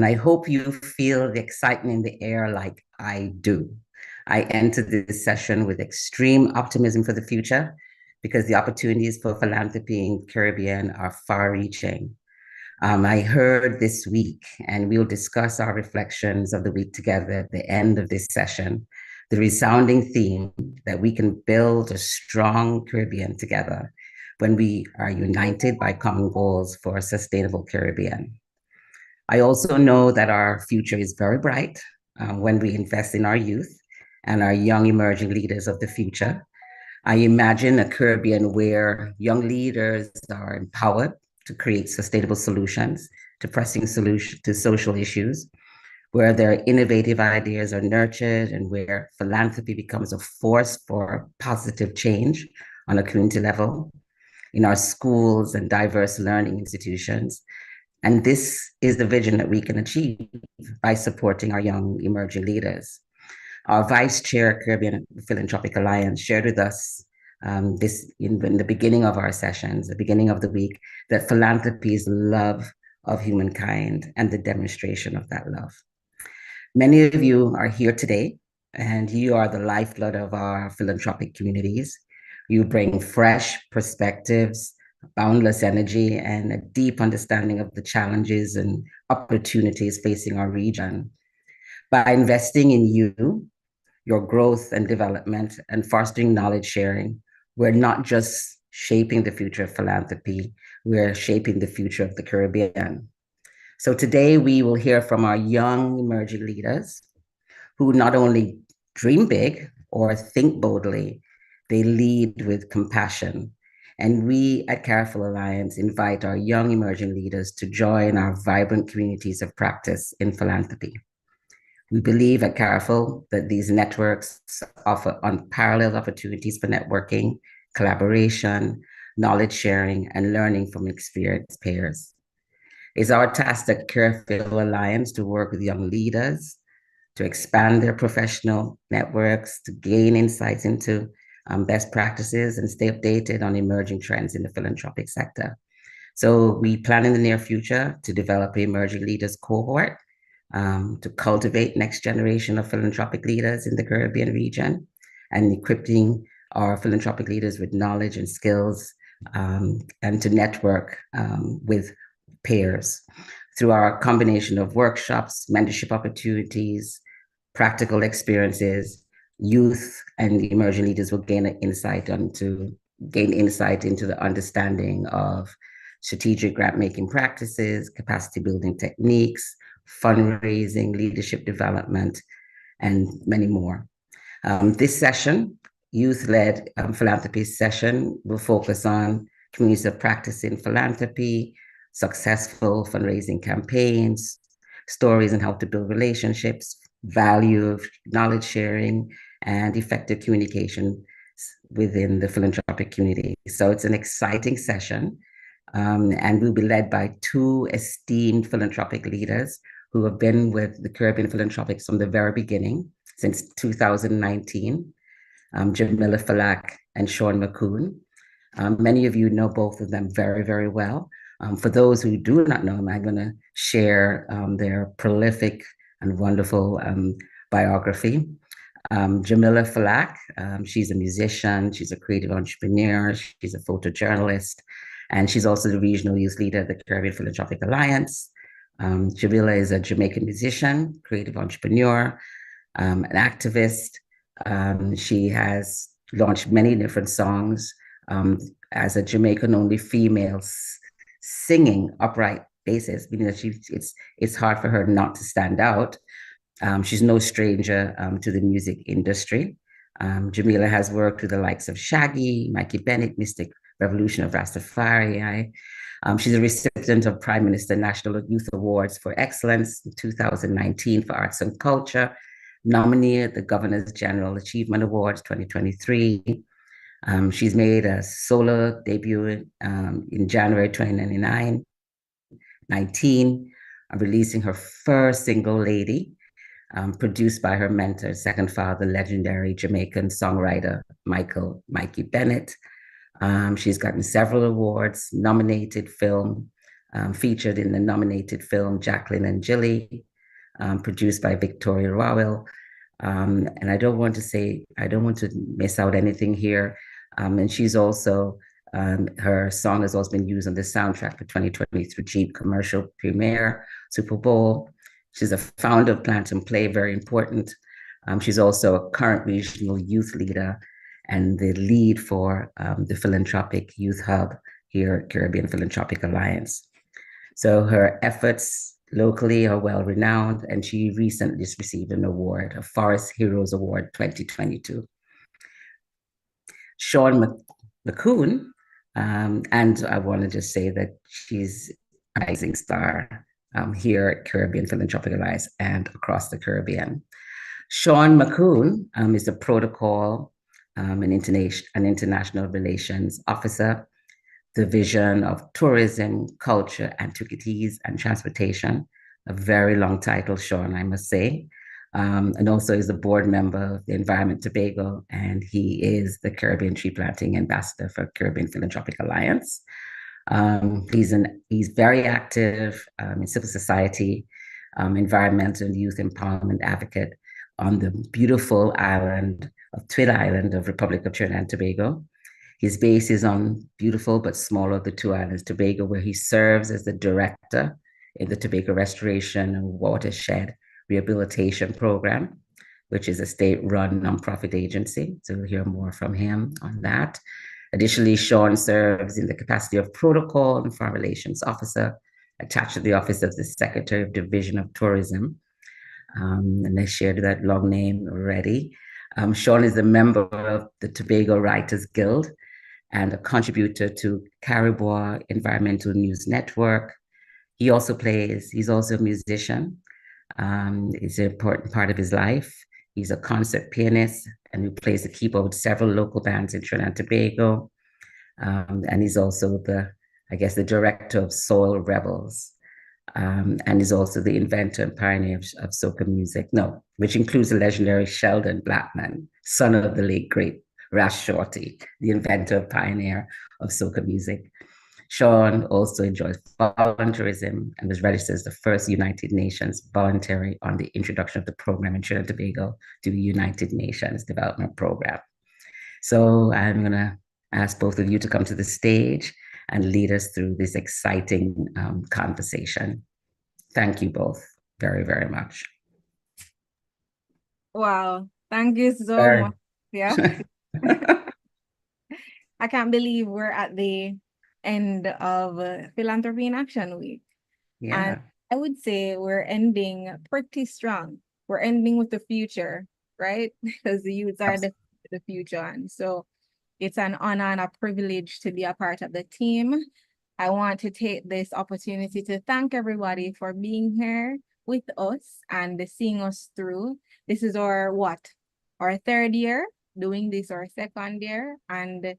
I hope you feel the excitement in the air like I do. I entered this session with extreme optimism for the future because the opportunities for philanthropy in the Caribbean are far-reaching. I heard this week, and we'll discuss our reflections of the week together at the end of this session, the resounding theme that we can build a strong Caribbean together when we are united by common goals for a sustainable Caribbean. I also know that our future is very bright when we invest in our youth and our young emerging leaders of the future. I imagine a Caribbean where young leaders are empowered to create sustainable solutions to pressing solutions to social issues, where their innovative ideas are nurtured and where philanthropy becomes a force for positive change on a community level in our schools and diverse learning institutions. And this is the vision that we can achieve by supporting our young emerging leaders. Our Vice Chair, Caribbean Philanthropic Alliance, shared with us this in the beginning of our sessions, the beginning of the week, that philanthropy is love of humankind and the demonstration of that love. Many of you are here today, and you are the lifeblood of our philanthropic communities. You bring fresh perspectives, boundless energy, and a deep understanding of the challenges and opportunities facing our region. By investing in you, your growth and development, and fostering knowledge sharing, we're not just shaping the future of philanthropy, we're shaping the future of the Caribbean. So today we will hear from our young emerging leaders who not only dream big or think boldly, they lead with compassion. And we at Careful Alliance invite our young emerging leaders to join our vibrant communities of practice in philanthropy. We believe at Careful that these networks offer unparalleled opportunities for networking, collaboration, knowledge sharing, and learning from experienced peers. It's our task at Careful Alliance to work with young leaders, to expand their professional networks, to gain insights into best practices and stay updated on emerging trends in the philanthropic sector. So we plan in the near future to develop an emerging leaders cohort to cultivate next generation of philanthropic leaders in the Caribbean region and equipping our philanthropic leaders with knowledge and skills and to network with peers through our combination of workshops, mentorship opportunities, practical experiences. Youth and the emerging leaders will gain insight into the understanding of strategic grant making practices, capacity building techniques, fundraising, leadership development, and many more. This session, youth-led philanthropy session, will focus on communities of practice in philanthropy, successful fundraising campaigns, stories on how to build relationships, value of knowledge sharing, and effective communication within the philanthropic community. So it's an exciting session, and we'll be led by two esteemed philanthropic leaders who have been with the Caribbean Philanthropics from the very beginning, since 2019, Jamila Falak and Sean McCoon. Many of you know both of them very, very well. For those who do not know them, I'm going to share their prolific and wonderful biography. Jamila Falak, she's a musician, she's a creative entrepreneur, she's a photojournalist, and she's also the regional youth leader of the Caribbean Philanthropic Alliance. Jamila is a Jamaican musician, creative entrepreneur, an activist. She has launched many different songs as a Jamaican-only female singing upright basis, meaning that it's hard for her not to stand out. She's no stranger to the music industry. Jamila has worked with the likes of Shaggy, Mikey Bennett, Mystic Revolution of Rastafari. She's a recipient of Prime Minister National Youth Awards for Excellence in 2019 for Arts and Culture, nominee at the Governor's General Achievement Awards 2023. She's made a solo debut in January 2019, releasing her first single, Lady, produced by her mentor, second father, legendary Jamaican songwriter Mikey Bennett. She's gotten several awards, nominated film, featured in the nominated film Jacqueline and Jilly, produced by Victoria Rowell. And I don't want to miss out anything here. And she's also, her song has also been used on the soundtrack for 2023 Jeep commercial premiere, Super Bowl. She's a founder of Plant and Play, very important. She's also a current regional youth leader and the lead for the Philanthropic Youth Hub here at Caribbean Philanthropic Alliance. So her efforts locally are well renowned, and she recently just received an award, a Forest Heroes Award 2022. Sean McCoon, and I want to just say that she's a rising star here at Caribbean Philanthropic Alliance and across the Caribbean. Sean McCoon is a protocol and international relations officer, Division of Tourism, Culture, Antiquities, and Transportation. A very long title, Sean, I must say. And also is a board member of the Environment Tobago, and he is the Caribbean Tree Planting Ambassador for Caribbean Philanthropic Alliance. He's very active in civil society, environmental and youth empowerment advocate on the beautiful island of Twin Island of Republic of Trinidad and Tobago. His base is on beautiful but smaller of the two islands, Tobago, where he serves as the director in the Tobago Restoration and Watershed Rehabilitation Program, which is a state-run nonprofit agency. So we'll hear more from him on that. Additionally, Sean serves in the capacity of Protocol and Foreign Relations Officer attached to the Office of the Secretary of Division of Tourism. And I shared that long name already. Sean is a member of the Tobago Writers Guild and a contributor to Caribou Environmental News Network. He's also a musician. It's an important part of his life. He's a concert pianist and who plays the keyboard with several local bands in Trinidad and Tobago. And he's also the director of Soil Rebels. And is also the inventor and pioneer of soca music, which includes the legendary Sheldon Blackman, son of the late great Ras Shorty, the inventor and pioneer of soca music. Sean also enjoys volunteerism and was registered as the first United Nations voluntary on the introduction of the program in Trinidad and Tobago to the United Nations Development Program. So I'm going to ask both of you to come to the stage and lead us through this exciting conversation. Thank you both very, very much. Wow, thank you so much. Yeah. I can't believe we're at the end of Philanthropy in Action Week. Yeah. And I would say we're ending pretty strong. We're ending with the future, right? Because the youths are the future. And so it's an honor and a privilege to be a part of the team. I want to take this opportunity to thank everybody for being here with us and seeing us through. This is our third year doing this, our second year. And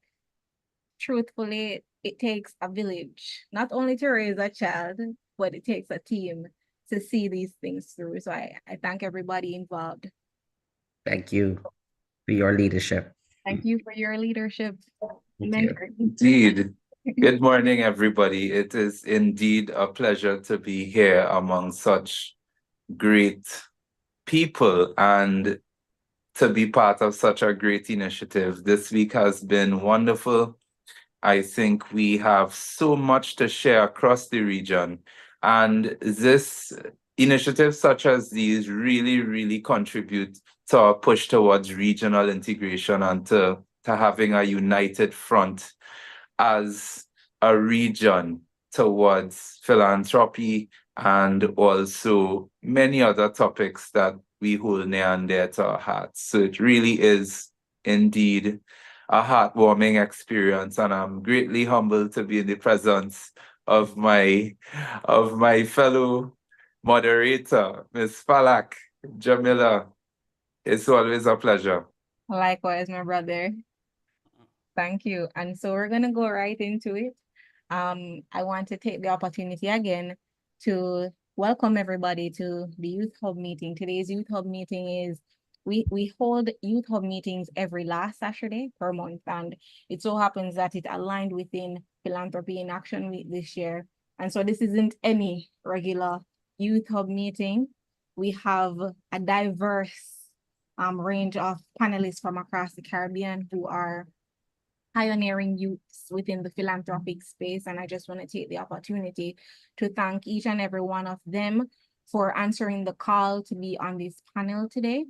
truthfully, it takes a village, not only to raise a child, but it takes a team to see these things through. So I thank everybody involved. Thank you for your leadership. Thank you for your leadership. Indeed. Good morning, everybody. It is indeed a pleasure to be here among such great people and to be part of such a great initiative. This week has been wonderful. I think we have so much to share across the region. And this initiative such as these really, really contribute to our push towards regional integration and to having a united front as a region towards philanthropy and also many other topics that we hold near and dear to our hearts. So it really is indeed a heartwarming experience, and I'm greatly humbled to be in the presence of my fellow moderator, Ms. Falak, Jamila. It's always a pleasure. Likewise, my brother. Thank you. And so we're going to go right into it. I want to take the opportunity again to welcome everybody to the Youth Hub meeting. Today's Youth Hub meeting is, we hold Youth Hub meetings every last Saturday per month. And it so happens that it aligned within Philanthropy in Action Week this year. And so this isn't any regular youth hub meeting. We have a diverse range of panelists from across the Caribbean who are pioneering youths within the philanthropic space. And I just want to take the opportunity to thank each and every one of them for answering the call to be on this panel today.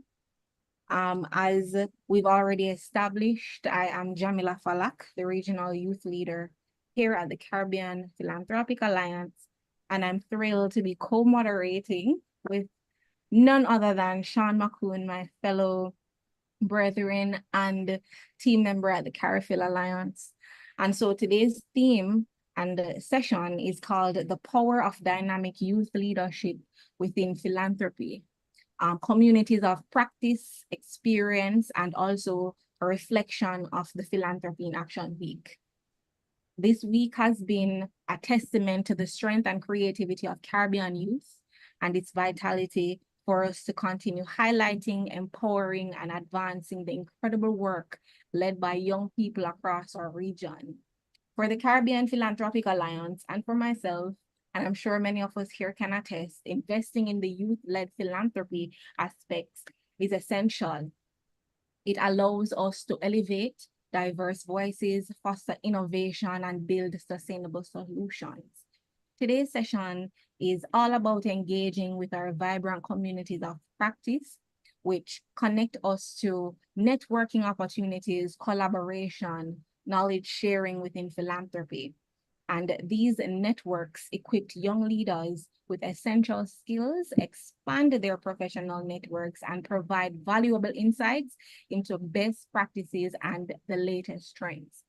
As we've already established, I am Jamila Falak, the Regional Youth Leader here at the Caribbean Philanthropic Alliance, and I'm thrilled to be co-moderating with none other than Sean Macoon, my fellow brethren and team member at the Carifil Alliance. And so today's theme and session is called The Power of Dynamic Youth Leadership Within Philanthropy. Communities of practice, experience, and also a reflection of the Philanthropy in Action Week. This week has been a testament to the strength and creativity of Caribbean youth and its vitality for us to continue highlighting, empowering, and advancing the incredible work led by young people across our region. For the Caribbean Philanthropic Alliance and for myself, and I'm sure many of us here can attest, investing in the youth-led philanthropy aspects is essential. It allows us to elevate diverse voices, foster innovation, and build sustainable solutions. Today's session is all about engaging with our vibrant communities of practice, which connect us to networking opportunities, collaboration, knowledge sharing within philanthropy. And these networks equip young leaders with essential skills, expand their professional networks, and provide valuable insights into best practices and the latest trends.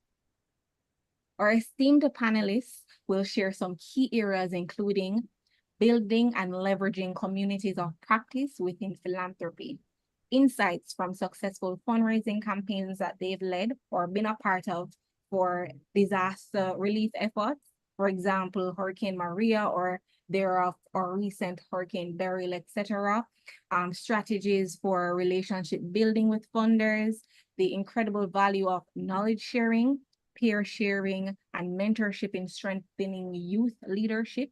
Our esteemed panelists will share some key areas, including building and leveraging communities of practice within philanthropy, insights from successful fundraising campaigns that they've led or been a part of for disaster relief efforts, for example, Hurricane Maria or thereof, or recent Hurricane Beryl, etc. Strategies for relationship building with funders, the incredible value of knowledge sharing, peer sharing, and mentorship in strengthening youth leadership,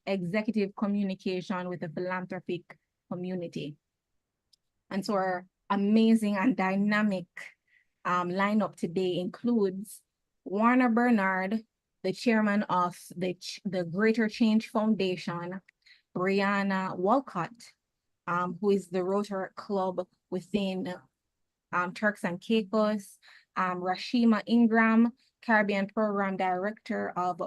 executive communication with the philanthropic community. And so our amazing and dynamic lineup today includes Warner Bernard, the chairman of the Greater Change Foundation, Brianna Walcott, who is the Rotary Club within Turks and Caicos, Rashima Ingram, Caribbean Program Director of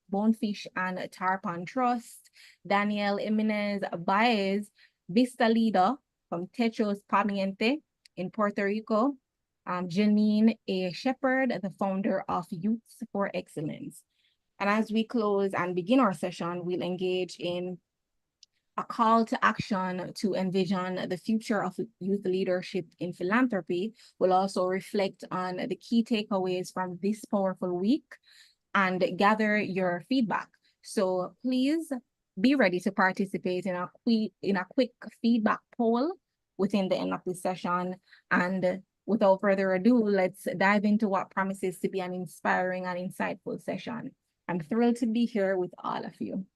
Bonefish and Tarpon Trust, Danielle Jimenez Baez, Vista Leader from Techos Pamiente in Puerto Rico, Janine A. Shepherd, the founder of Youths for Excellence. And as we close and begin our session, we'll engage in a call to action to envision the future of youth leadership in philanthropy. Will also reflect on the key takeaways from this powerful week and gather your feedback. So please be ready to participate in a quick feedback poll within the end of this session. And without further ado, let's dive into what promises to be an inspiring and insightful session. I'm thrilled to be here with all of you.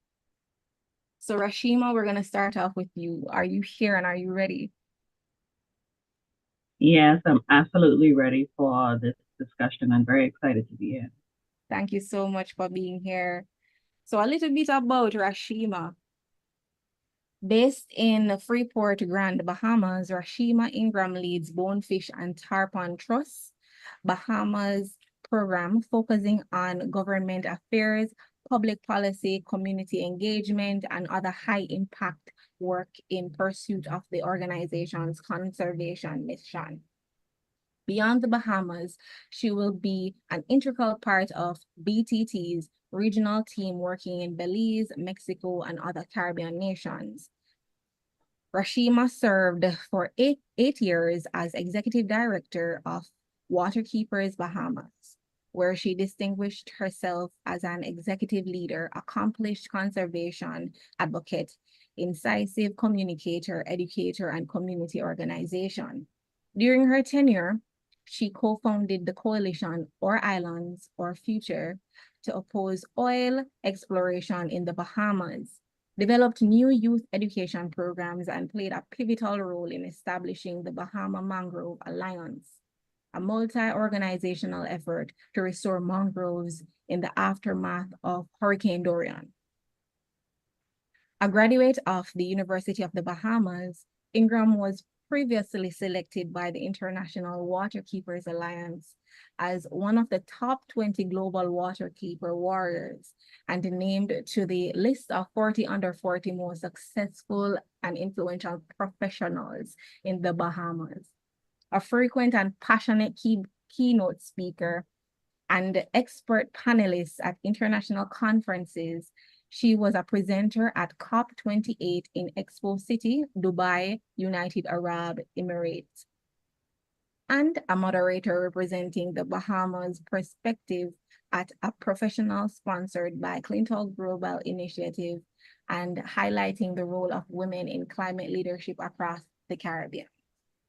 So Rashima, we're going to start off with you. Are you here and are you ready? Yes, I'm absolutely ready for this discussion. I'm very excited to be here. Thank you so much for being here. So a little bit about Rashima. Based in Freeport, Grand Bahamas, Rashima Ingram leads Bonefish and Tarpon Trust, Bahamas program focusing on government affairs, public policy, community engagement, and other high-impact work in pursuit of the organization's conservation mission. Beyond the Bahamas, she will be an integral part of BTT's regional team working in Belize, Mexico, and other Caribbean nations. Rashima served for eight years as executive director of Waterkeepers Bahamas, where she distinguished herself as an executive leader, accomplished conservation advocate, incisive communicator, educator, and community organization. During her tenure, she co-founded the coalition Or Islands, Or Future to oppose oil exploration in the Bahamas, developed new youth education programs, and played a pivotal role in establishing the Bahama Mangrove Alliance, a multi-organizational effort to restore mangroves in the aftermath of Hurricane Dorian. A graduate of the University of the Bahamas, Ingram was previously selected by the International Waterkeepers Alliance as one of the top 20 global waterkeeper warriors and named to the list of 40 under 40 most successful and influential professionals in the Bahamas. A frequent and passionate keynote speaker and expert panelist at international conferences, she was a presenter at COP28 in Expo City, Dubai, United Arab Emirates, and a moderator representing the Bahamas perspective at a professional sponsored by Clinton Global Initiative and highlighting the role of women in climate leadership across the Caribbean.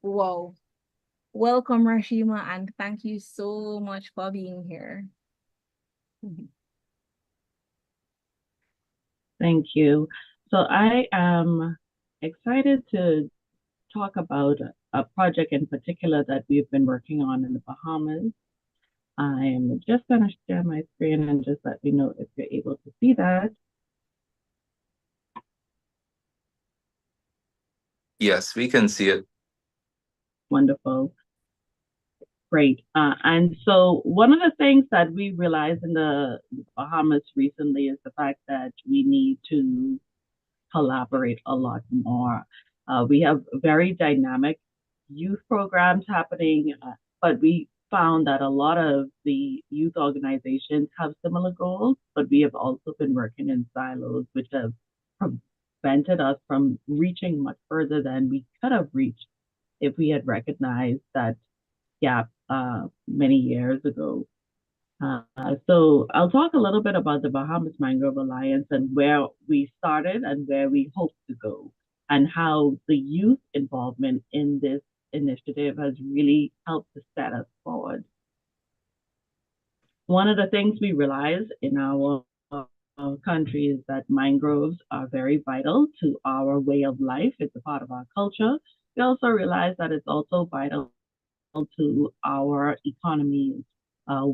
Whoa. Welcome, Rashima, and thank you so much for being here. Thank you. So I am excited to talk about a project in particular that we've been working on in the Bahamas. I am just going to share my screen and just let me know if you're able to see that. Yes, we can see it. Wonderful. Great. And so one of the things that we realized in the Bahamas recently is the fact that we need to collaborate a lot more. We have very dynamic youth programs happening, but we found that a lot of the youth organizations have similar goals, but we have also been working in silos, which have prevented us from reaching much further than we could have reached if we had recognized that gap many years ago. So I'll talk a little bit about the Bahamas Mangrove Alliance and where we started and where we hope to go, and how the youth involvement in this initiative has really helped to set us forward. One of the things we realize in our country is that mangroves are very vital to our way of life. It's a part of our culture. We also realize that it's also vital to our economy.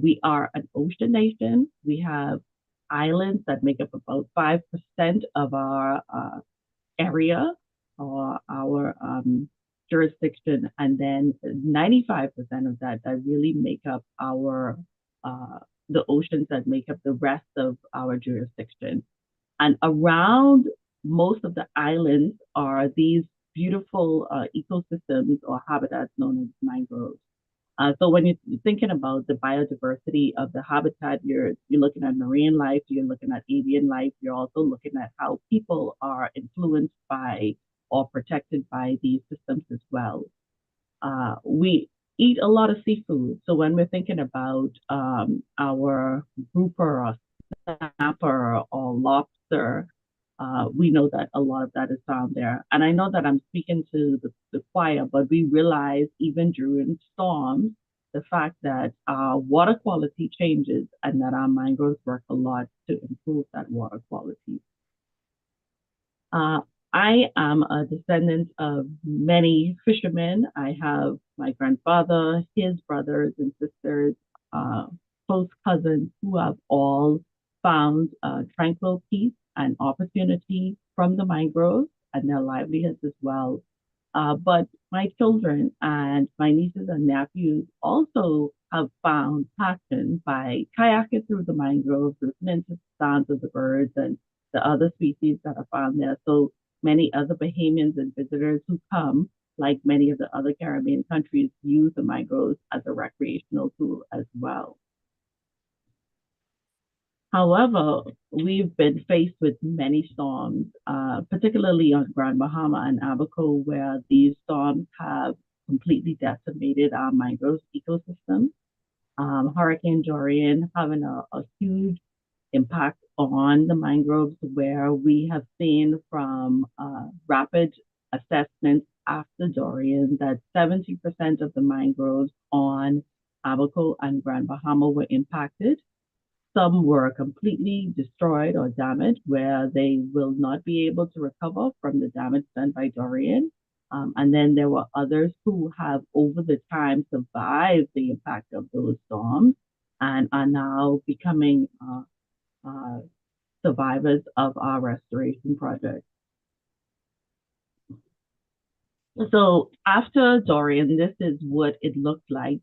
We are an ocean nation. We have islands that make up about 5% of our area or our jurisdiction, and then 95% of that really make up our the oceans that make up the rest of our jurisdiction. And around most of the islands are these beautiful ecosystems or habitats known as mangroves. So when you're thinking about the biodiversity of the habitat, you're looking at marine life, you're looking at avian life, you're also looking at how people are influenced by or protected by these systems as well. We eat a lot of seafood. So when we're thinking about our grouper or snapper or lobster, we know that a lot of that is found there. And I know that I'm speaking to the choir, but we realize even during storms, the fact that our water quality changes and that our mangroves work a lot to improve that water quality. I am a descendant of many fishermen. I have my grandfather, his brothers and sisters, close cousins who have all found tranquil peace and opportunity from the mangroves and their livelihoods as well. But my children and my nieces and nephews also have found passion by kayaking through the mangroves, listening to the sounds of the birds and the other species that are found there. So many other Bahamians and visitors who come, like many of the other Caribbean countries, use the mangroves as a recreational tool as well. However, we've been faced with many storms, particularly on Grand Bahama and Abaco, where these storms have completely decimated our mangrove ecosystem. Hurricane Dorian having a huge impact on the mangroves, where we have seen from rapid assessments after Dorian that 70% of the mangroves on Abaco and Grand Bahama were impacted. Some were completely destroyed or damaged, where they will not be able to recover from the damage done by Dorian. And then there were others who have, over the time, survived the impact of those storms and are now becoming uh, survivors of our restoration project. So after Dorian, this is what it looked like.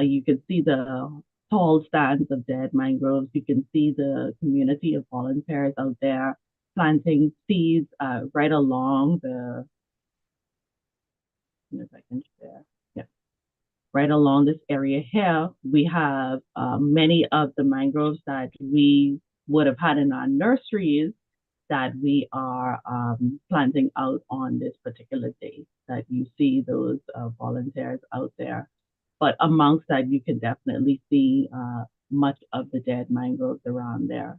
You can see the tall stands of dead mangroves. You can see the community of volunteers out there planting seeds right along the, if I can share, yeah, right along this area here. We have many of the mangroves that we would have had in our nurseries that we are planting out on this particular day, that you see those volunteers out there. But amongst that, you can definitely see much of the dead mangroves around there.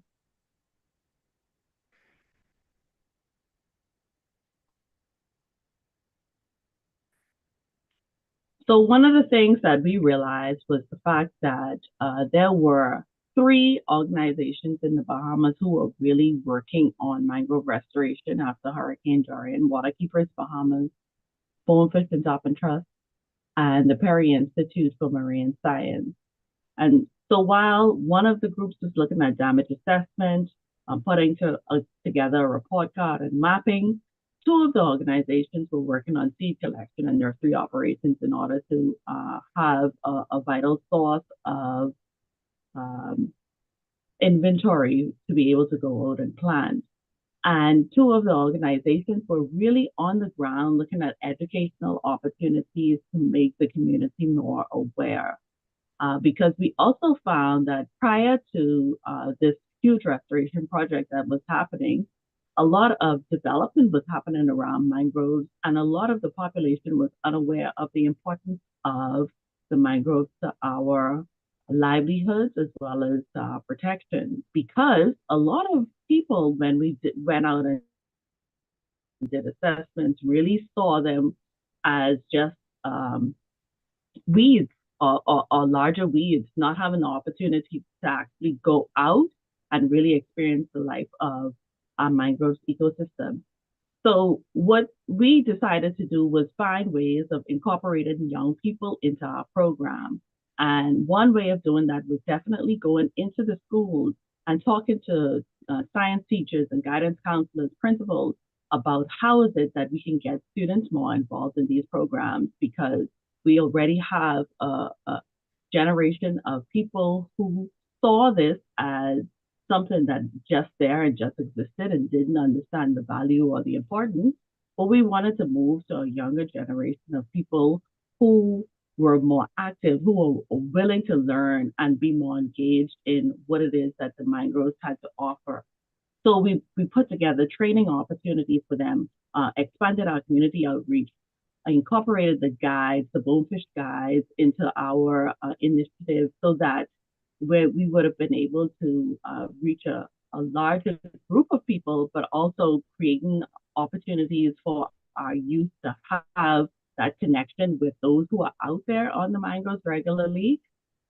So one of the things that we realized was the fact that there were 3 organizations in the Bahamas who were really working on mangrove restoration after Hurricane Dorian: Waterkeepers Bahamas, Bonefish and Dolphin Trust, and the Perry Institute for Marine Science. And so while one of the groups was looking at damage assessment, putting together a report card and mapping, 2 of the organizations were working on seed collection and nursery operations in order to have a vital source of inventory to be able to go out and plant. And 2 of the organizations were really on the ground looking at educational opportunities to make the community more aware. Because we also found that prior to this huge restoration project that was happening, a lot of development was happening around mangroves, and a lot of the population was unaware of the importance of the mangroves to our livelihoods as well as protection. Because a lot of people, when we went out and did assessments, really saw them as just weeds or larger weeds, not having the opportunity to actually go out and really experience the life of our mangroves ecosystem. So what we decided to do was find ways of incorporating young people into our program. And one way of doing that was definitely going into the schools and talking to science teachers and guidance counselors, principals, about how is it that we can get students more involved in these programs, because we already have a generation of people who saw this as something that just there and just existed and didn't understand the value or the importance. But we wanted to move to a younger generation of people who were more active, who were willing to learn and be more engaged in what it is that the mangroves had to offer. So we put together training opportunities for them, expanded our community outreach, incorporated the guides, the bonefish guides, into our initiative, so that where we would have been able to reach a larger group of people, but also creating opportunities for our youth to have that connection with those who are out there on the mangroves regularly,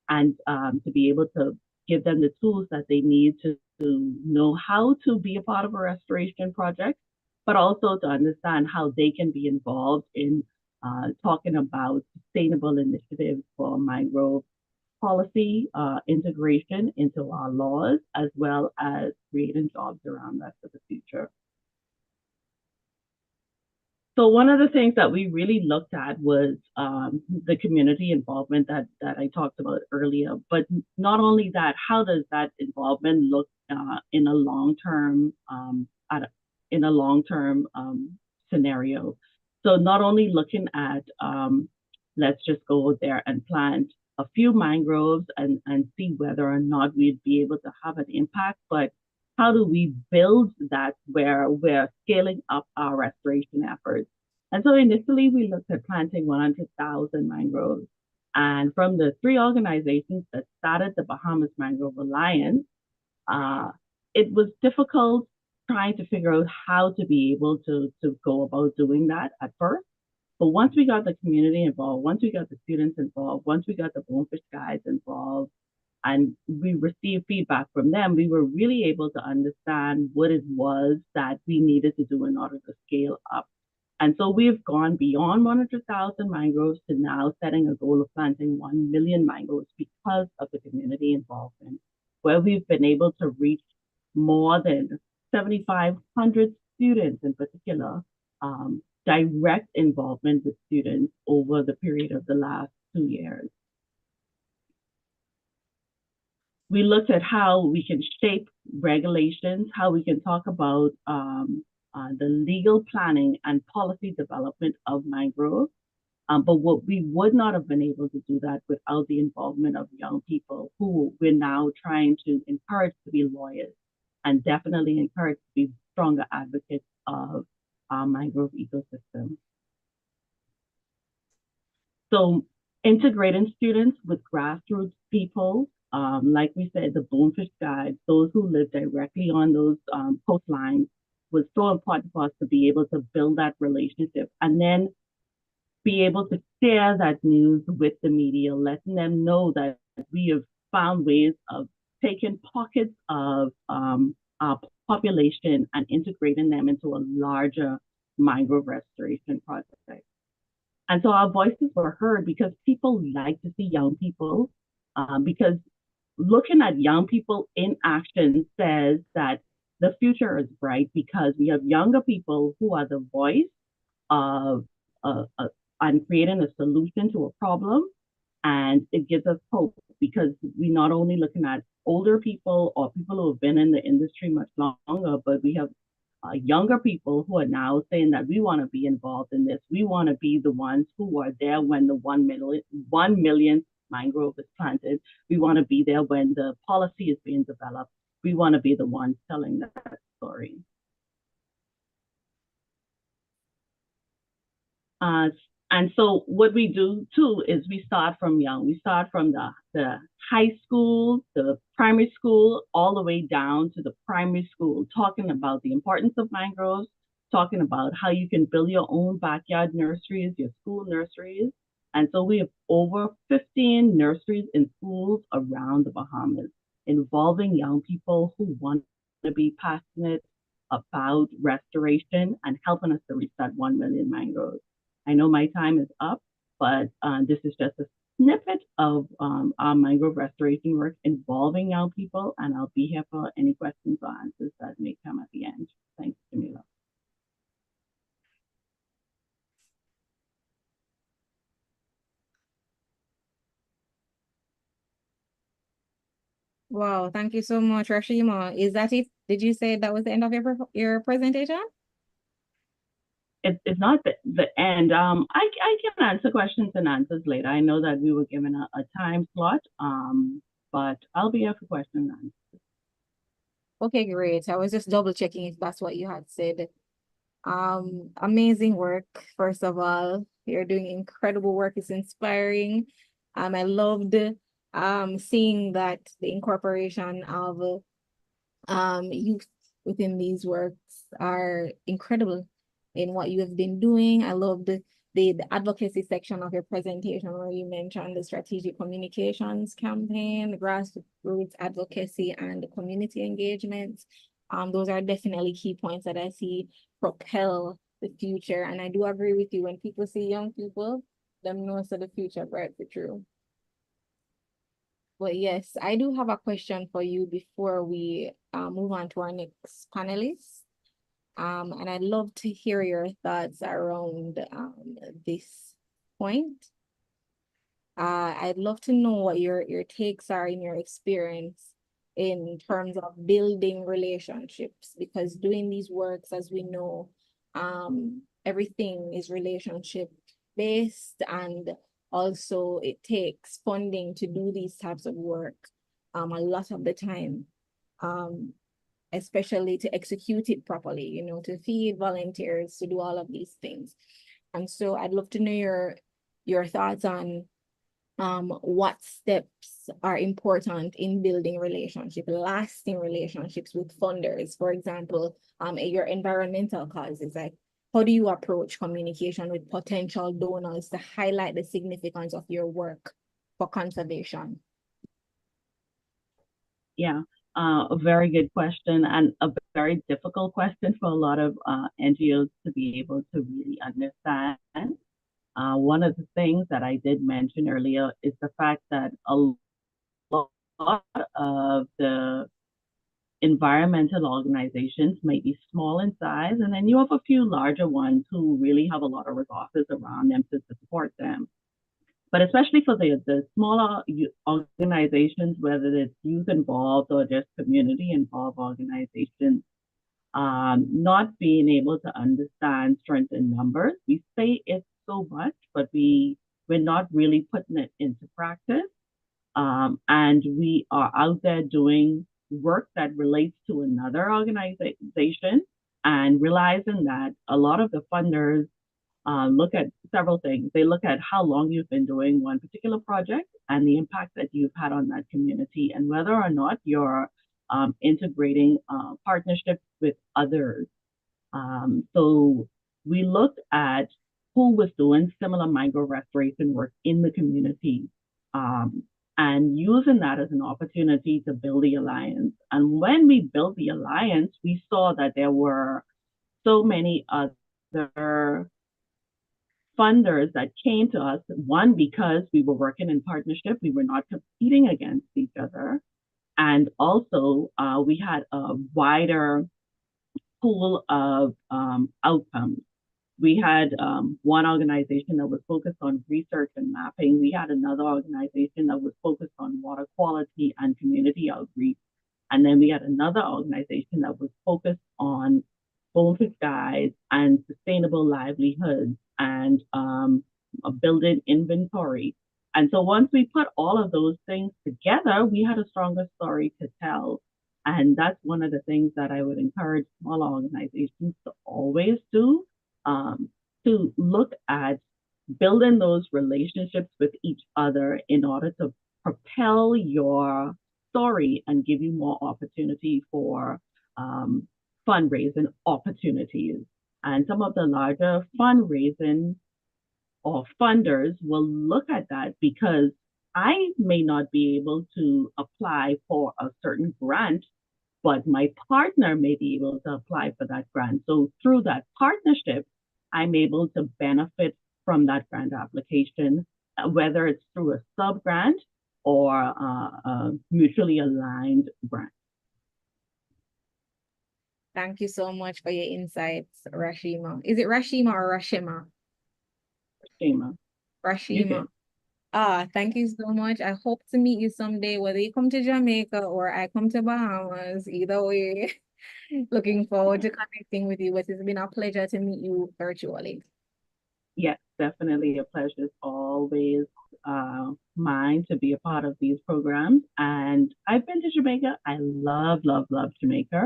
and to be able to give them the tools that they need to know how to be a part of a restoration project, but also to understand how they can be involved in talking about sustainable initiatives for mangrove policy integration into our laws, as well as creating jobs around that for the future. So one of the things that we really looked at was the community involvement that I talked about earlier. But not only that, how does that involvement look in a long-term scenario? So not only looking at let's just go there and plant a few mangroves and see whether or not we'd be able to have an impact, but how do we build that where we're scaling up our restoration efforts? And so initially we looked at planting 100,000 mangroves. And from the 3 organizations that started the Bahamas Mangrove Alliance, it was difficult trying to figure out how to be able to go about doing that at first. But once we got the community involved, once we got the students involved, once we got the bonefish guides involved, and we received feedback from them, we were really able to understand what it was that we needed to do in order to scale up. And so we've gone beyond 100,000 mangroves to now setting a goal of planting 1 million mangroves because of the community involvement, where we've been able to reach more than 7,500 students in particular, direct involvement with students over the period of the last 2 years. We looked at how we can shape regulations, how we can talk about the legal planning and policy development of mangroves. But what we would not have been able to do that without the involvement of young people who we're now trying to encourage to be lawyers and definitely encourage to be stronger advocates of our mangrove ecosystem. So integrating students with grassroots people, like we said, the Bonefish Guides, those who live directly on those coastlines, was so important for us to be able to build that relationship and then be able to share that news with the media, letting them know that we have found ways of taking pockets of our population and integrating them into a larger mangrove restoration project. And so our voices were heard because people like to see young people, because looking at young people in action says that the future is bright because we have younger people who are the voice of and creating a solution to a problem. And it gives us hope because we're not only looking at older people or people who have been in the industry much longer, but we have younger people who are now saying that we want to be involved in this. We want to be the ones who are there when the 1 million mangrove is planted. We want to be there when the policy is being developed. We want to be the ones telling that story. And so what we do too is we start from young. We start from the high school, the primary school, all the way down to the primary school, talking about the importance of mangroves, talking about how you can build your own backyard nurseries, your school nurseries. And so we have over 15 nurseries in schools around the Bahamas, involving young people who want to be passionate about restoration and helping us to reach that 1 million mangroves. I know my time is up, but this is just a snippet of our mangrove restoration work involving young people, and I'll be here for any questions or answers that may come at the end. Thanks, Jamila. Wow, thank you so much, Rashima. Is that it? Did you say that was the end of your presentation? It's not the end. I can answer questions and answers later. I know that we were given a time slot, but I'll be here for questions and answers. Okay, great. I was just double checking if that's what you had said. Amazing work, first of all. You're doing incredible work. It's inspiring. I loved seeing that the incorporation of youth within these works are incredible in what you have been doing. I love the advocacy section of your presentation where you mentioned the strategic communications campaign, the grassroots advocacy, and the community engagement. Those are definitely key points that I see propel the future. And I do agree with you. When people see young people, them know so the future bright for true. But yes, I do have a question for you before we move on to our next panelist. And I'd love to hear your thoughts around this point. I'd love to know what your takes are in your experience in terms of building relationships, because doing these works, as we know, everything is relationship based, and also it takes funding to do these types of work a lot of the time. Especially to execute it properly, you know, to feed volunteers, to do all of these things. And so I'd love to know your thoughts on what steps are important in building lasting relationships with funders. For example, your environmental causes, like how do you approach communication with potential donors to highlight the significance of your work for conservation? Yeah, a very good question and a very difficult question for a lot of NGOs to be able to really understand. One of the things that I did mention earlier is the fact that a lot of the environmental organizations may be small in size, and then you have a few larger ones who really have a lot of resources around them to support them. But especially for the smaller organizations, whether it's youth involved or just community involved organizations, not being able to understand strength in numbers. We say it so much, but we're not really putting it into practice. And we are out there doing work that relates to another organization and realizing that a lot of the funders look at several things. They look at how long you've been doing one particular project and the impact that you've had on that community and whether or not you're integrating partnerships with others. So we looked at who was doing similar mangrove restoration work in the community and using that as an opportunity to build the alliance. And when we built the alliance, we saw that there were so many other funders that came to us, one, because we were working in partnership, we were not competing against each other. And also, we had a wider pool of outcomes. We had one organization that was focused on research and mapping. We had another organization that was focused on water quality and community outreach. And then we had another organization that was focused on bonefish guides and sustainable livelihoods and building inventory. And so once we put all of those things together, we had a stronger story to tell. And that's one of the things that I would encourage small organizations to always do, to look at building those relationships with each other in order to propel your story and give you more opportunity for fundraising opportunities. And some of the larger fundraising or funders will look at that because I may not be able to apply for a certain grant, but my partner may be able to apply for that grant. So through that partnership, I'm able to benefit from that grant application, whether it's through a sub-grant or a mutually aligned grant. Thank you so much for your insights, Rashima. Is it Rashima or Rashima? Rashima. Rashima. Thank you so much. I hope to meet you someday, whether you come to Jamaica or I come to Bahamas. Either way, looking forward to connecting with you. But it's been a pleasure to meet you virtually. Yes, definitely a pleasure. It's always mine to be a part of these programs. And I've been to Jamaica. I love, love, love Jamaica.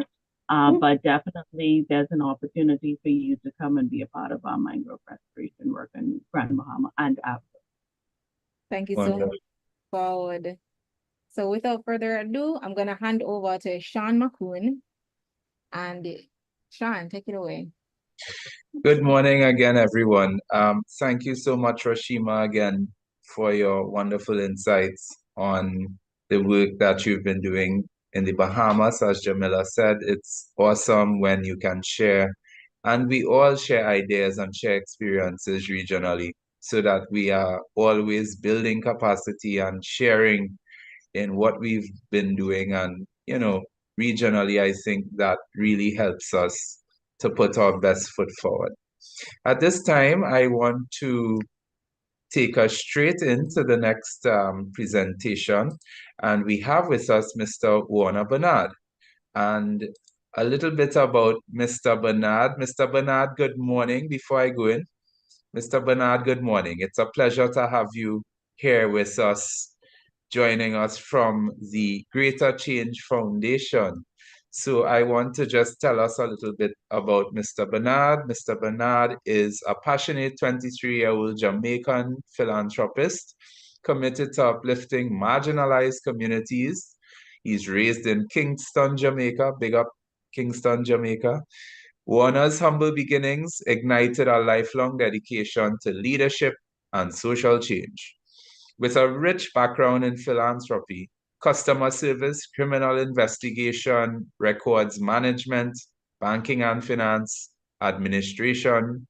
But definitely there's an opportunity for you to come and be a part of our mangrove restoration work in Grand Bahama and after. Thank you so much. Forward. So without further ado, I'm going to hand over to Sean McCoon. And Sean, take it away. Good morning again, everyone. Thank you so much, Rashima, again, for your wonderful insights on the work that you've been doing in the Bahamas. As Jamila said, it's awesome when you can share, and we all share ideas and share experiences regionally so that we are always building capacity and sharing in what we've been doing. And, regionally, I think that really helps us to put our best foot forward. At this time, I want to take us straight into the next presentation. And we have with us Mr. Warner Bernard. And a little bit about Mr. Bernard. Mr. Bernard, good morning. Before I go in, Mr. Bernard, good morning. It's a pleasure to have you here with us, joining us from the Greater Change Foundation. So I want to just tell us a little bit about Mr. Bernard. Mr. Bernard is a passionate 23-year-old Jamaican philanthropist committed to uplifting marginalized communities. He's raised in Kingston, Jamaica. Big up Kingston, Jamaica. Warner's humble beginnings ignited a lifelong dedication to leadership and social change. With a rich background in philanthropy, customer service, criminal investigation, records management, banking and finance, administration,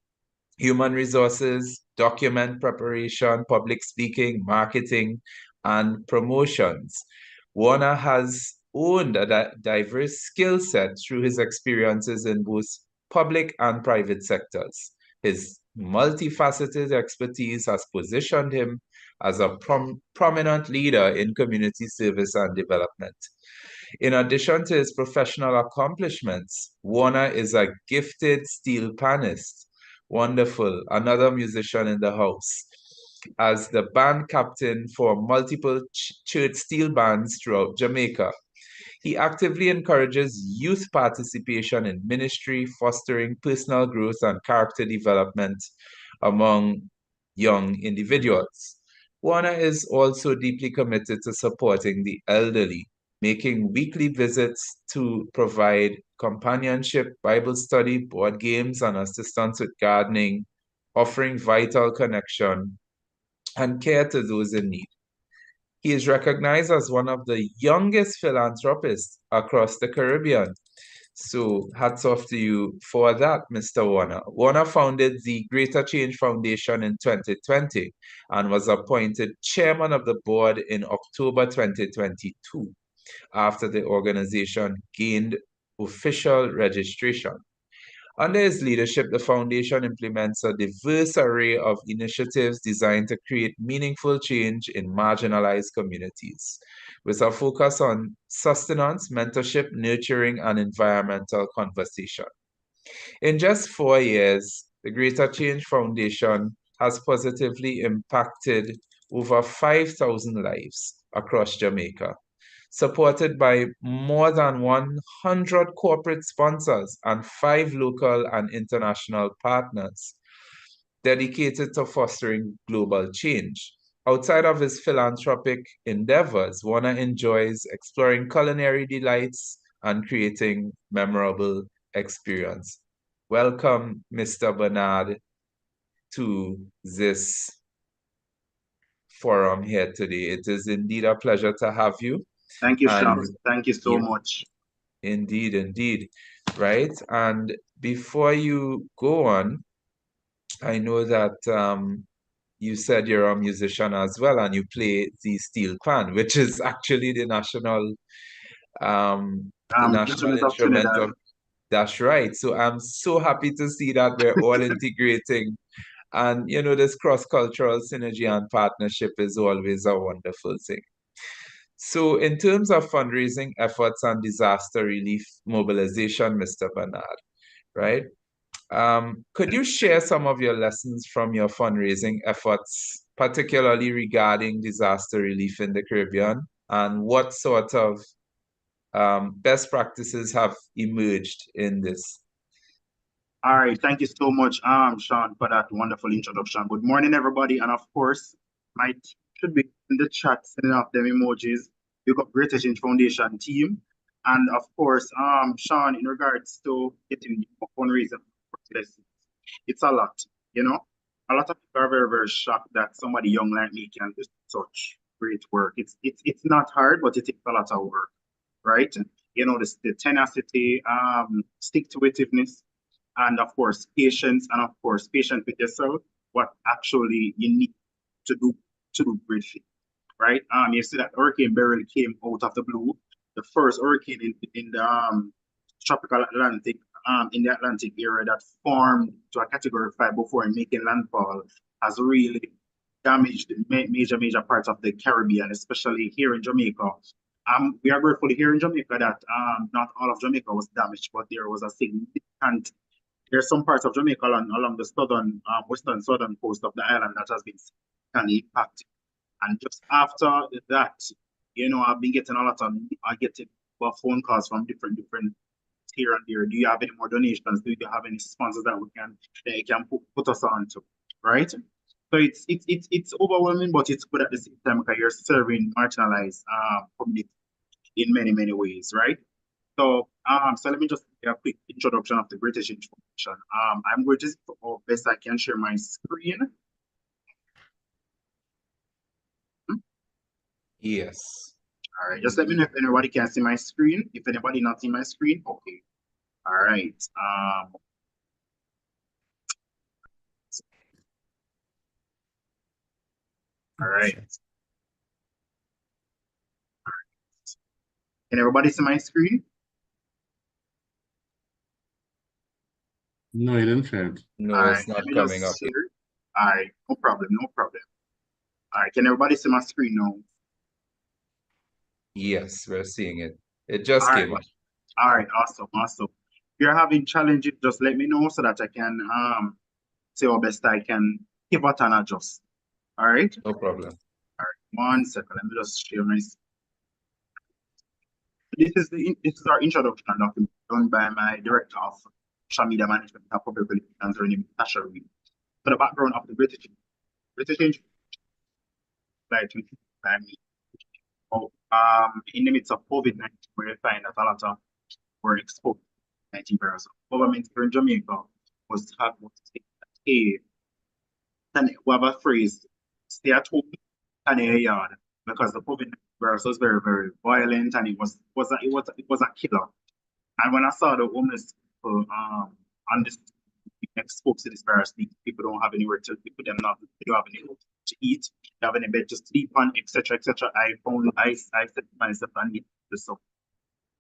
human resources, document preparation, public speaking, marketing, and promotions. Warner has owned a diverse skill set through his experiences in both public and private sectors. His multifaceted expertise has positioned him as a prominent leader in community service and development. In addition to his professional accomplishments, Warner is a gifted steel panist. Wonderful, another musician in the house. As the band captain for multiple church steel bands throughout Jamaica, he actively encourages youth participation in ministry, fostering personal growth and character development among young individuals. Warner is also deeply committed to supporting the elderly, making weekly visits to provide companionship, Bible study, board games, and assistance with gardening, offering vital connection and care to those in need. He is recognized as one of the youngest philanthropists across the Caribbean. So hats off to you for that, Mr. Warner. Warner founded the Greater Change Foundation in 2020 and was appointed chairman of the board in October 2022 after the organization gained official registration. Under his leadership, the foundation implements a diverse array of initiatives designed to create meaningful change in marginalized communities, with a focus on sustenance, mentorship, nurturing, and environmental conversation. In just 4 years, the Greater Change Foundation has positively impacted over 5,000 lives across Jamaica, supported by more than 100 corporate sponsors and 5 local and international partners dedicated to fostering global change. Outside of his philanthropic endeavors, Warner enjoys exploring culinary delights and creating memorable experience. Welcome, Mr. Bernard, to this forum here today. It is indeed a pleasure to have you. Thank you, And Sean. Thank you so much. Indeed, indeed. Right. And before you go on, I know that you said you're a musician as well, and you play the steel pan, which is actually the national Instrument of instrument Trinidad. of. That's right. So I'm so happy to see that we're all integrating, and you know, this cross-cultural synergy and partnership is always a wonderful thing. So in terms of fundraising efforts and disaster relief mobilization, Mr. Bernard, right? Could you share some of your lessons from your fundraising efforts, particularly regarding disaster relief in the Caribbean, and what sort of best practices have emerged in this? All right, thank you so much, Sean, for that wonderful introduction. Good morning, everybody, and of course, my team should be in the chat sending out them emojis. You got Greater Change Foundation team, and of course, Sean, in regards to getting fundraising, it's a lot. You know, a lot of people are very, very shocked that somebody young like me can do such great work. It's not hard, but it takes a lot of work, right? You know, the tenacity, stick-to-itiveness, and of course, patience, and of course, patient with yourself, what actually you need to do great things, right? You see that Hurricane Beryl came out of the blue, the first hurricane in the tropical Atlantic, in the Atlantic area that formed to a category 5 before making landfall, has really damaged major parts of the Caribbean, especially here in Jamaica. We are grateful here in Jamaica that not all of Jamaica was damaged, but there was a significant. There's some parts of Jamaica along the southern, southern coast of the island that has been significantly impacted. And just after that, you know, I've been getting I get phone calls from different here and there. Do you have any more donations? Do you have any sponsors that you can put us on to, right? So it's overwhelming, but it's good at the same time because you're serving marginalized community in many ways, right? So so let me just give a quick introduction of the Greater Change Foundation. I'm going to do best I can share my screen. Yes. All right, just let me know if anybody can see my screen. If anybody not see my screen, okay. All right. All right. Can everybody see my screen? No, you didn't say it. No, All right, it's not let me coming just up yet. share. All right, no problem, no problem. All right, can everybody see my screen now? Yes, we're seeing it. It just All right, came up. all right, awesome, awesome. If you're having challenges, just let me know so that I can see how best I can pivot and adjust. All right, No problem. 1 second. Let me just share my. This is our introduction document done by my director of social media management and public relations, her name is Tasha Reed. So the background of the British like by me. Oh, in the midst of COVID-19, we find that a lot of were exposed to 19 virus. Government here in Jamaica was a and we have a phrase, stay at home and in your yard, because the COVID virus was very, very violent and it was a killer. And when I saw the homeless people on this exposed to this virus, these people don't have anywhere to put them not they don't have any to eat, they have any bed to sleep on, etc. etc. I said to myself I need this up.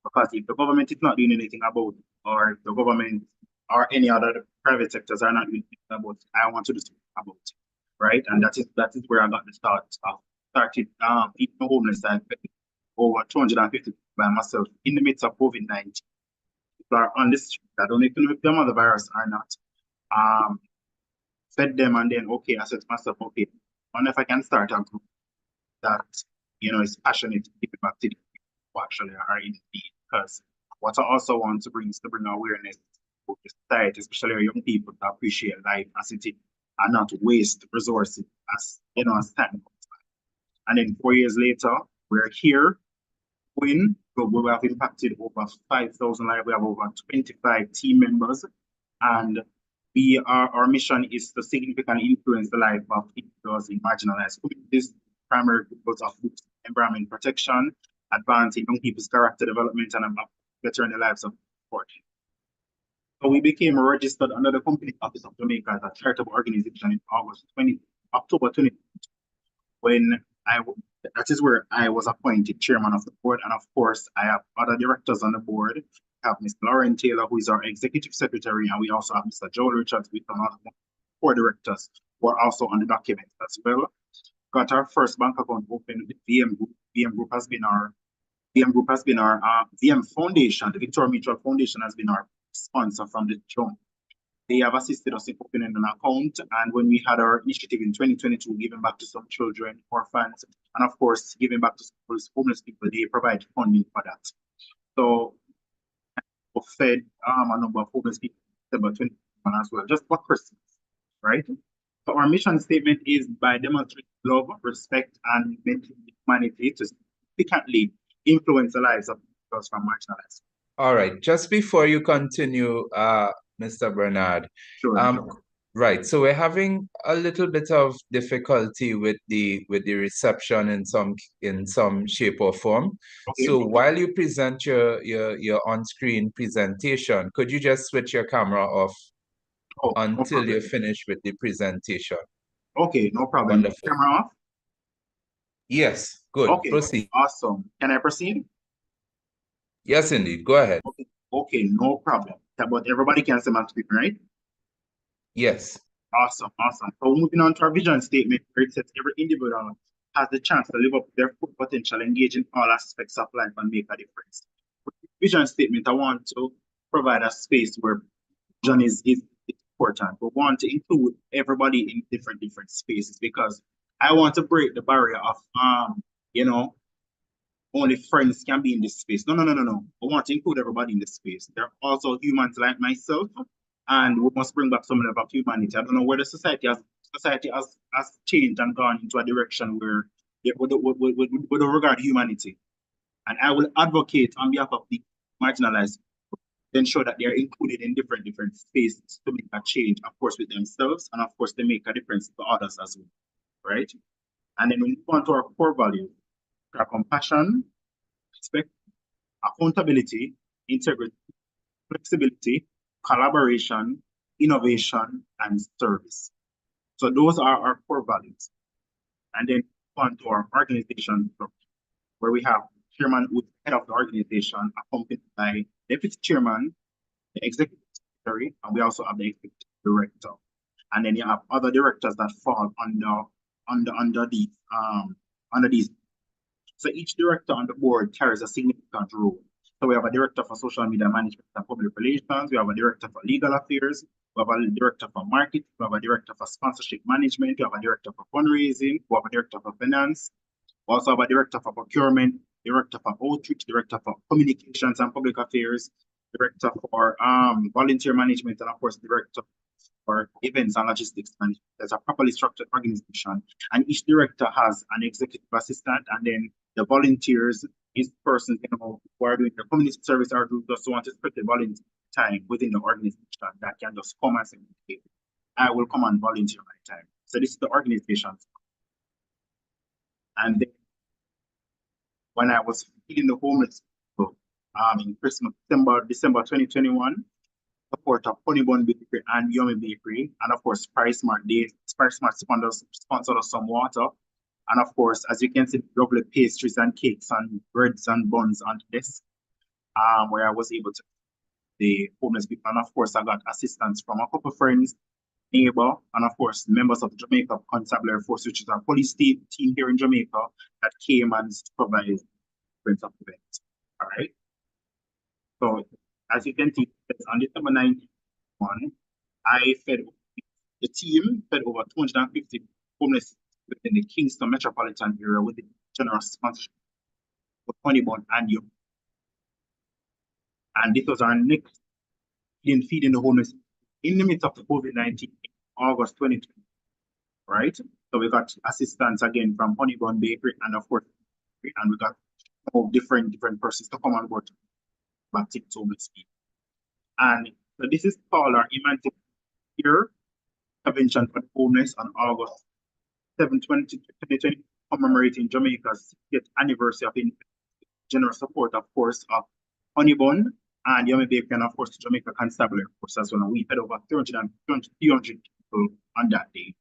Because if the government is not doing anything about it, or if the government or any other private sectors are not doing anything about it, I want to do something about it. Right? And that is where I got the start of started eating homeless and over 250 by myself in the midst of COVID-19. People are on the street. I don't even know if them on the virus or not. Fed them and then okay, I said to myself, okay, I wonder if I can start a group that is passionate to give it back to the people who actually are in need. Because what I also want to bring is to bring awareness to the society, especially our young people, to appreciate life as it is and not waste resources as time. And then 4 years later, we're here. We have impacted over 5,000 lives. We have over 25 team members, and our mission is to significantly influence the life of individuals in marginalized communities, primary goals of environment protection, advancing young people's character development, and bettering the lives of support. So we became registered under the Company Office of Jamaica as a charitable organization in October 20, when that is where I was appointed chairman of the board. And of course, I have other directors on the board. We have Ms. Lauren Taylor, who is our executive secretary, and we also have Mr. Joel Richards with another 4 directors who are also on the document as well. Got our first bank account open with VM Group. VM Group has been our VM Foundation, the Victoria Mutual Foundation has been our sponsor from the jump. They have assisted us in opening an account, and when we had our initiative in 2022, giving back to some children, orphans, and of course, giving back to homeless people, they provide funding for that. So, we fed a number of homeless people December 2021 as well, just for Christmas, right? So our mission statement is by demonstrating love, respect, and humanity to significantly influence the lives of people from marginalized. All right. Just before you continue, Mr. Bernard. Sure. Right. So we're having a little bit of difficulty with the reception in some shape or form. Okay. So while you present your on-screen presentation, could you just switch your camera off until you're finished with the presentation? Okay, no problem. Wonderful. Camera off? Yes, good. Okay, proceed. Awesome. Can I proceed? Yes, indeed. Go ahead. Okay, no problem. But everybody can see my screen, right? Yes. Awesome. So moving on to our vision statement, where it says every individual has the chance to live up to their full potential, engage in all aspects of life, and make a difference. With the vision statement, I want to provide a space where vision is important. We want to include everybody in different spaces, because I want to break the barrier of only friends can be in this space. No. I want to include everybody in this space. There are also humans like myself, and we must bring back some level of humanity. I don't know where the society has changed and gone into a direction where with regard to humanity. And I will advocate on behalf of the marginalized to ensure that they are included in different spaces to make a change, of course, with themselves, and of course, to make a difference to others as well, right? And then we move on to our core values. Our compassion, respect, accountability, integrity, flexibility, collaboration, innovation, and service. So those are our core values. And then on to our organization structure, where we have chairman who's head of the organization, accompanied by deputy chairman, the executive secretary, and we also have the executive director. And then you have other directors that fall under these. So each director on the board carries a significant role. So we have a director for social media management and public relations. We have a director for legal affairs. We have a director for marketing. We have a director for sponsorship management. We have a director for fundraising. We have a director for finance. We also have a director for procurement, director for outreach, director for communications and public affairs, director for volunteer management, and of course, director for events and logistics management. There's a properly structured organization, and each director has an executive assistant, and then the volunteers is persons who are doing the community service or who just want to spend the volunteer time within the organization that can just come and say, okay, I will come and volunteer my time. So this is the organization. And then when I was feeding the homeless people in Christmas, December 2021, support of Honey Bun Bakery and Yummy Bakery, and of course, Price Smart sponsored us some water. And of course, as you can see, lovely pastries and cakes and breads and buns on this, where I was able to the homeless people. And of course, I got assistance from a couple of friends, neighbor, and of course, members of the Jamaica Constabulary Force, which is our police team here in Jamaica that came and supervised different events. All right. So as you can see, on December 91, the team fed over 250 homeless within the Kingston metropolitan area with the generous sponsorship of Honey Bun and Yum. And this was our next feeding the homeless in the midst of the COVID-19 August 2020, right? So we got assistance again from Honey Bun Bakery and of course, and we got different persons to come on board back to homeless people. And so this is called our Emancipation Convention for the Homeless on August 7, 2020, commemorating Jamaica's 60th anniversary of generous support, of course, of Honey Bun and Yummy Bakery, and of course, the Jamaica Constabulary Force as well. We had over 300 people on that day.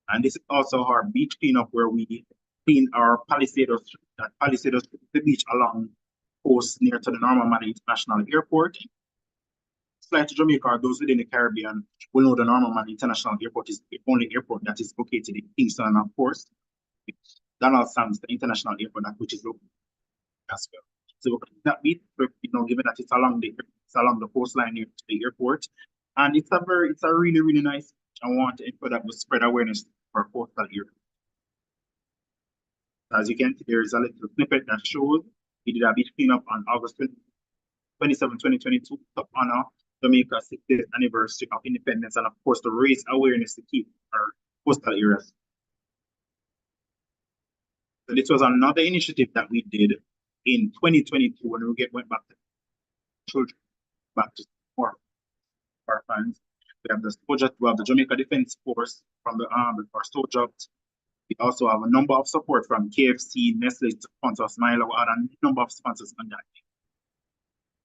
And this is also our beach cleanup where we clean our Palisados, the beach along coast near to the Norman Manley International Airport. Fly to Jamaica, or those within the Caribbean will know the Norman Manley International Airport is the only airport that is located in Kingston, and of course, Donald Sams, the international airport, which is located as well. So that beach, given that it's along the coastline near to the airport, and it's a really nice. I want to ensure that we spread awareness for coastal area. As you can see, there is a little snippet that shows we did a beach cleanup on August 27, 2022 to honor Jamaica's 60th anniversary of independence and of course to raise awareness to keep our coastal areas. So this was another initiative that we did in 2022 when we went back to children, back to more our fans. We have the project, we have the Jamaica Defense Force from the our soldiers. We also have a number of support from KFC, Nestle sponsors, Milo, and a number of sponsors on that.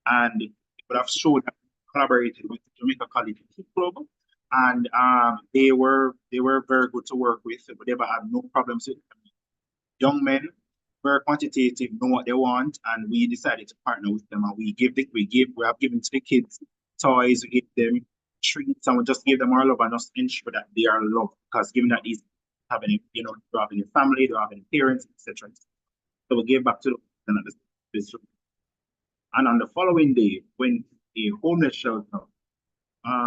And it would have showed that we collaborated with the Jamaica College Club, and they were very good to work with. But they ever had no problems with them. Young men, very quantitative, know what they want, and we decided to partner with them. And we have given to the kids toys, we give them treats, and we just give them our love and just ensure that they are loved. Because given that these having a family, they're having parents, etc. So we gave back to them. And on the following day, when a homeless shelter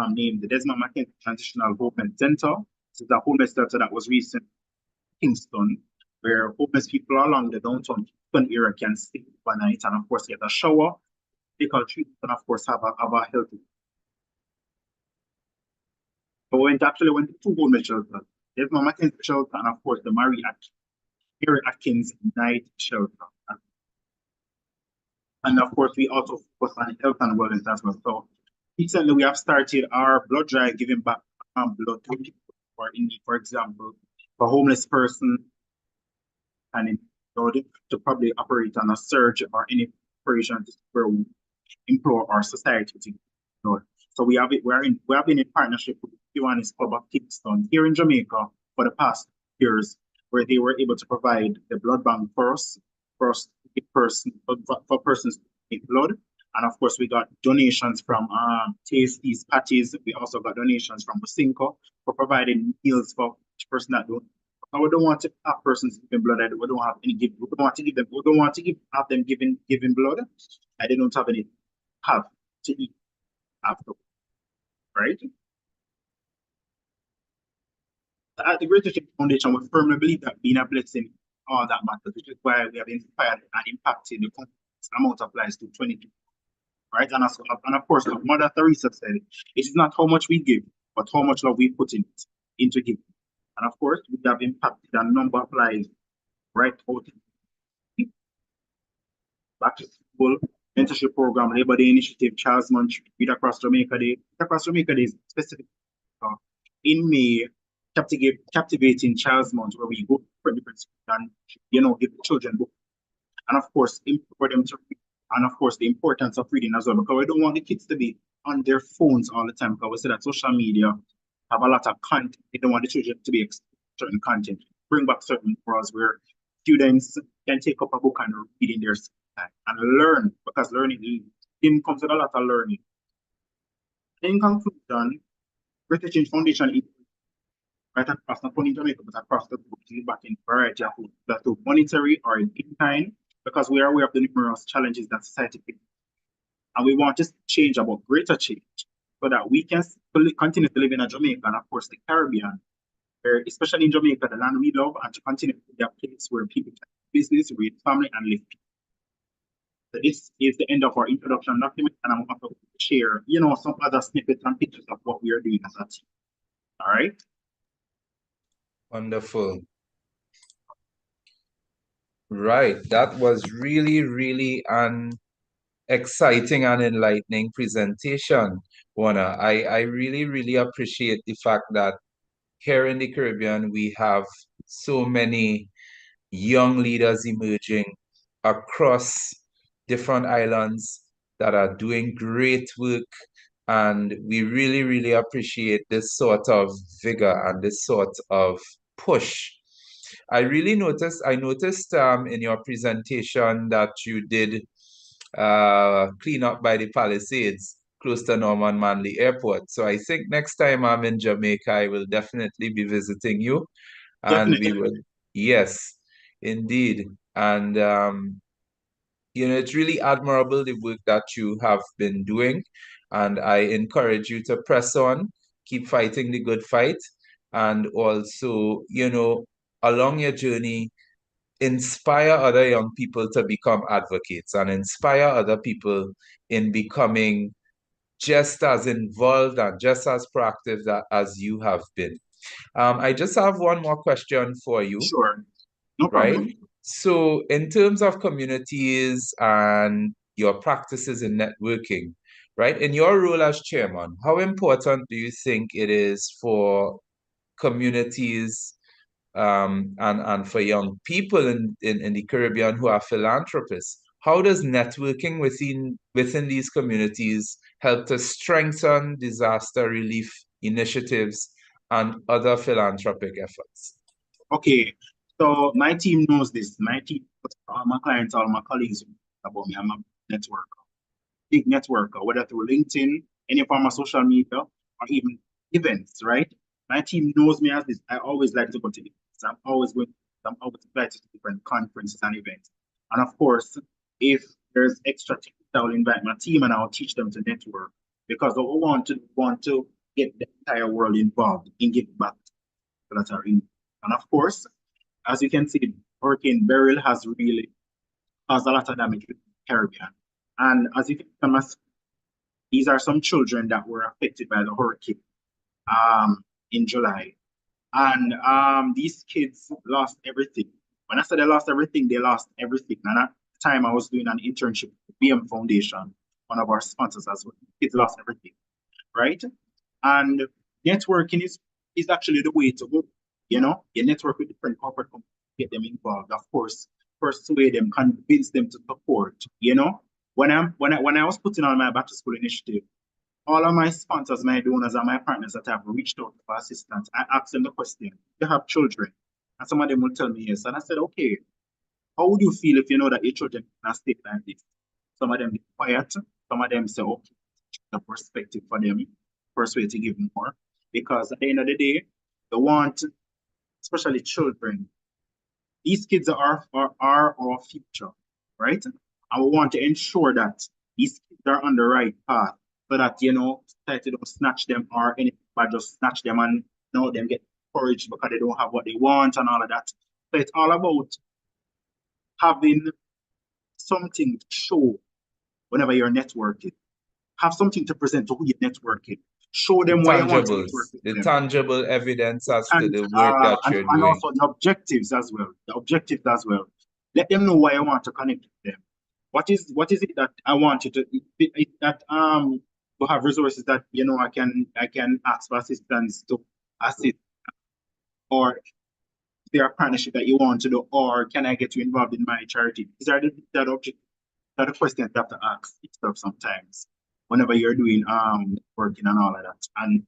named the Desmond McKenzie Transitional Homeless Center, this is a homeless shelter that was recent in Kingston, where homeless people along the downtown Kingston area can stay overnight and of course get a shower, medical treatment, and of course have a healthy. So we went to two homeless shelters. There's my McKenzie shelter and of course the Mary Atkins Night Shelter. And of course we also focus on health and wellness as well. So recently we have started our blood drive giving back blood to people who are in need, for example, for a homeless person and blood to probably operate on a surge or any operation where we implore our society to give blood. So we have been in partnership with the Kiwanis Club of Kingston here in Jamaica for the past years, where they were able to provide the blood bank for us, for persons to take blood. And of course, we got donations from Tasties, Patties. We also got donations from Businco for providing meals for each person that don't. And we don't want to have persons giving blood. We don't have any give. We don't want to give them. We don't want to have them giving blood. And they don't have any to eat after, right? At the Greater Church Foundation, we firmly believe that being a blessing, all that matters, which is why we have inspired and impacted the amount of lives to 22. Right? And of course, like Mother Teresa said, it is not how much we give, but how much love we put into giving. And of course, we have impacted a number of lives right out. Back to school, mentorship program, Labor Day initiative, Charles Munch, Read Across Jamaica Day. Read Across Jamaica Day is specific. In May, captivating Charles Munch, where we go for different schools and give the children books. And of course, for them to read. And of course, the importance of reading as well, because we don't want the kids to be on their phones all the time, because we see that social media have a lot of content. They don't want the children to be exposed to certain content. Bring back certain worlds where students can take up a book and read in their time and learn, because learning comes with a lot of learning. In conclusion, British Change Foundation is right across not only Jamaica, but across the globe, to give back in a variety of ways, that through monetary or in kind, because we are aware of the numerous challenges that society faces. And we want to change about greater change so that we can continue to live in Jamaica and, of course, the Caribbean, where, especially in Jamaica, the land we love, and to continue to be a place where people can do business, raise family, and live. So this is the end of our introduction document, and I'm going to share, some other snippets and pictures of what we are doing as a team. All right? Wonderful. Right. That was really, really an exciting and enlightening presentation, Warner. I really, really appreciate the fact that here in the Caribbean, we have so many young leaders emerging across different islands that are doing great work. And we really, really appreciate this sort of vigor and this sort of push. I noticed in your presentation that you did clean up by the Palisades close to Norman Manley Airport. So I think next time I'm in Jamaica, I will definitely be visiting you. And Definitely. we will, yes, indeed. And, it's really admirable the work that you have been doing. And I encourage you to press on, keep fighting the good fight. And also, along your journey, inspire other young people to become advocates and inspire other people in becoming just as involved and just as proactive as you have been. I just have one more question for you. Sure. No right? problem. So in terms of communities and your practices in networking, right? In your role as chairman, how important do you think it is for communities and for young people in the Caribbean who are philanthropists? How does networking within these communities help to strengthen disaster relief initiatives and other philanthropic efforts? Okay, so my team knows this. My team, all my clients, all my colleagues about me. I'm a networker, big networker, whether through LinkedIn, any form of social media, or even events, right? My team knows me as this. I always like to go to events. I'm always invited to different conferences and events. And of course, if there's extra tickets, I will invite my team and I'll teach them to network, because we want to get the entire world involved in giving back to that arena. And of course, as you can see, Hurricane Beryl has really caused a lot of damage in the Caribbean. And as you can see, these are some children that were affected by the hurricane in July. And these kids lost everything. When I said they lost everything, they lost everything. And at the time, I was doing an internship with BM Foundation, one of our sponsors as well. Kids lost everything, right? And networking is actually the way to go. You network with different corporate companies, get them involved. Of course, persuade them, convince them to support. You know, when I was putting on my back to school initiative, all of my sponsors, my donors, and my partners that have reached out for assistance, I asked them the question: you have children? And some of them will tell me yes. And I said, okay, how would you feel if you know that your children in a state like this? Some of them get quiet, some of them say, okay, the perspective for them, persuade to give more. Because at the end of the day, they want, especially children, these kids are our future, right? And we want to ensure that these kids are on the right path so that, you know, society don't snatch them or anybody just snatch them and, you know, them get encouraged because they don't have what they want and all of that. So it's all about having something to show whenever you're networking. Have something to present to who you're networking. Show them why you want to network with The them. tangible evidence as to And, the work that you're and doing. also the objectives as well. The objectives as well. Let them know why I want to connect with them. What is it that I want you to that to have resources that you know I can ask for assistance to assist, or is there a partnership that you want to do, or can I get you involved in my charity? These are that object that the questions you have to ask yourself sometimes whenever you're doing working and all of that. And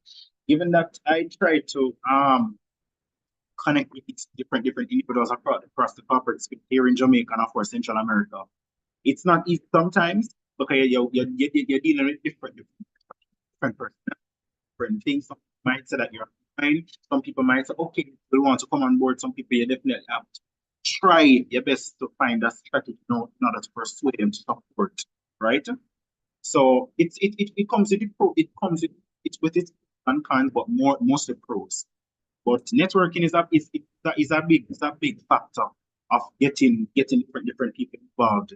given that I try to connect with different individuals across the corporate space here in Jamaica and of course Central America. It's not easy sometimes because you're dealing with different person, different things. Some might say that you're fine. Some people might say, okay, we want to come on board. Some people you definitely have to try your best to find that strategy in order to persuade them to support, right? So it comes with the pro, it comes with its and cons, but mostly pros. But networking is a big factor of getting different people involved,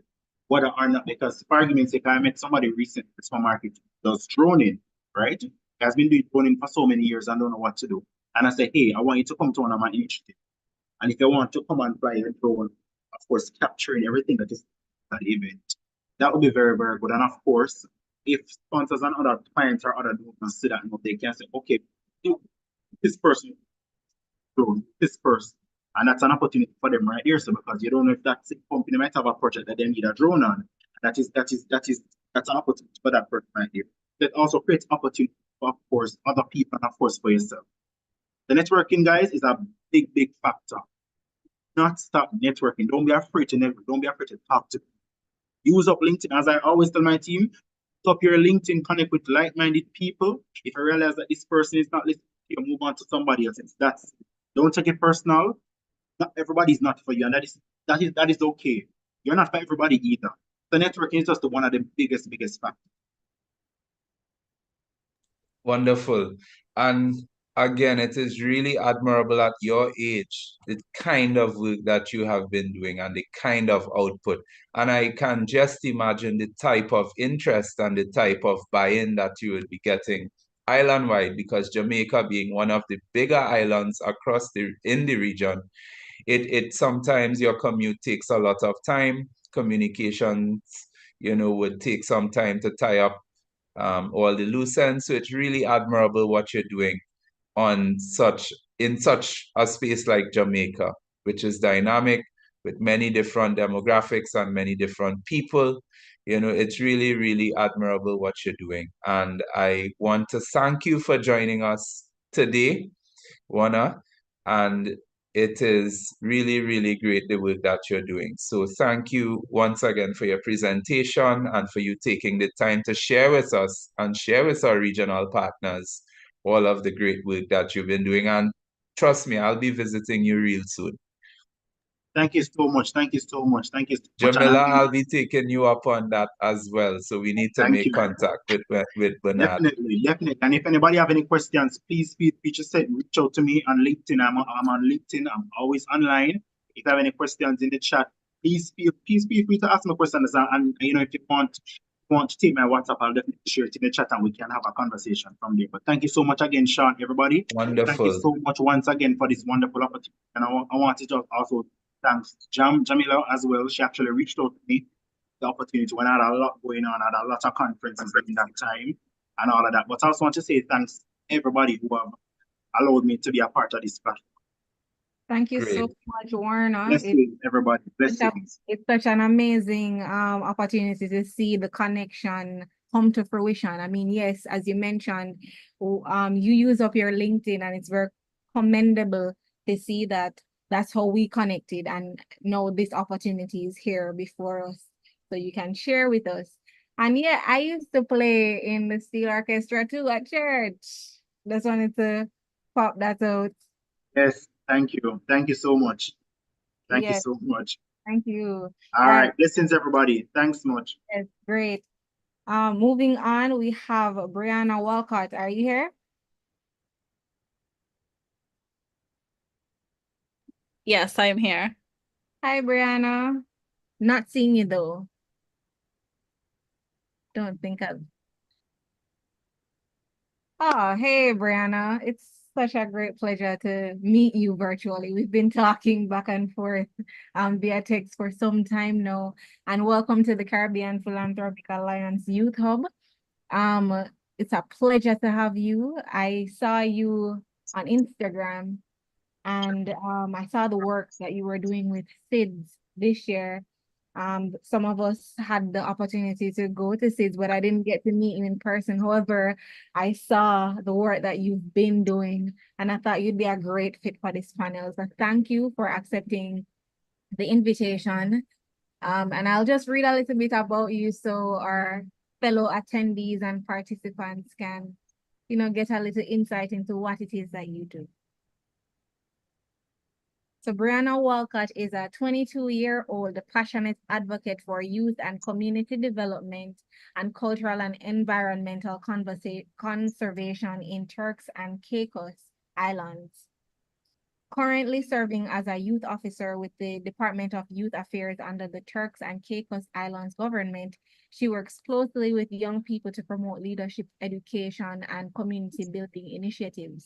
whether or not, because for argument's sake, I met somebody recently in the supermarket does droning, right? He has been doing droning for so many years and don't know what to do. And I said, hey, I want you to come to one of my initiatives. And if you want to come and fly your drone, of course, capturing everything that is at the event, that would be very, very good. And of course, if sponsors and other clients or other donors see that, they can say, okay, this person this person. And that's an opportunity for them right here. So because you don't know if that company might have a project that they need a drone on. That's an opportunity for that person right here. That also creates opportunity for, of course, other people and of course for yourself. The networking, guys, is a big factor. Not stop networking. Don't be afraid to network. Don't be afraid to talk to people. Use up LinkedIn. As I always tell my team, top your LinkedIn, connect with like-minded people. If you realize that this person is not listening to you, move on to somebody else. Don't take it personal. Not everybody's not for you, and that is okay. You're not for everybody either. So networking is just one of the biggest factors. Wonderful. And again, it is really admirable at your age, the kind of work that you have been doing and the kind of output. And I can just imagine the type of interest and the type of buy-in that you would be getting island-wide, because Jamaica being one of the bigger islands in the region, it sometimes your commute takes a lot of time. Communications, would take some time to tie up all the loose ends. So it's really admirable what you're doing in such a space like Jamaica, which is dynamic with many different demographics and many different people. It's really admirable what you're doing. And I want to thank you for joining us today, Wana. And it is really great the work that you're doing. So thank you once again for your presentation and for you taking the time to share with us and share with our regional partners all of the great work that you've been doing. And trust me, I'll be visiting you real soon. Thank you so much. Thank you so much. Thank you so much. Jamila, I'll be taking you up on that as well. So we need to make contact with Bernard. Definitely. And if anybody have any questions, please feel free to reach out to me on LinkedIn. I'm on LinkedIn. I'm always online. If you have any questions in the chat, please feel free to ask me questions. And if you want to take my WhatsApp, I'll definitely share it in the chat and we can have a conversation from there. But thank you so much again, Sean, everybody. Wonderful. Thank you so much once again for this wonderful opportunity. And I want to just also thanks Jamila as well. She actually reached out to me the opportunity when I had a lot going on, I had a lot of conferences during that time and all of that. But I also want to say thanks to everybody who have allowed me to be a part of this platform. Thank you Great. so much, Warner. Blessings, everybody. Blessings. It's such an amazing opportunity to see the connection come to fruition. I mean, yes, as you mentioned, you use up your LinkedIn, and it's very commendable to see that that's how we connected, and know this opportunity is here before us, so you can share with us. And yeah, I used to play in the steel orchestra too at church. Just wanted to pop that out. Yes, thank you. Thank you so much. Thank you Yes, so much. thank you. All All right, right. Blessings, everybody. Thanks much. yes, great. Moving on, we have Brianna Walcott. Are you here? Yes, I am here. Hi, Brianna. Not seeing you though. Don't think I've. Oh, hey, Brianna. It's such a great pleasure to meet you virtually. We've been talking back and forth via text for some time now. And welcome to the Caribbean Philanthropic Alliance Youth Hub. It's a pleasure to have you. I saw you on Instagram, and I saw the work that you were doing with SIDS this year. Some of us had the opportunity to go to SIDS, but I didn't get to meet you in person. However, I saw the work that you've been doing, and I thought you'd be a great fit for this panel. So thank you for accepting the invitation. And I'll just read a little bit about you so our fellow attendees and participants can, get a little insight into what it is that you do. So Brianna Walcott is a 22-year-old passionate advocate for youth and community development and cultural and environmental conservation in Turks and Caicos Islands. Currently serving as a youth officer with the Department of Youth Affairs under the Turks and Caicos Islands government, she works closely with young people to promote leadership, education, and community building initiatives.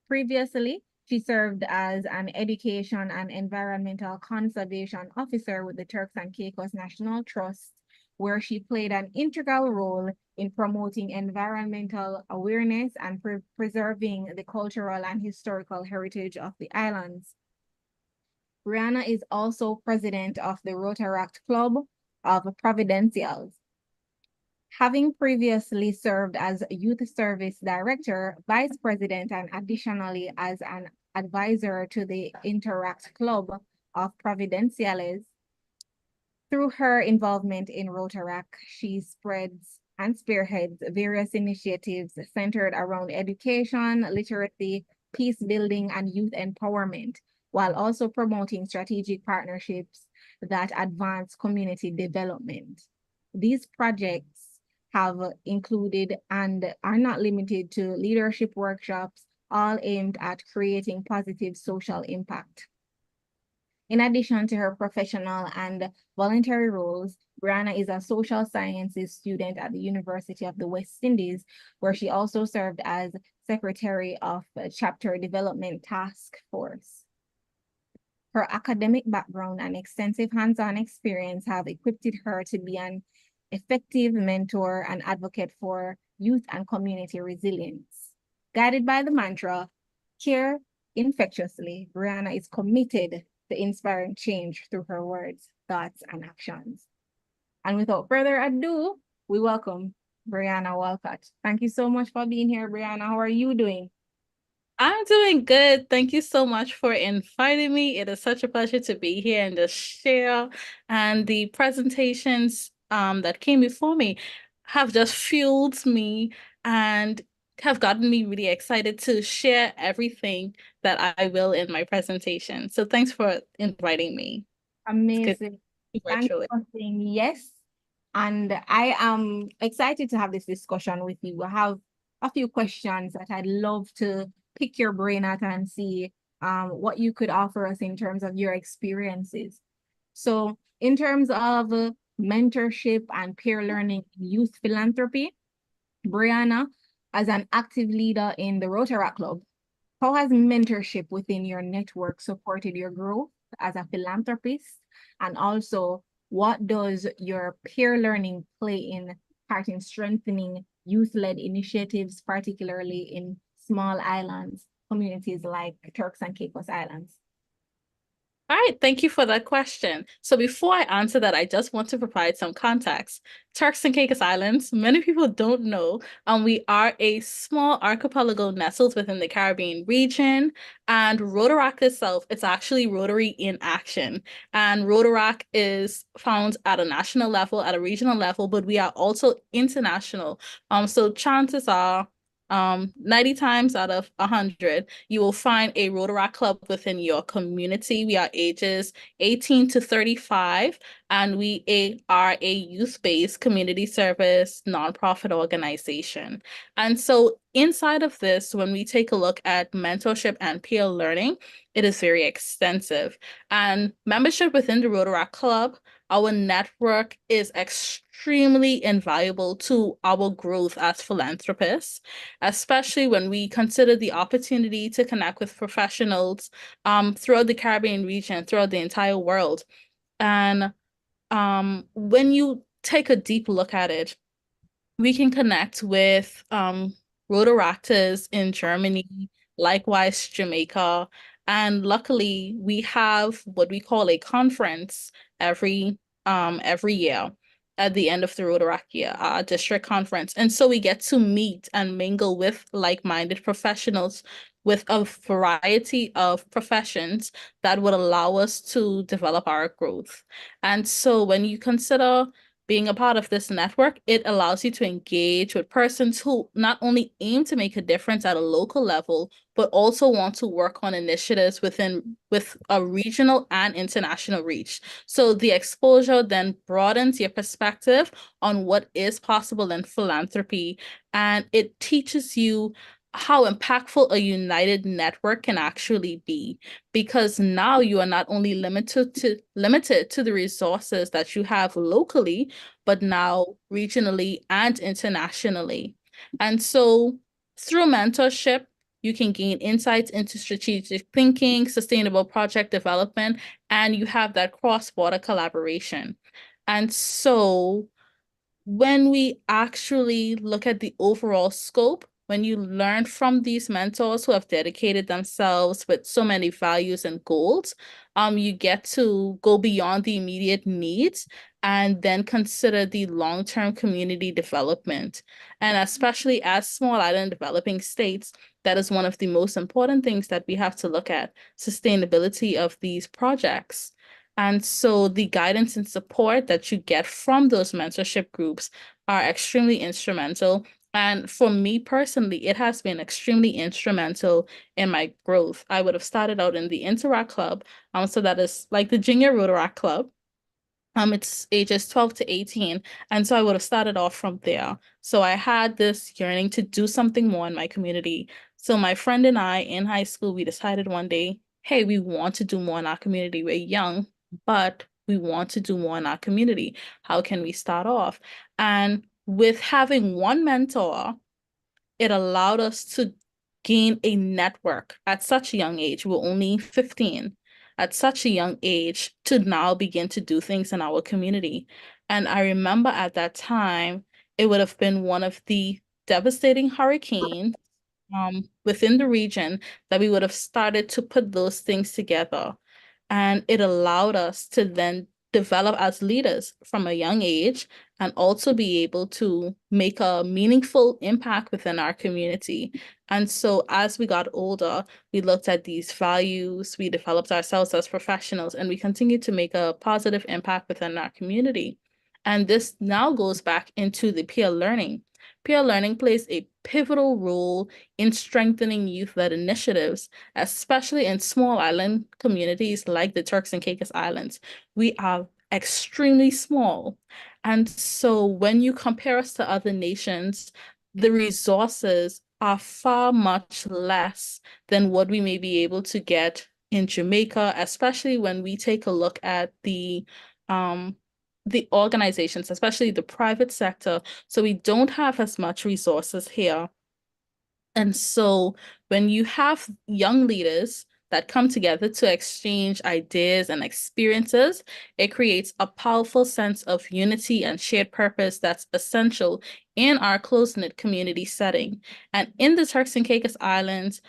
Previously, she served as an education and environmental conservation officer with the Turks and Caicos National Trust, where she played an integral role in promoting environmental awareness and preserving the cultural and historical heritage of the islands. Brianna is also president of the Rotaract Club of Providencials. Having previously served as Youth Service Director, Vice President, and additionally as an advisor to the Interact Club of Providenciales. Through her involvement in Rotaract, she spreads and spearheads various initiatives centered around education, literacy, peace building, and youth empowerment, while also promoting strategic partnerships that advance community development. These projects have included and are not limited to leadership workshops, all aimed at creating positive social impact. In addition to her professional and voluntary roles, Brianna is a social sciences student at the University of the West Indies, where she also served as Secretary of the Chapter Development Task Force. Her academic background and extensive hands-on experience have equipped her to be an effective mentor and advocate for youth and community resilience. Guided by the mantra, care infectiously, Brianna is committed to inspiring change through her words, thoughts, and actions. And without further ado, we welcome Brianna Walcott. Thank you so much for being here, Brianna. How are you doing? I'm doing good. Thank you so much for inviting me. It is such a pleasure to be here and to share. And the presentations that came before me have just fueled me and have gotten me really excited to share everything that I will in my presentation. So thanks for inviting me. Amazing. Thank you Virtually. for saying yes. And I am excited to have this discussion with you. I have a few questions that I'd love to pick your brain at and see what you could offer us in terms of your experiences. So in terms of mentorship and peer learning in youth philanthropy, Brianna, as an active leader in the Rotaract Club, how has mentorship within your network supported your growth as a philanthropist? And also, what does your peer learning play in part in strengthening youth-led initiatives, particularly in small islands, communities like Turks and Caicos Islands? All right, thank you for that question. So before I answer that, I just want to provide some context. Turks and Caicos Islands, many people don't know, we are a small archipelago nestled within the Caribbean region. And Rotaract itself, it's actually Rotary in action. And Rotaract is found at a national level, at a regional level, but we are also international. So chances are 90 times out of 100, you will find a Rotaract club within your community. We are ages 18 to 35, and we are a youth-based community service nonprofit organization. And so inside of this, when we take a look at mentorship and peer learning, it is very extensive. And membership within the Rotaract Club, our network is extremely invaluable to our growth as philanthropists, especially when we consider the opportunity to connect with professionals throughout the Caribbean region, throughout the entire world. And when you take a deep look at it, we can connect with Rotaractors in Germany, likewise Jamaica. And luckily, we have what we call a conference every year at the end of the Rotaract year, our district conference. And so we get to meet and mingle with like-minded professionals with a variety of professions that would allow us to develop our growth. And so when you consider being a part of this network, it allows you to engage with persons who not only aim to make a difference at a local level, but also want to work on initiatives with a regional and international reach. So the exposure then broadens your perspective on what is possible in philanthropy, and it teaches you how impactful a united network can actually be, because now you are not only limited to the resources that you have locally, but now regionally and internationally. And so through mentorship, you can gain insights into strategic thinking, sustainable project development, and you have that cross-border collaboration. And so when we actually look at the overall scope, when you learn from these mentors who have dedicated themselves with so many values and goals, you get to go beyond the immediate needs and then consider the long-term community development. And especially as small island developing states, that is one of the most important things that we have to look at, sustainability of these projects. And so the guidance and support that you get from those mentorship groups are extremely instrumental. And for me personally, it has been extremely instrumental in my growth. I would have started out in the Interact Club. So that is like the Junior Rotaract Club. It's ages 12 to 18. And so I would have started off from there. So I had this yearning to do something more in my community. So my friend and I in high school, we decided one day, hey, we want to do more in our community. We're young, but we want to do more in our community. How can we start off? And with having one mentor, it allowed us to gain a network at such a young age. We're only 15 at such a young age to now begin to do things in our community. And I remember at that time, it would have been one of the devastating hurricanes within the region that we would have started to put those things together. And it allowed us to then develop as leaders from a young age and also be able to make a meaningful impact within our community. And so as we got older, we looked at these values, we developed ourselves as professionals, and we continued to make a positive impact within our community. And this now goes back into the peer learning. Peer learning plays a pivotal role in strengthening youth-led initiatives, especially in small island communities like the Turks and Caicos Islands. We are extremely small. And so when you compare us to other nations, the resources are far much less than what we may be able to get in Jamaica, especially when we take a look at the organizations, especially the private sector. So we don't have as much resources here. And so when you have young leaders that come together to exchange ideas and experiences, it creates a powerful sense of unity and shared purpose that's essential in our close-knit community setting. And in the Turks and Caicos Islands,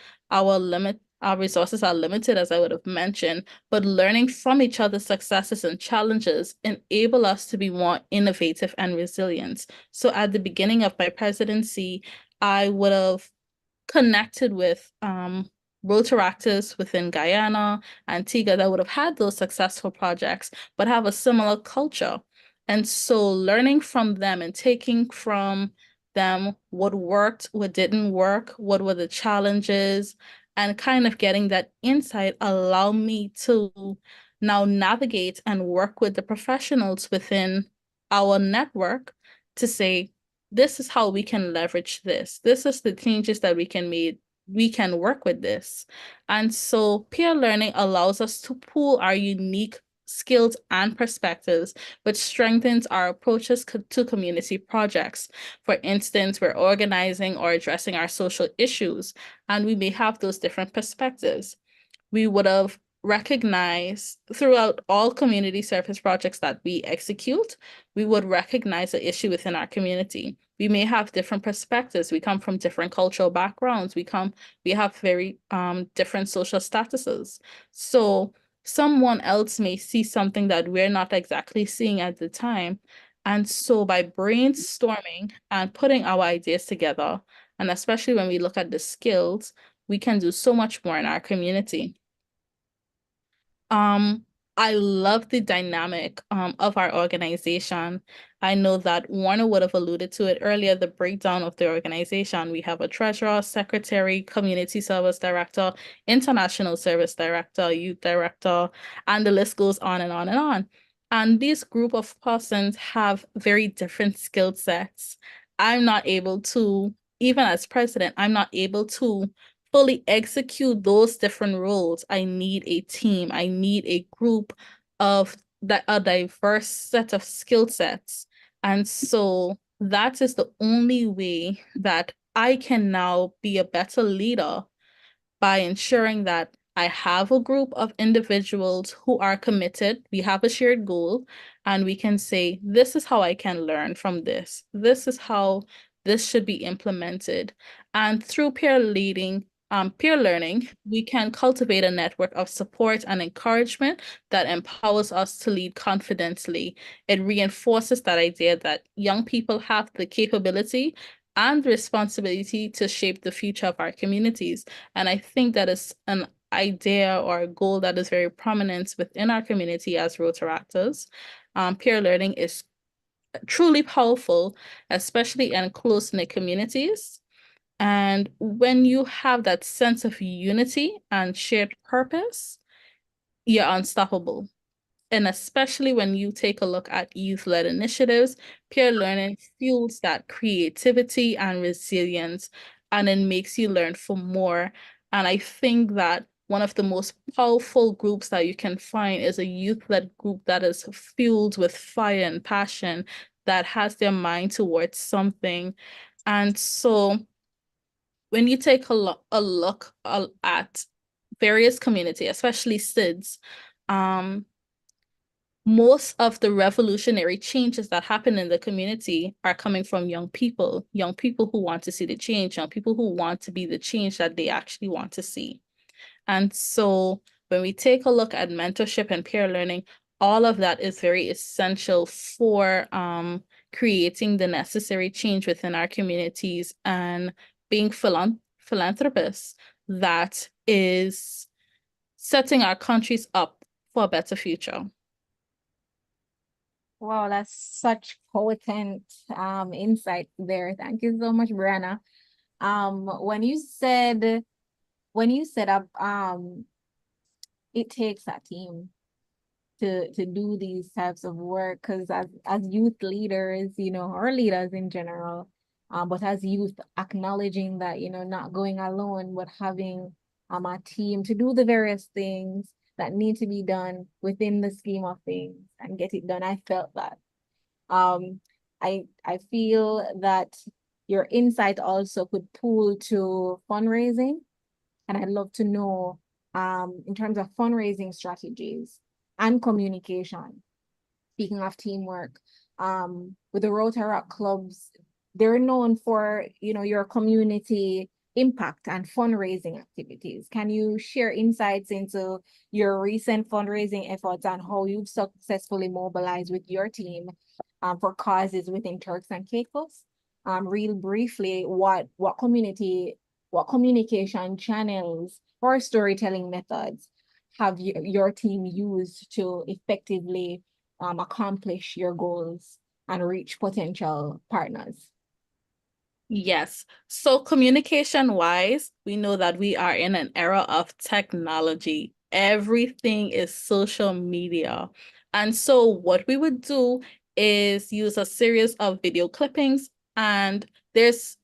Our resources are limited, as I would have mentioned, but learning from each other's successes and challenges enable us to be more innovative and resilient. So at the beginning of my presidency, I would have connected with Rotaractors within Guyana, Antigua that would have had those successful projects, but have a similar culture. And so learning from them and taking from them what worked, what didn't work, what were the challenges, and kind of getting that insight allow me to now navigate and work with the professionals within our network to say, this is how we can leverage this. This is the changes that we can make. We can work with this. And so peer learning allows us to pool our unique skills and perspectives, which strengthens our approaches to community projects. For instance, we're organizing or addressing our social issues, and we may have those different perspectives. We would have recognized throughout all community service projects that we execute, we would recognize the issue within our community. We may have different perspectives. We come from different cultural backgrounds. We have very different social statuses. So someone else may see something that we're not exactly seeing at the time. And so by brainstorming and putting our ideas together, and especially when we look at the skills, we can do so much more in our community. I love the dynamic of our organization. I know that Warner would have alluded to it earlier, the breakdown of the organization. We have a treasurer, secretary, community service director, international service director, youth director, and the list goes on and on and on. And this group of persons have very different skill sets. I'm not able to, even as president, I'm not able to fully execute those different roles. I need a team. I need a group of a diverse set of skill sets. And so that is the only way that I can now be a better leader, by ensuring that I have a group of individuals who are committed. We have a shared goal, and we can say, this is how I can learn from this. This is how this should be implemented. And through peer learning, we can cultivate a network of support and encouragement that empowers us to lead confidently. It reinforces that idea that young people have the capability and responsibility to shape the future of our communities. And I think that is an idea or a goal that is very prominent within our community as Rotaractors. Peer learning is truly powerful, especially in close-knit communities. And when you have that sense of unity and shared purpose, you're unstoppable. And especially when you take a look at youth-led initiatives, peer learning fuels that creativity and resilience, and it makes you learn for more. And I think that one of the most powerful groups that you can find is a youth-led group that is fueled with fire and passion, that has their mind towards something. And so when you take a look at various community, especially SIDS, most of the revolutionary changes that happen in the community are coming from young people who want to see the change, young people who want to be the change that they actually want to see. And so when we take a look at mentorship and peer learning, all of that is very essential for creating the necessary change within our communities and being philanthropists that is setting our countries up for a better future. Wow, that's such potent insight there. Thank you so much, Brianna. When you said it takes a team to do these types of work, because as youth leaders, or leaders in general, but as youth, acknowledging that, not going alone, but having a team to do the various things that need to be done within the scheme of things and get it done. I felt that. I feel that your insight also could pool to fundraising, and I'd love to know in terms of fundraising strategies and communication. Speaking of teamwork, with the Rotaract clubs, they're known for, your community impact and fundraising activities. Can you share insights into your recent fundraising efforts and how you've successfully mobilized with your team for causes within Turks and Caicos? Real briefly, what communication channels or storytelling methods have your team used to effectively accomplish your goals and reach potential partners? Yes. So communication wise, we know that we are in an era of technology. Everything is social media. And so what we would do is use a series of video clippings, and if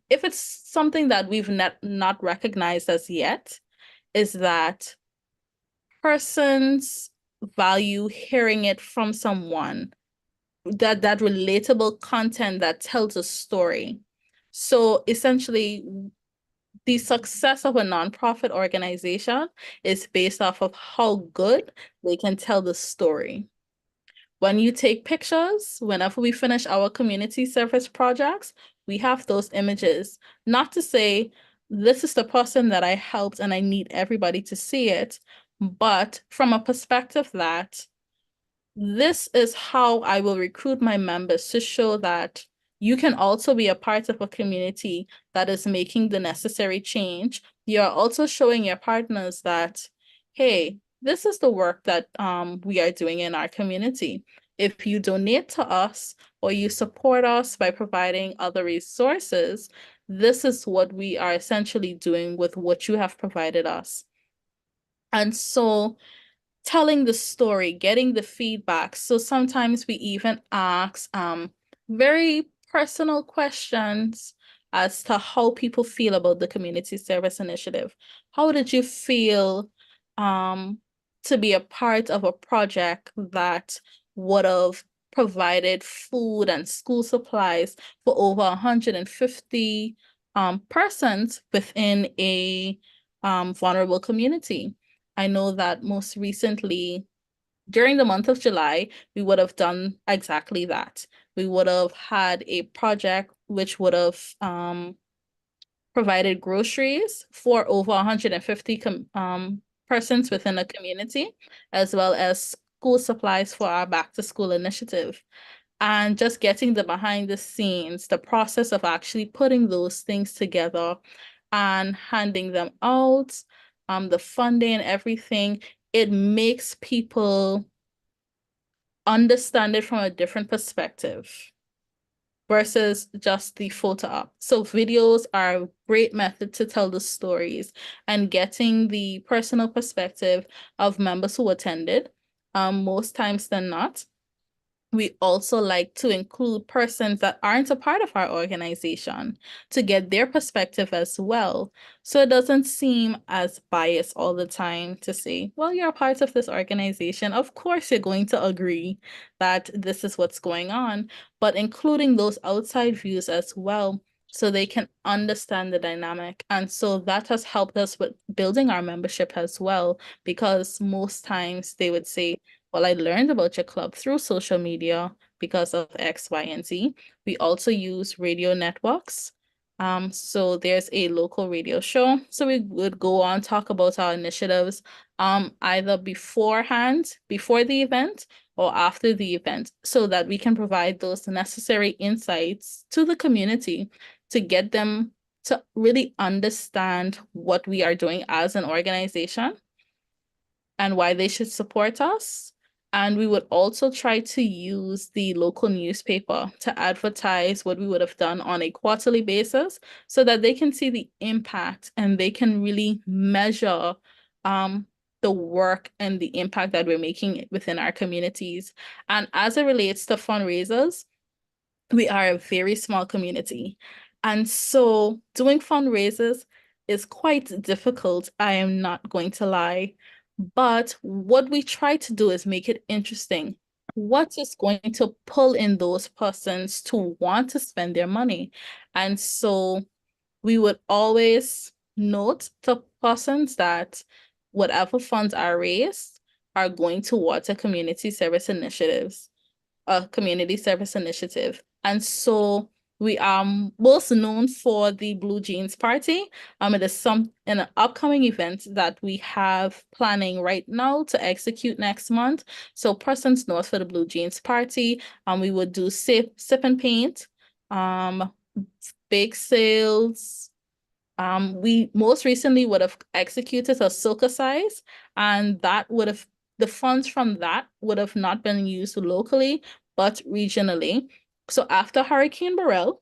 it's something that we've not recognized as yet, is that persons value hearing it from someone, that relatable content that tells a story. So essentially, the success of a nonprofit organization is based off of how good they can tell the story. When you take pictures, whenever we finish our community service projects, we have those images. Not to say this is the person that I helped and I need everybody to see it, but from a perspective that this is how I will recruit my members, to show that you can also be a part of a community that is making the necessary change. You're also showing your partners that, hey, this is the work that we are doing in our community. If you donate to us or you support us by providing other resources, this is what we are essentially doing with what you have provided us. And so telling the story, getting the feedback. So sometimes we even ask very personal questions as to how people feel about the community service initiative. How did you feel to be a part of a project that would have provided food and school supplies for over 150 persons within a vulnerable community? I know that most recently, during the month of July, we would have done exactly that. We would have had a project which would have provided groceries for over 150 persons within the community, as well as school supplies for our back to school initiative. And just getting the behind the scenes, the process of actually putting those things together and handing them out, the funding and everything, it makes people understand it from a different perspective versus just the photo op. So videos are a great method to tell the stories and getting the personal perspective of members who attended, most times than not. We also like to include persons that aren't a part of our organization to get their perspective as well. So it doesn't seem as biased all the time to say, well, you're a part of this organization. Of course, you're going to agree that this is what's going on, but including those outside views as well, so they can understand the dynamic. And so that has helped us with building our membership as well, because most times they would say, well, I learned about your club through social media because of X, Y, and Z. We also use radio networks. So there's a local radio show. So we would go on, talk about our initiatives, either beforehand, before the event, or after the event, so that we can provide those necessary insights to the community to get them to really understand what we are doing as an organization and why they should support us. And we would also try to use the local newspaper to advertise what we would have done on a quarterly basis, so that they can see the impact and they can really measure the work and the impact that we're making within our communities. And as it relates to fundraisers, we are a very small community. And so doing fundraisers is quite difficult, I am not going to lie. But what we try to do is make it interesting. What is going to pull in those persons to want to spend their money? And so we would always note to persons that whatever funds are raised are going towards a community service initiative. And so We are most known for the Blue Jeans Party. It is an upcoming event that we have planning right now to execute next month. So persons know us for the Blue Jeans Party. We would do sip and paint, bake sales. We most recently would have executed a soca size, and the funds from that would have not been used locally, but regionally. So after Hurricane Beryl,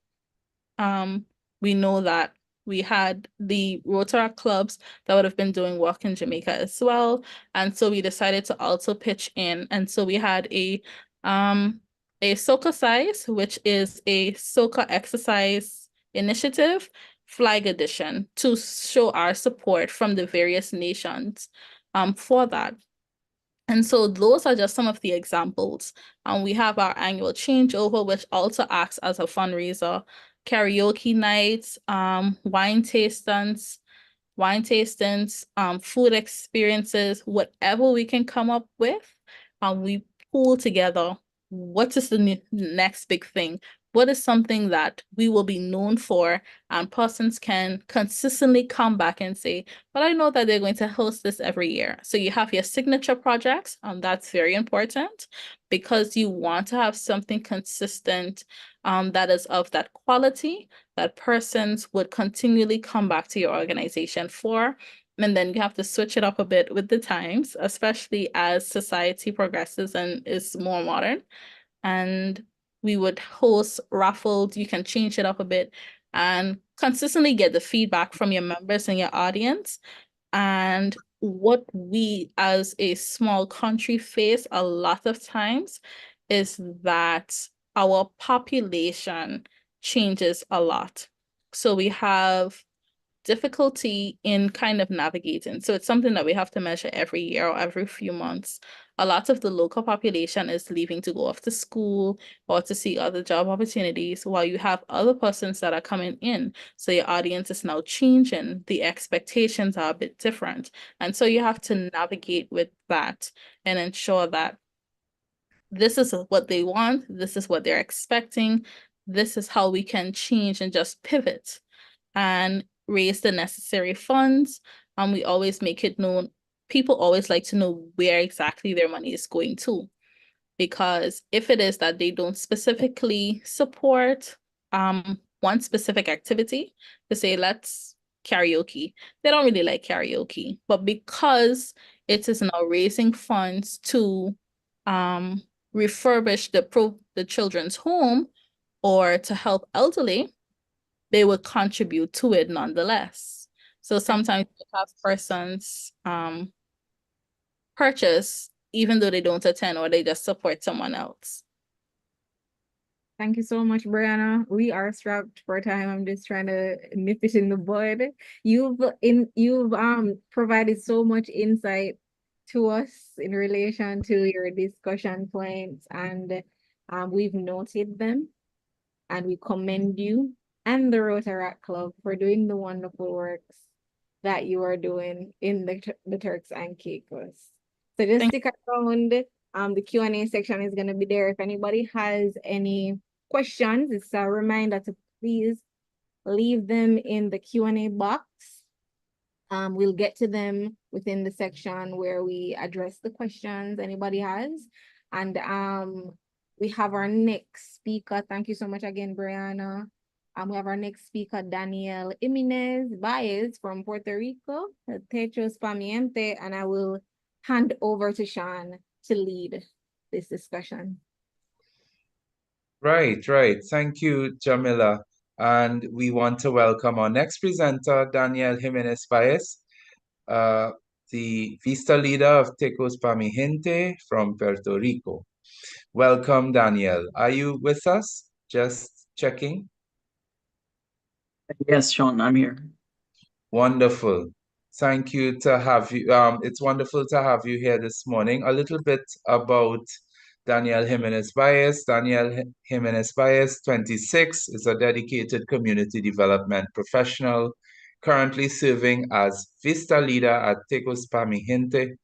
we know that we had the Rotaract clubs that would have been doing work in Jamaica as well. And so we decided to also pitch in. And so we had a soca size, which is a soca exercise initiative flag edition to show our support from the various nations for that. And so those are just some of the examples. We have our annual changeover, which also acts as a fundraiser, karaoke nights, wine tastings, food experiences, whatever we can come up with, we pull together what is the next big thing? What is something that we will be known for, and persons can consistently come back and say, but I know that they're going to host this every year. So you have your signature projects, and that's very important because you want to have something consistent that is of that quality that persons would continually come back to your organization for. And then you have to switch it up a bit with the times, especially as society progresses and is more modern. And we would host raffles. You can change it up a bit and consistently get the feedback from your members and your audience. And what we as a small country face a lot of times is that our population changes a lot. So we have difficulty in kind of navigating. So it's something that we have to measure every year or every few months. A lot of the local population is leaving to go off to school or to see other job opportunities, while you have other persons that are coming in. So your audience is now changing. The expectations are a bit different. And so you have to navigate with that and ensure that this is what they want, this is what they're expecting, this is how we can change and just pivot and raise the necessary funds. We always make it known. People always like to know where exactly their money is going to, because if it is that they don't specifically support one specific activity, to say let's karaoke, they don't really like karaoke, but because it is now raising funds to refurbish the children's home or to help elderly, they would contribute to it nonetheless. So sometimes you have persons purchase even though they don't attend or they just support someone else. Thank you so much, Brianna. We are strapped for time. I'm just trying to nip it in the bud. You've provided so much insight to us in relation to your discussion points, and we've noted them, and we commend you and the Rotaract Club for doing the wonderful works that you are doing in the Turks and Caicos. So just stick around. The Q&A section is going to be there. If anybody has any questions, it's a reminder to please leave them in the Q&A box. We'll get to them within the section where we address the questions anybody has. And we have our next speaker. Thank you so much again, Brianna. We have our next speaker, Daniel Jimenez Baez from Puerto Rico, Techos Pamiente, and I will hand over to Sean to lead this discussion. Right. Thank you, Jamila. And we want to welcome our next presenter, Daniel Jimenez Baez, the Vista leader of Techos Pamiente from Puerto Rico. Welcome, Daniel. Are you with us? Just checking. Yes, Sean, I'm here. Wonderful. Thank you to have you. It's wonderful to have you here this morning. A little bit about Daniel Jimenez Baez. Daniel Jimenez Baez, 26, is a dedicated community development professional, currently serving as Vista leader at Techos Pamiente,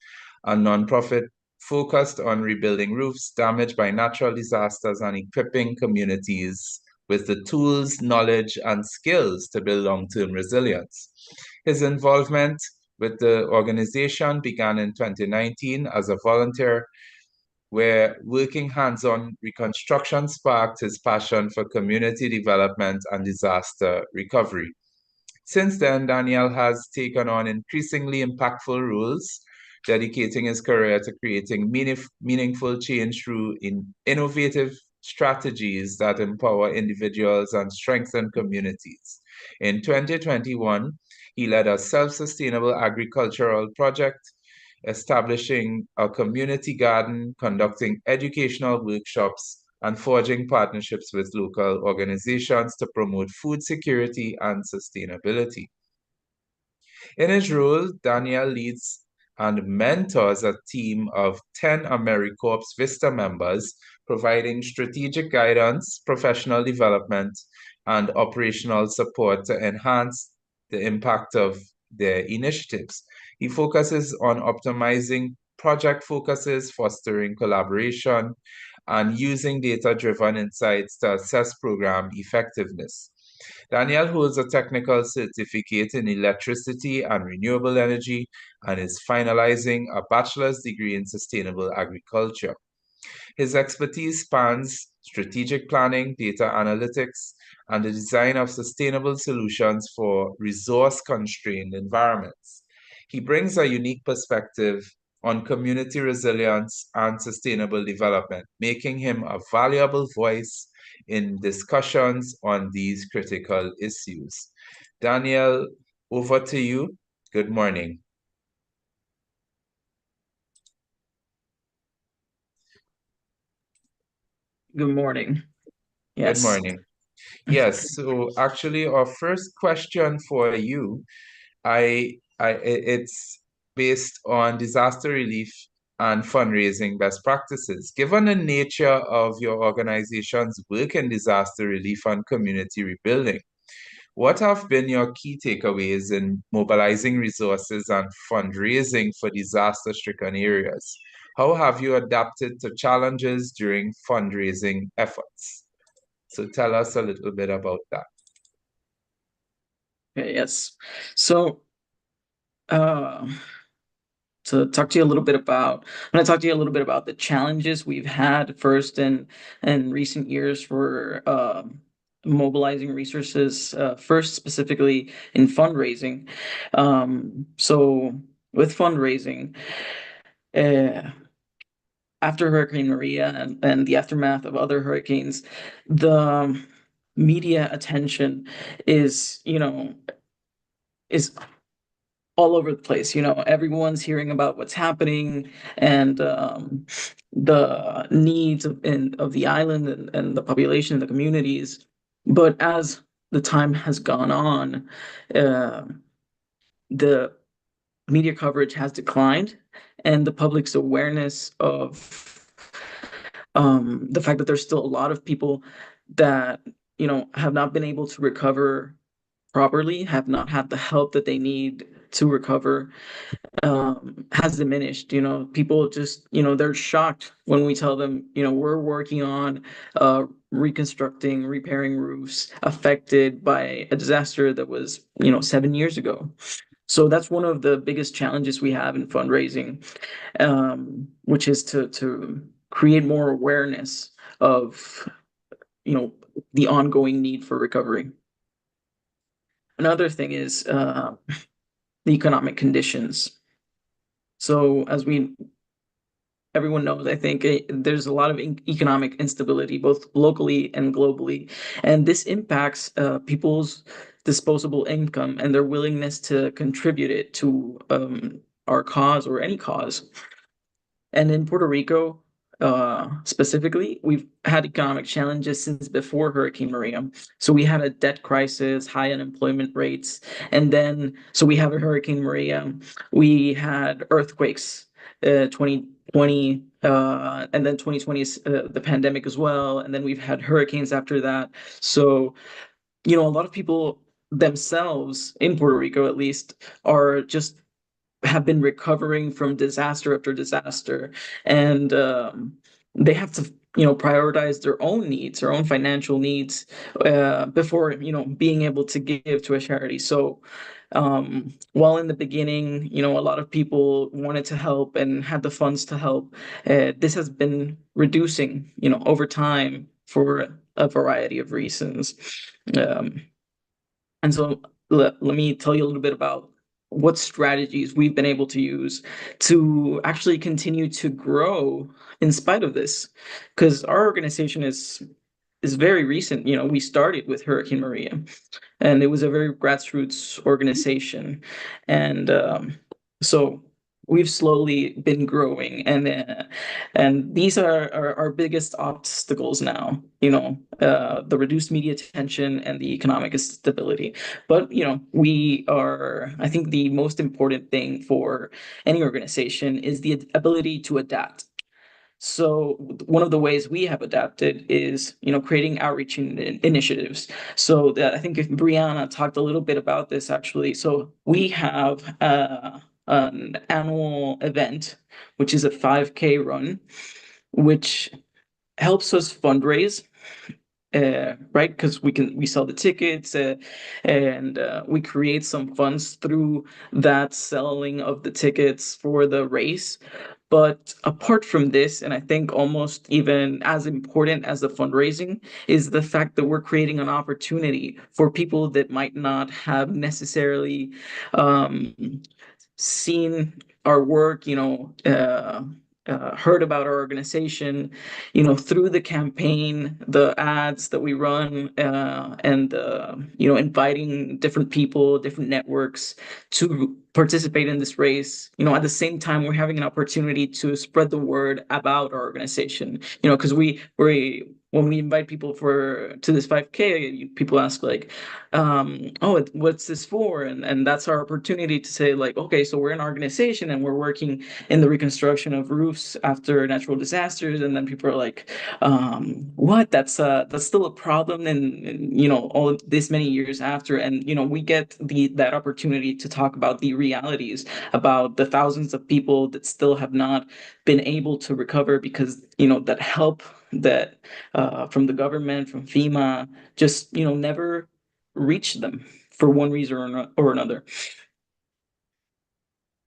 a nonprofit focused on rebuilding roofs damaged by natural disasters and equipping communities with the tools, knowledge, and skills to build long-term resilience. His involvement with the organization began in 2019 as a volunteer, where working hands-on reconstruction sparked his passion for community development and disaster recovery. Since then, Daniel has taken on increasingly impactful roles, dedicating his career to creating meaningful change through innovative strategies that empower individuals and strengthen communities. In 2021, he led a self-sustainable agricultural project, establishing a community garden, conducting educational workshops, and forging partnerships with local organizations to promote food security and sustainability. In his role, Daniel leads and mentors a team of 10 AmeriCorps Vista members, providing strategic guidance, professional development, and operational support to enhance the impact of their initiatives. He focuses on optimizing project focuses, fostering collaboration, and using data-driven insights to assess program effectiveness. Daniel holds a technical certificate in electricity and renewable energy and is finalizing a bachelor's degree in sustainable agriculture. His expertise spans strategic planning, data analytics, and the design of sustainable solutions for resource-constrained environments. He brings a unique perspective on community resilience and sustainable development, making him a valuable voice in discussions on these critical issues. Daniel, over to you. Good morning. Good morning. Yes. Good morning. Yes, so actually our first question for you, it's based on disaster relief and fundraising best practices. Given the nature of your organization's work in disaster relief and community rebuilding, what have been your key takeaways in mobilizing resources and fundraising for disaster-stricken areas? How have you adapted to challenges during fundraising efforts? So tell us a little bit about that. Okay, yes. So to talk to you a little bit about, I'm going to talk to you a little bit about the challenges we've had first in recent years for mobilizing resources, first specifically in fundraising. So with fundraising, after Hurricane Maria and the aftermath of other hurricanes, the media attention is, is all over the place. Everyone's hearing about what's happening and the needs of the island and the population, the communities. But as the time has gone on, the media coverage has declined, and the public's awareness of the fact that there's still a lot of people that have not been able to recover properly, have not had the help that they need to recover, has diminished. People just, they're shocked when we tell them, we're working on reconstructing, repairing roofs affected by a disaster that was, 7 years ago. So that's one of the biggest challenges we have in fundraising, which is to create more awareness of, the ongoing need for recovery. Another thing is the economic conditions. So as everyone knows, I think there's a lot of economic instability, both locally and globally, and this impacts people's disposable income and their willingness to contribute it to our cause or any cause. And in Puerto Rico, specifically, we've had economic challenges since before Hurricane Maria. So we had a debt crisis, high unemployment rates, and then so we have a Hurricane Maria. We had earthquakes, 2020, and then 2020 is the pandemic as well, and then we've had hurricanes after that. So a lot of people themselves in Puerto Rico, at least, are just have been recovering from disaster after disaster, and they have to prioritize their own needs, their own financial needs, before being able to give to a charity. So while in the beginning, a lot of people wanted to help and had the funds to help, this has been reducing, over time for a variety of reasons. And so let me tell you a little bit about what strategies we've been able to use to actually continue to grow in spite of this. Because our organization is very recent. We started with Hurricane Maria, and it was a very grassroots organization. And so we've slowly been growing, and these are our biggest obstacles now, the reduced media attention and the economic instability. But I think the most important thing for any organization is the ability to adapt. So one of the ways we have adapted is, creating outreach initiatives. So that, I think if Brianna talked a little bit about this actually. So we have an annual event, which is a 5K run, which helps us fundraise, right? Because we sell the tickets, and we create some funds through that selling of the tickets for the race. But apart from this, and I think almost even as important as the fundraising, is the fact that we're creating an opportunity for people that might not have necessarily seen our work, heard about our organization, through the campaign, the ads that we run, and inviting different people, different networks to participate in this race. At the same time, we're having an opportunity to spread the word about our organization. Because when we invite people to this 5K, people ask like, oh, what's this for? And that's our opportunity to say like, okay, so we're an organization and we're working in the reconstruction of roofs after natural disasters. And then people are like, what? That's still a problem. And all of this many years after, and we get that opportunity to talk about the realities, about the thousands of people that still have not been able to recover because that help that from the government, from FEMA, just never reach them for one reason or another.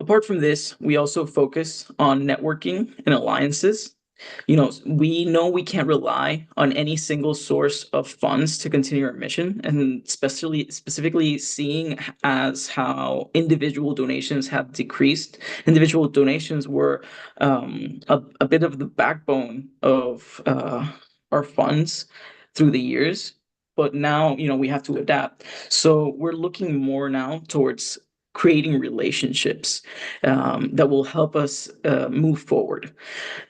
Apart from this, we also focus on networking and alliances. We know we can't rely on any single source of funds to continue our mission, and specifically seeing as how individual donations have decreased. Individual donations were a bit of the backbone of our funds through the years, but now we have to adapt. So we're looking more now towards creating relationships that will help us move forward.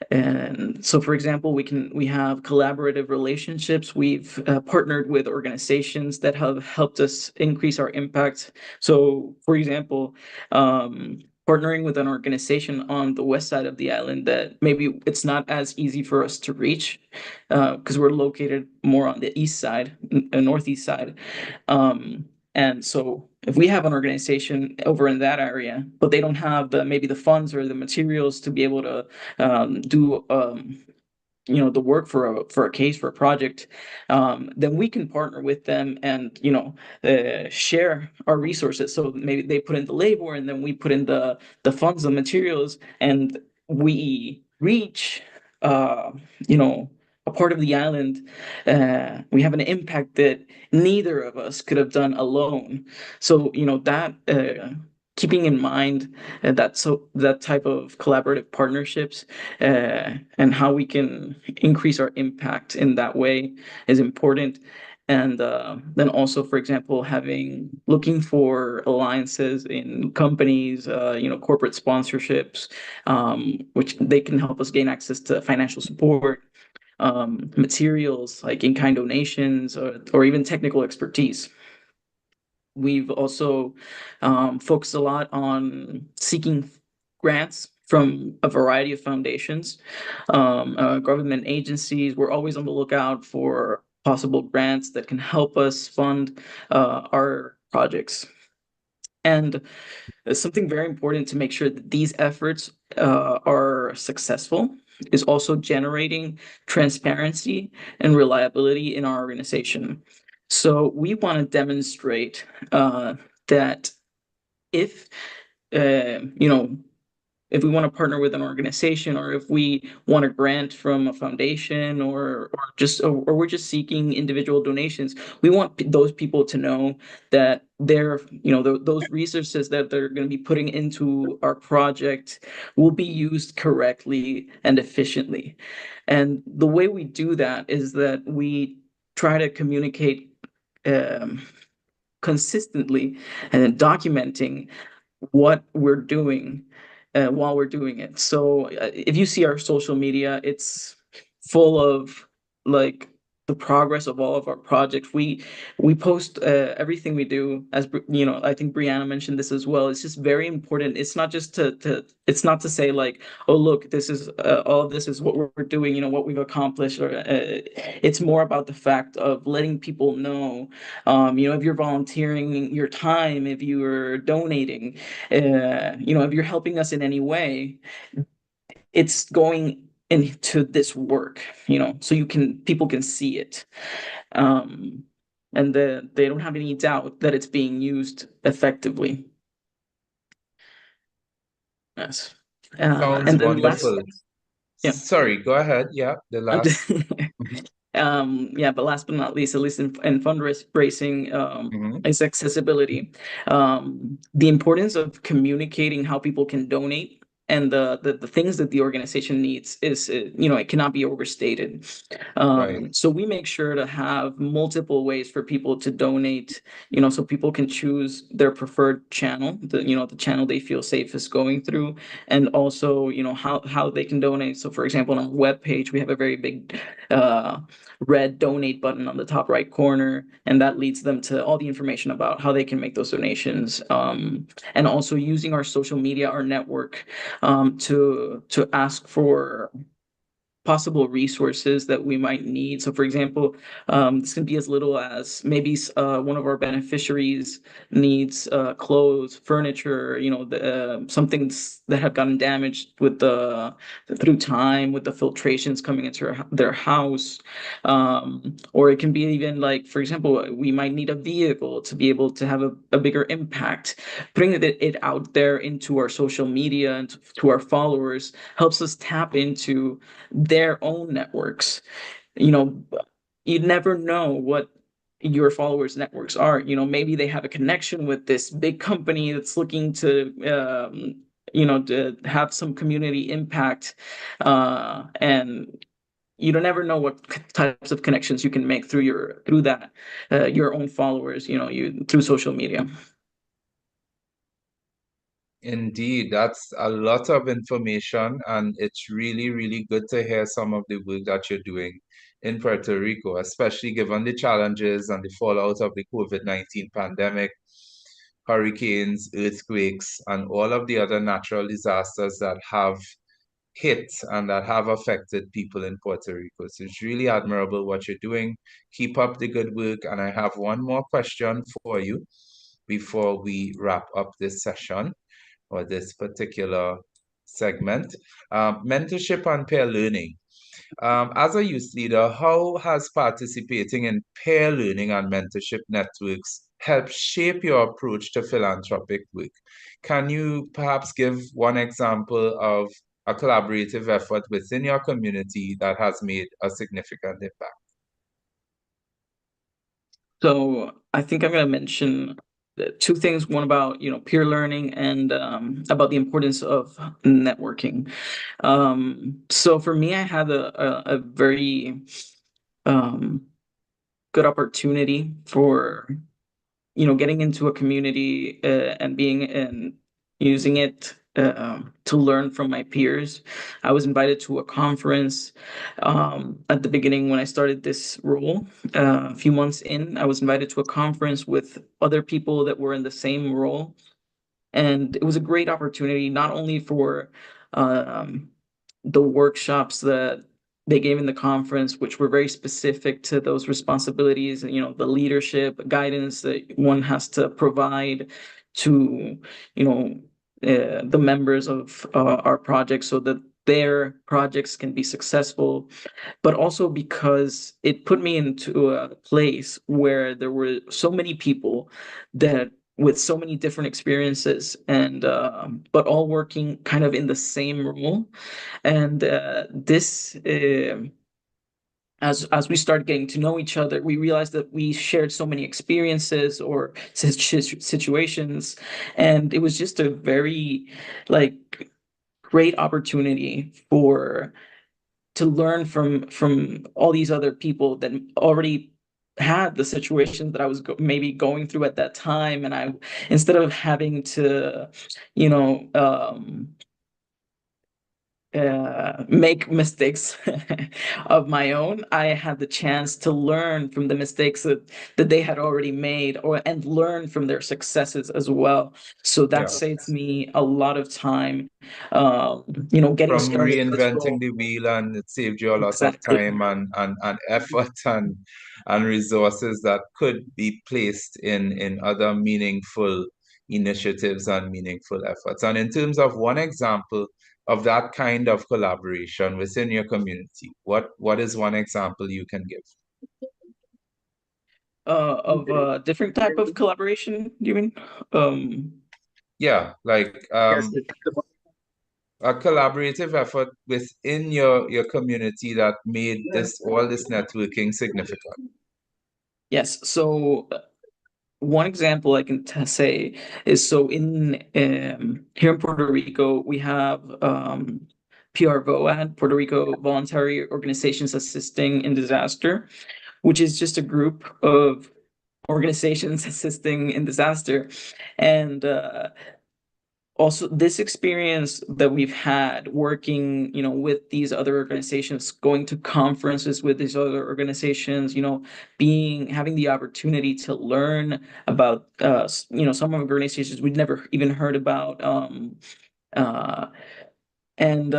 And so, for example, we have collaborative relationships. We've partnered with organizations that have helped us increase our impact. So, for example, partnering with an organization on the west side of the island that maybe it's not as easy for us to reach because we're located more on the east side, northeast side. And so if we have an organization over in that area, but they don't have maybe the funds or the materials to be able to do the work for a case, for a project, then we can partner with them and share our resources. So maybe they put in the labor and then we put in the funds, the materials, and we reach a part of the island. We have an impact that neither of us could have done alone. So that keeping in mind that type of collaborative partnerships and how we can increase our impact in that way is important. And then also, for example, looking for alliances in companies, corporate sponsorships, which they can help us gain access to financial support, materials like in-kind donations, or even technical expertise. We've also focused a lot on seeking grants from a variety of foundations, government agencies. We're always on the lookout for possible grants that can help us fund our projects. And something very important to make sure that these efforts are successful is also generating transparency and reliability in our organization. So we want to demonstrate that if if we want to partner with an organization, or if we want a grant from a foundation, or we're just seeking individual donations, we want those people to know that those resources that they're going to be putting into our project will be used correctly and efficiently. And the way we do that is that we try to communicate consistently and documenting what we're doing while we're doing it. So if you see our social media, it's full of like the progress of all of our projects. We post everything we do. As I think Brianna mentioned this as well. It's just very important. It's not just it's not to say like, oh look, this is all of this is what we're doing. What we've accomplished. Or it's more about the fact of letting people know. If you're volunteering your time, if you're donating, if you're helping us in any way, it's going into this work, so people can see it. And they don't have any doubt that it's being used effectively. Yes. Sounds And then last, wonderful. yeah. Sorry, go ahead. Yeah, the last. But last but not least, at least in fundraising, is accessibility. The importance of communicating how people can donate and the things that the organization needs is, it cannot be overstated. Right. So we make sure to have multiple ways for people to donate, so people can choose their preferred channel, the channel they feel safest going through, and also, how they can donate. So for example, on our webpage, we have a very big red donate button on the top right corner, and that leads them to all the information about how they can make those donations. And also using our social media, our network, to ask for possible resources that we might need. So for example, this can be as little as maybe one of our beneficiaries needs clothes, furniture, some things that have gotten damaged through time, with the filtrations coming into their house. Or it can be even like, for example, we might need a vehicle to be able to have a bigger impact. Putting it out there into our social media and to our followers helps us tap into their own networks. You never know what your followers' networks are. Maybe they have a connection with this big company that's looking to to have some community impact, and you don't ever know what types of connections you can make through your own followers, through social media. Indeed, that's a lot of information, and it's really, really good to hear some of the work that you're doing in Puerto Rico, especially given the challenges and the fallout of the COVID-19 pandemic, hurricanes, earthquakes, and all of the other natural disasters that have hit and that have affected people in Puerto Rico. So it's really admirable what you're doing. Keep up the good work. And I have one more question for you before we wrap up this session or this particular segment. Mentorship and peer learning. As a youth leader, how has participating in peer learning and mentorship networks helped shape your approach to philanthropic work? Can you perhaps give one example of a collaborative effort within your community that has made a significant impact? So I think I'm going to mention two things. One about peer learning, and about the importance of networking. So for me, I had a very good opportunity for getting into a community and using it to learn from my peers. I was invited to a conference at the beginning when I started this role. A few months in, I was invited to a conference with other people that were in the same role. And it was a great opportunity, not only for the workshops that they gave in the conference, which were very specific to those responsibilities, the leadership guidance that one has to provide to, the members of our project, so that their projects can be successful, but also because it put me into a place where there were so many people that with so many different experiences and but all working kind of in the same role. And this as we started getting to know each other, we realized that we shared so many experiences or situations, and it was just a very like great opportunity for to learn from all these other people that already had the situations that I was maybe going through at that time, and I instead of having to, you know, make mistakes of my own, I had the chance to learn from the mistakes that they had already made, or and learn from their successes as well. So that Yeah. saves me a lot of time, getting From started in this reinventing role. the wheel, and it saved you a lot of Exactly. time and effort and resources that could be placed in other meaningful initiatives and meaningful efforts. And in terms of one example of that kind of collaboration within your community, what is one example you can give? Of a different type of collaboration, you mean? Yeah, like Yes, a collaborative effort within your community that made all this networking significant. Yes. So one example I can say is so in here in Puerto Rico we have PRVOAD, Puerto Rico Voluntary Organizations Assisting in Disaster, which is just a group of organizations assisting in disaster, and also this experience that we've had working with these other organizations, going to conferences with these other organizations, being having the opportunity to learn about some organizations we'd never even heard about, uh, and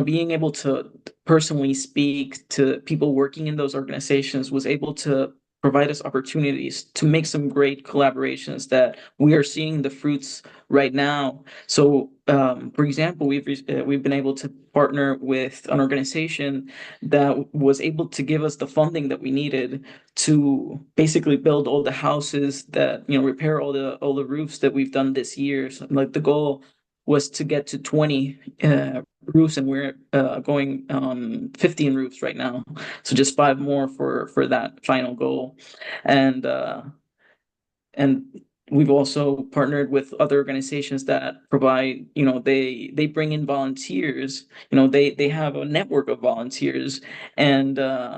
being able to personally speak to people working in those organizations was able to provide us opportunities to make some great collaborations that we are seeing the fruits right now. So for example, we've been able to partner with an organization that was able to give us the funding that we needed to basically build all the houses that repair all the roofs that we've done this year. So, like, the goal was to get to 20 roofs, and we're going 15 roofs right now. So just 5 more for that final goal. And we've also partnered with other organizations that provide, they bring in volunteers. They have a network of volunteers, and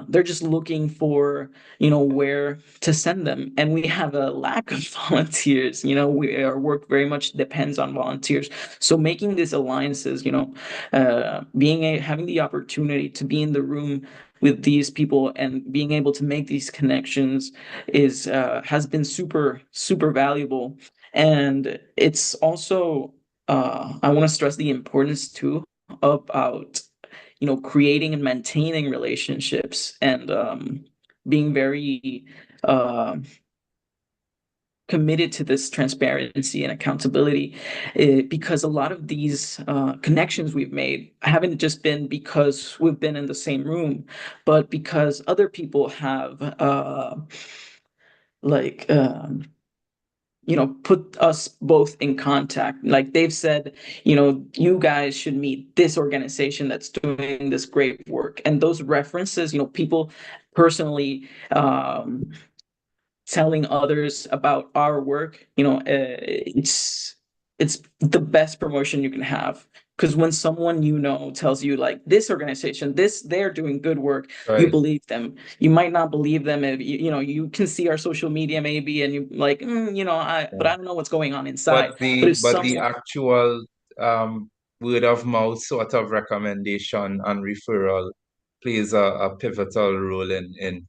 they're just looking for where to send them, and we have a lack of volunteers. Our work very much depends on volunteers. So making these alliances, having the opportunity to be in the room with these people and being able to make these connections is has been super super valuable. And it's also, I want to stress the importance too about creating and maintaining relationships, and being very uh, committed to this transparency and accountability, because a lot of these connections we've made haven't just been because we've been in the same room, but because other people have like put us both in contact. Like, they've said, you guys should meet this organization that's doing this great work, and those references, people personally telling others about our work, it's the best promotion you can have. Because when someone tells you, like, this organization, they're doing good work, you Right. believe them. You might not believe them if you can see our social media maybe, and you like, but I don't know what's going on inside. But But the if but the someone actual word of mouth sort of recommendation and referral plays a pivotal role in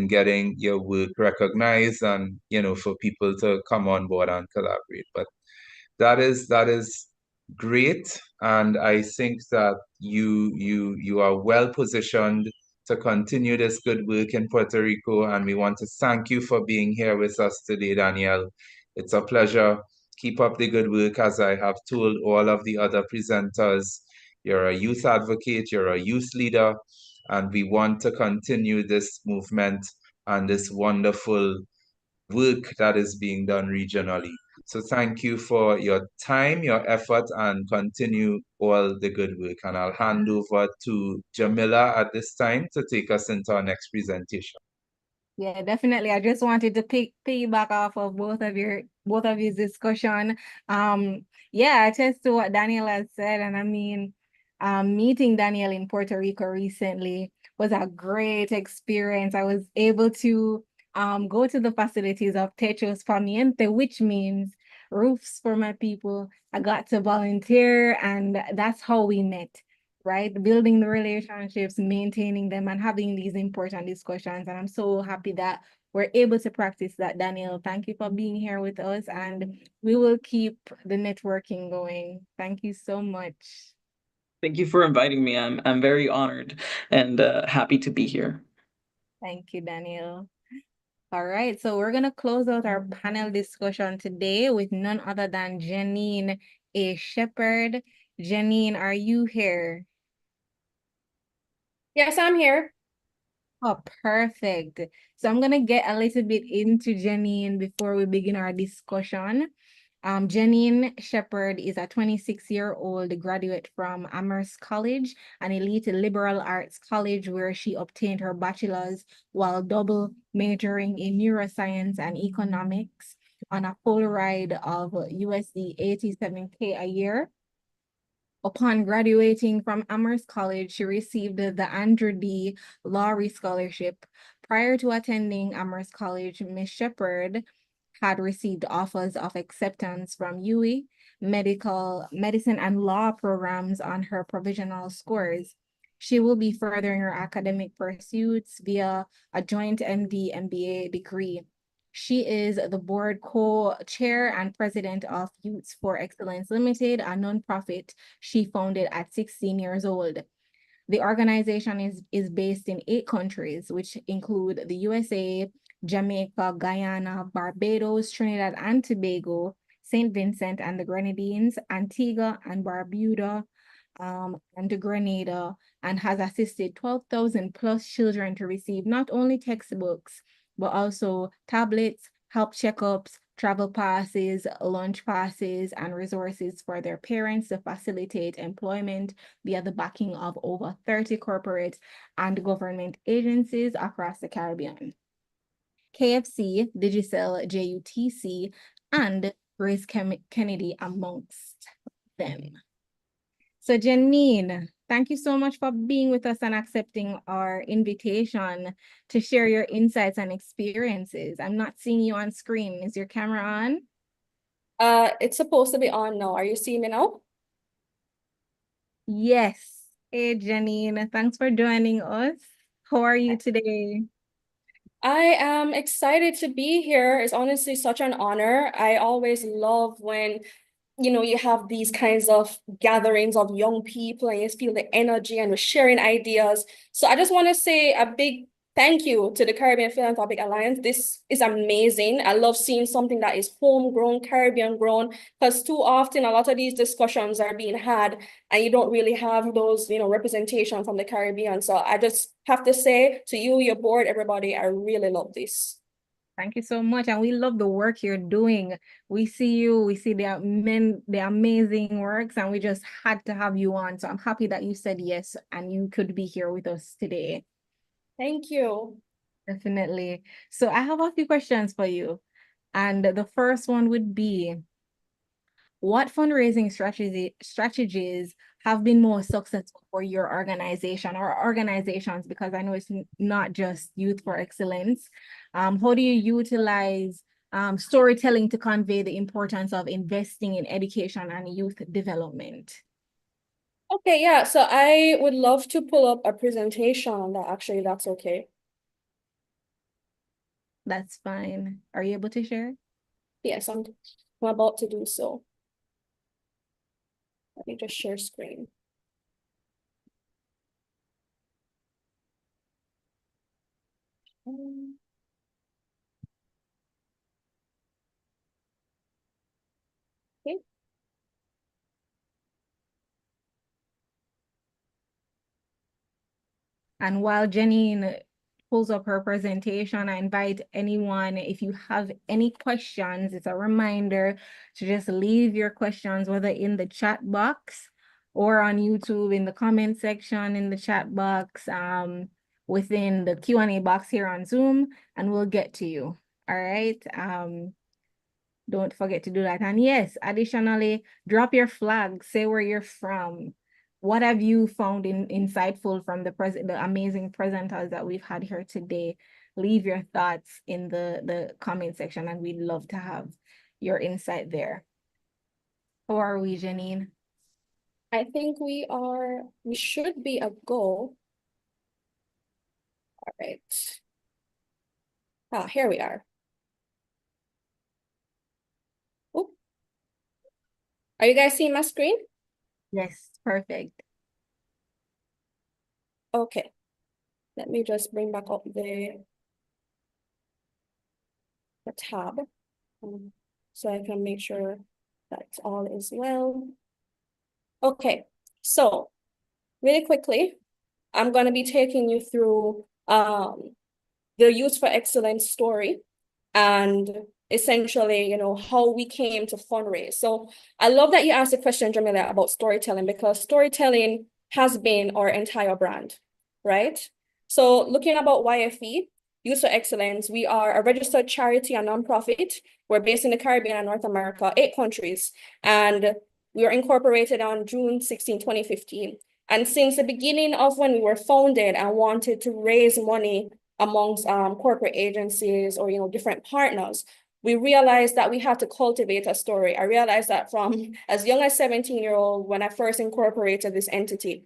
getting your work recognized, and for people to come on board and collaborate. But that is great, and I think that you are well positioned to continue this good work in Puerto Rico, and we want to thank you for being here with us today, Danielle. It's a pleasure Keep up the good work, as I have told all of the other presenters. You're a youth advocate, you're a youth leader, and we want to continue this movement and this wonderful work that is being done regionally. So thank you for your time, your effort, and continue all the good work. And I'll hand over to Jamila at this time to take us into our next presentation. Yeah, definitely. I just wanted to piggyback off of both of your discussion. Yeah, I attest to what Daniel has said, and I mean, meeting Daniel in Puerto Rico recently was a great experience. I was able to go to the facilities of Techos Pamiente, which means roofs for my people. I got to volunteer, and that's how we met, right? Building the relationships, maintaining them, and having these important discussions. And I'm so happy that we're able to practice that, Daniel. Thank you for being here with us, and we will keep the networking going. Thank you so much. Thank you for inviting me. I'm very honored and happy to be here. Thank you, Daniel. All right, so we're going to close out our panel discussion today with none other than Janine A. Shepherd. Janine, are you here? Yes, I'm here. Oh, perfect. So I'm gonna get a little bit into Janine before we begin our discussion. Janine Shepherd is a 26-year-old graduate from Amherst College, an elite liberal arts college where she obtained her bachelor's while double majoring in neuroscience and economics on a full ride of USD 87K a year. Upon graduating from Amherst College, she received the Andrew D. Laurie Scholarship. Prior to attending Amherst College, Ms. Shepherd had received offers of acceptance from UWI, medicine and law programs on her provisional scores. She will be furthering her academic pursuits via a joint MD MBA degree. She is the board co-chair and president of Youths for Excellence Limited, a nonprofit she founded at 16 years old. The organization is based in 8 countries, which include the USA, Jamaica, Guyana, Barbados, Trinidad and Tobago, St. Vincent and the Grenadines, Antigua and Barbuda, and Grenada, and has assisted 12,000 plus children to receive not only textbooks, but also tablets, health checkups, travel passes, lunch passes, and resources for their parents to facilitate employment via the backing of over 30 corporate and government agencies across the Caribbean. KFC, Digicel, JUTC, and Grace Kennedy amongst them. So Janine, thank you so much for being with us and accepting our invitation to share your insights and experiences. I'm not seeing you on screen. Is your camera on? It's supposed to be on now. Are you seeing me now? Yes. Hey, Janine, thanks for joining us. How are you today? I am excited to be here. It's honestly such an honor. I always love when you have these kinds of gatherings of young people and you feel the energy and we're sharing ideas. So I just want to say a big thank you to the Caribbean Philanthropic Alliance. This is amazing. I love seeing something that is homegrown, Caribbean grown, because too often a lot of these discussions are being had and you don't really have those, representation from the Caribbean. So I just have to say to you, your board, everybody, I really love this. Thank you so much. And we love the work you're doing. We see you, we see the amazing works, and we just had to have you on. So I'm happy that you said yes and you could be here with us today. Thank you. Definitely. So I have a few questions for you. And the first one would be, what fundraising strategies have been more successful for your organization or organizations? Because I know it's not just Youth for Excellence. How do you utilize storytelling to convey the importance of investing in education and youth development? Okay, yeah, so I would love to pull up a presentation on that, actually, that's okay. That's fine. Are you able to share? Yes, I'm about to do so. Let me just share screen. Um, And while Janine pulls up her presentation, I invite anyone, if you have any questions, it's a reminder to just leave your questions, whether in the chat box or on YouTube in the comment section, in the chat box, within the Q&A box here on Zoom, and we'll get to you. All right. Don't forget to do that. And yes, additionally, drop your flag, say where you're from. What have you found insightful from the amazing presenters that we've had here today? Leave your thoughts in the comment section, and we'd love to have your insight there. How are we, Janine? I think we should be a go. All right. Ah, here we are. Oh. Are you guys seeing my screen? Yes, perfect. Okay. Let me just bring back up the tab so I can make sure that all is well. Okay, so really quickly, I'm going to be taking you through the Youth for Excellence story and essentially, how we came to fundraise. So I love that you asked the question, Jamila, about storytelling, because storytelling has been our entire brand, right? So looking about YFE, Youth for Excellence, we are a registered charity and nonprofit. We're based in the Caribbean and North America, 8 countries, and we were incorporated on June 16, 2015. And since the beginning of when we were founded and wanted to raise money amongst corporate agencies or different partners, we realized that we had to cultivate a story. I realized that from as young as 17-year-old when I first incorporated this entity.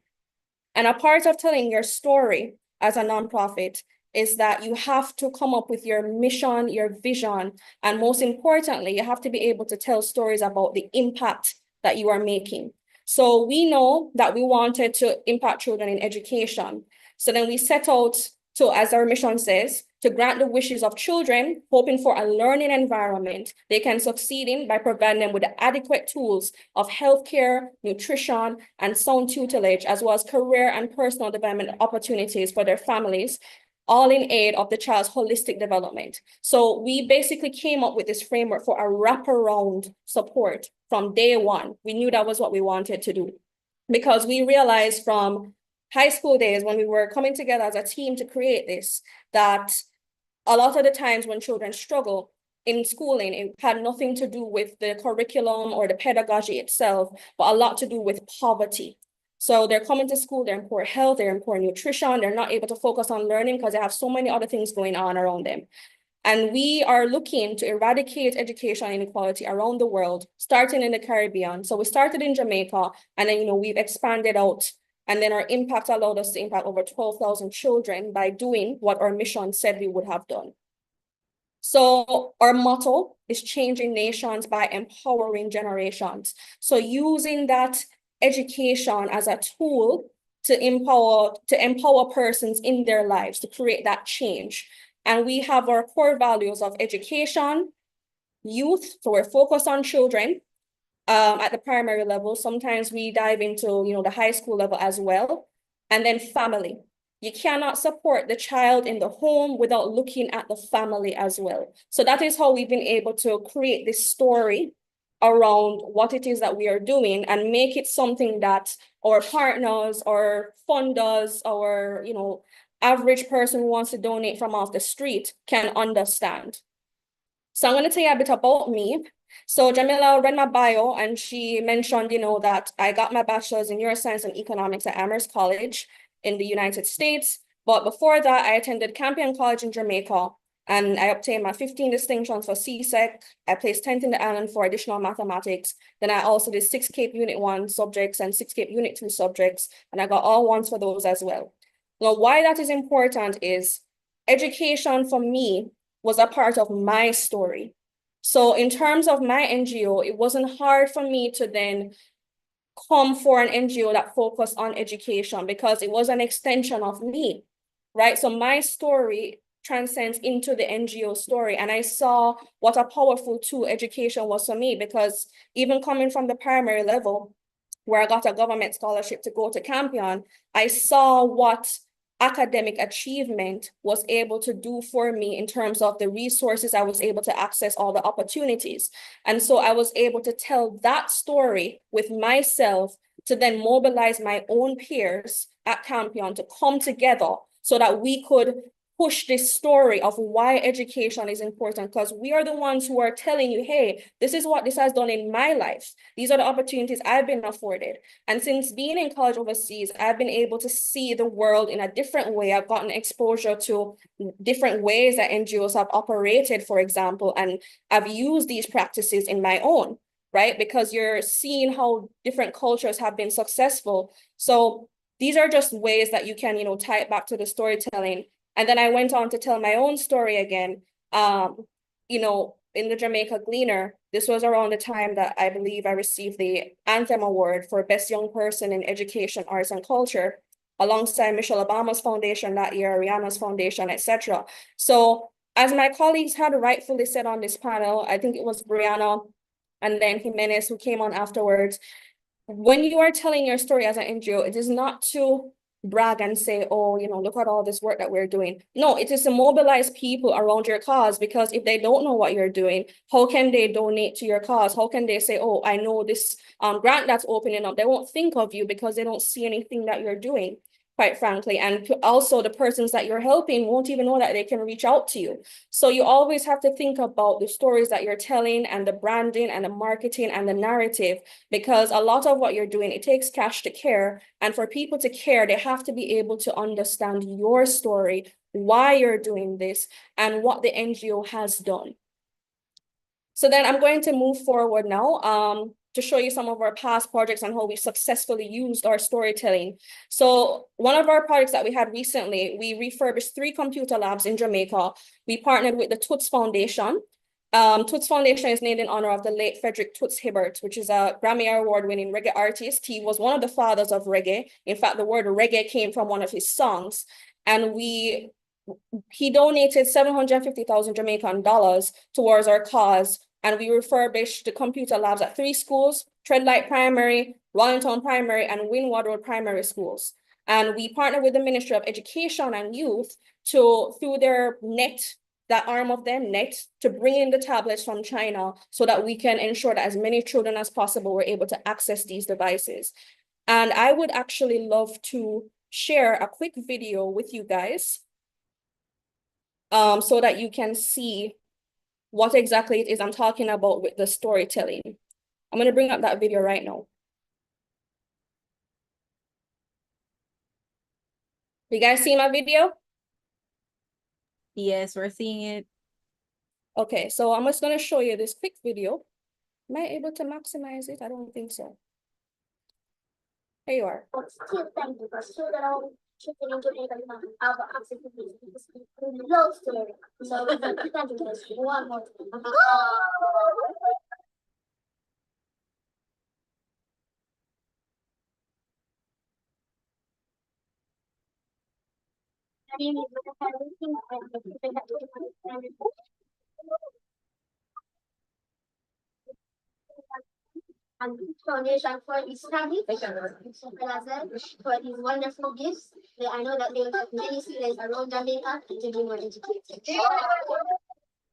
And a part of telling your story as a nonprofit is that you have to come up with your mission, your vision, and most importantly, you have to be able to tell stories about the impact that you are making. So we know that we wanted to impact children in education. So then we set out to, as our mission says, to grant the wishes of children, hoping for a learning environment they can succeed in by providing them with the adequate tools of healthcare, nutrition, and sound tutelage, as well as career and personal development opportunities for their families, all in aid of the child's holistic development. So we basically came up with this framework for a wraparound support from day one. We knew that was what we wanted to do because we realized from high school days when we were coming together as a team to create this, that a lot of the times when children struggle in schooling, it had nothing to do with the curriculum or the pedagogy itself, but a lot to do with poverty. So they're coming to school, they're in poor health, they're in poor nutrition, they're not able to focus on learning because they have so many other things going on around them. And we are looking to eradicate education inequality around the world, starting in the Caribbean. So we started in Jamaica, and then, we've expanded out. And then our impact allowed us to impact over 12,000 children by doing what our mission said we would have done. So our motto is changing nations by empowering generations. So using that education as a tool to empower persons in their lives, to create that change. And we have our core values of education, youth, so we're focused on children at the primary level. Sometimes we dive into, the high school level as well. And then family. You cannot support the child in the home without looking at the family as well. So that is how we've been able to create this story around what it is that we are doing and make it something that our partners or funders or, average person who wants to donate from off the street can understand. So I'm going to tell you a bit about me. So Jamila read my bio and she mentioned, that I got my bachelor's in neuroscience and economics at Amherst College in the United States. But before that, I attended Campion College in Jamaica and I obtained my 15 distinctions for CSEC. I placed 10th in the island for additional mathematics. Then I also did 6 CAPE Unit 1 subjects and 6 CAPE Unit 2 subjects. And I got all ones for those as well. Now, why that is important is education for me was a part of my story. So in terms of my NGO, it wasn't hard for me to then come for an NGO that focused on education because it was an extension of me, right? So my story transcends into the NGO story. And I saw what a powerful tool education was for me because even coming from the primary level, where I got a government scholarship to go to Campion, I saw what academic achievement was able to do for me in terms of the resources I was able to access, all the opportunities. And so I was able to tell that story with myself to then mobilize my own peers at Campion to come together so that we could push this story of why education is important, because we are the ones who are telling you, hey, this is what this has done in my life. These are the opportunities I've been afforded. And since being in college overseas, I've been able to see the world in a different way. I've gotten exposure to different ways that NGOs have operated, for example, and I've used these practices in my own, right? Because you're seeing how different cultures have been successful. So these are just ways that you can, tie it back to the storytelling. And then I went on to tell my own story again. In the Jamaica Gleaner, this was around the time that I believe I received the Anthem Award for Best Young Person in Education, Arts, and Culture, alongside Michelle Obama's foundation that year, Rihanna's foundation, etc. So as my colleagues had rightfully said on this panel, I think it was Brianna and then Jimenez who came on afterwards, when you are telling your story as an NGO, it is not to brag and say, oh, look at all this work that we're doing. No, it is to mobilize people around your cause, because if they don't know what you're doing, how can they donate to your cause? How can they say, oh, I know this grant that's opening up? They won't think of you because they don't see anything that you're doing, quite frankly. And also the persons that you're helping won't even know that they can reach out to you. So you always have to think about the stories that you're telling and the branding and the marketing and the narrative, because a lot of what you're doing, it takes cash to care. And for people to care, they have to be able to understand your story, why you're doing this, and what the NGO has done. So then I'm going to move forward now to show you some of our past projects and how we successfully used our storytelling. So one of our projects that we had recently, we refurbished 3 computer labs in Jamaica. We partnered with the Toots Foundation. Toots Foundation is named in honor of the late Frederick Toots Hibbert, which is a Grammy Award-winning reggae artist. He was one of the fathers of reggae. In fact, the word reggae came from one of his songs. And he donated 750,000 Jamaican dollars towards our cause. And we refurbished the computer labs at 3 schools, Treadlight Primary, Wallington Primary, and Windward Road Primary Schools. And we partnered with the Ministry of Education and Youth through their NET, that arm of them, NET, to bring in the tablets from China so that we can ensure that as many children as possible were able to access these devices. And I would actually love to share a quick video with you guys so that you can see what exactly it is I'm talking about with the storytelling. I'm going to bring up that video right now. You guys see my video? Yes, we're seeing it. Okay, so I'm just going to show you this quick video. Am I able to maximize it? I don't think so. Here you are. And foundation for his study, for his wonderful gifts. I know that they will help many students around Jamaica to be more educated.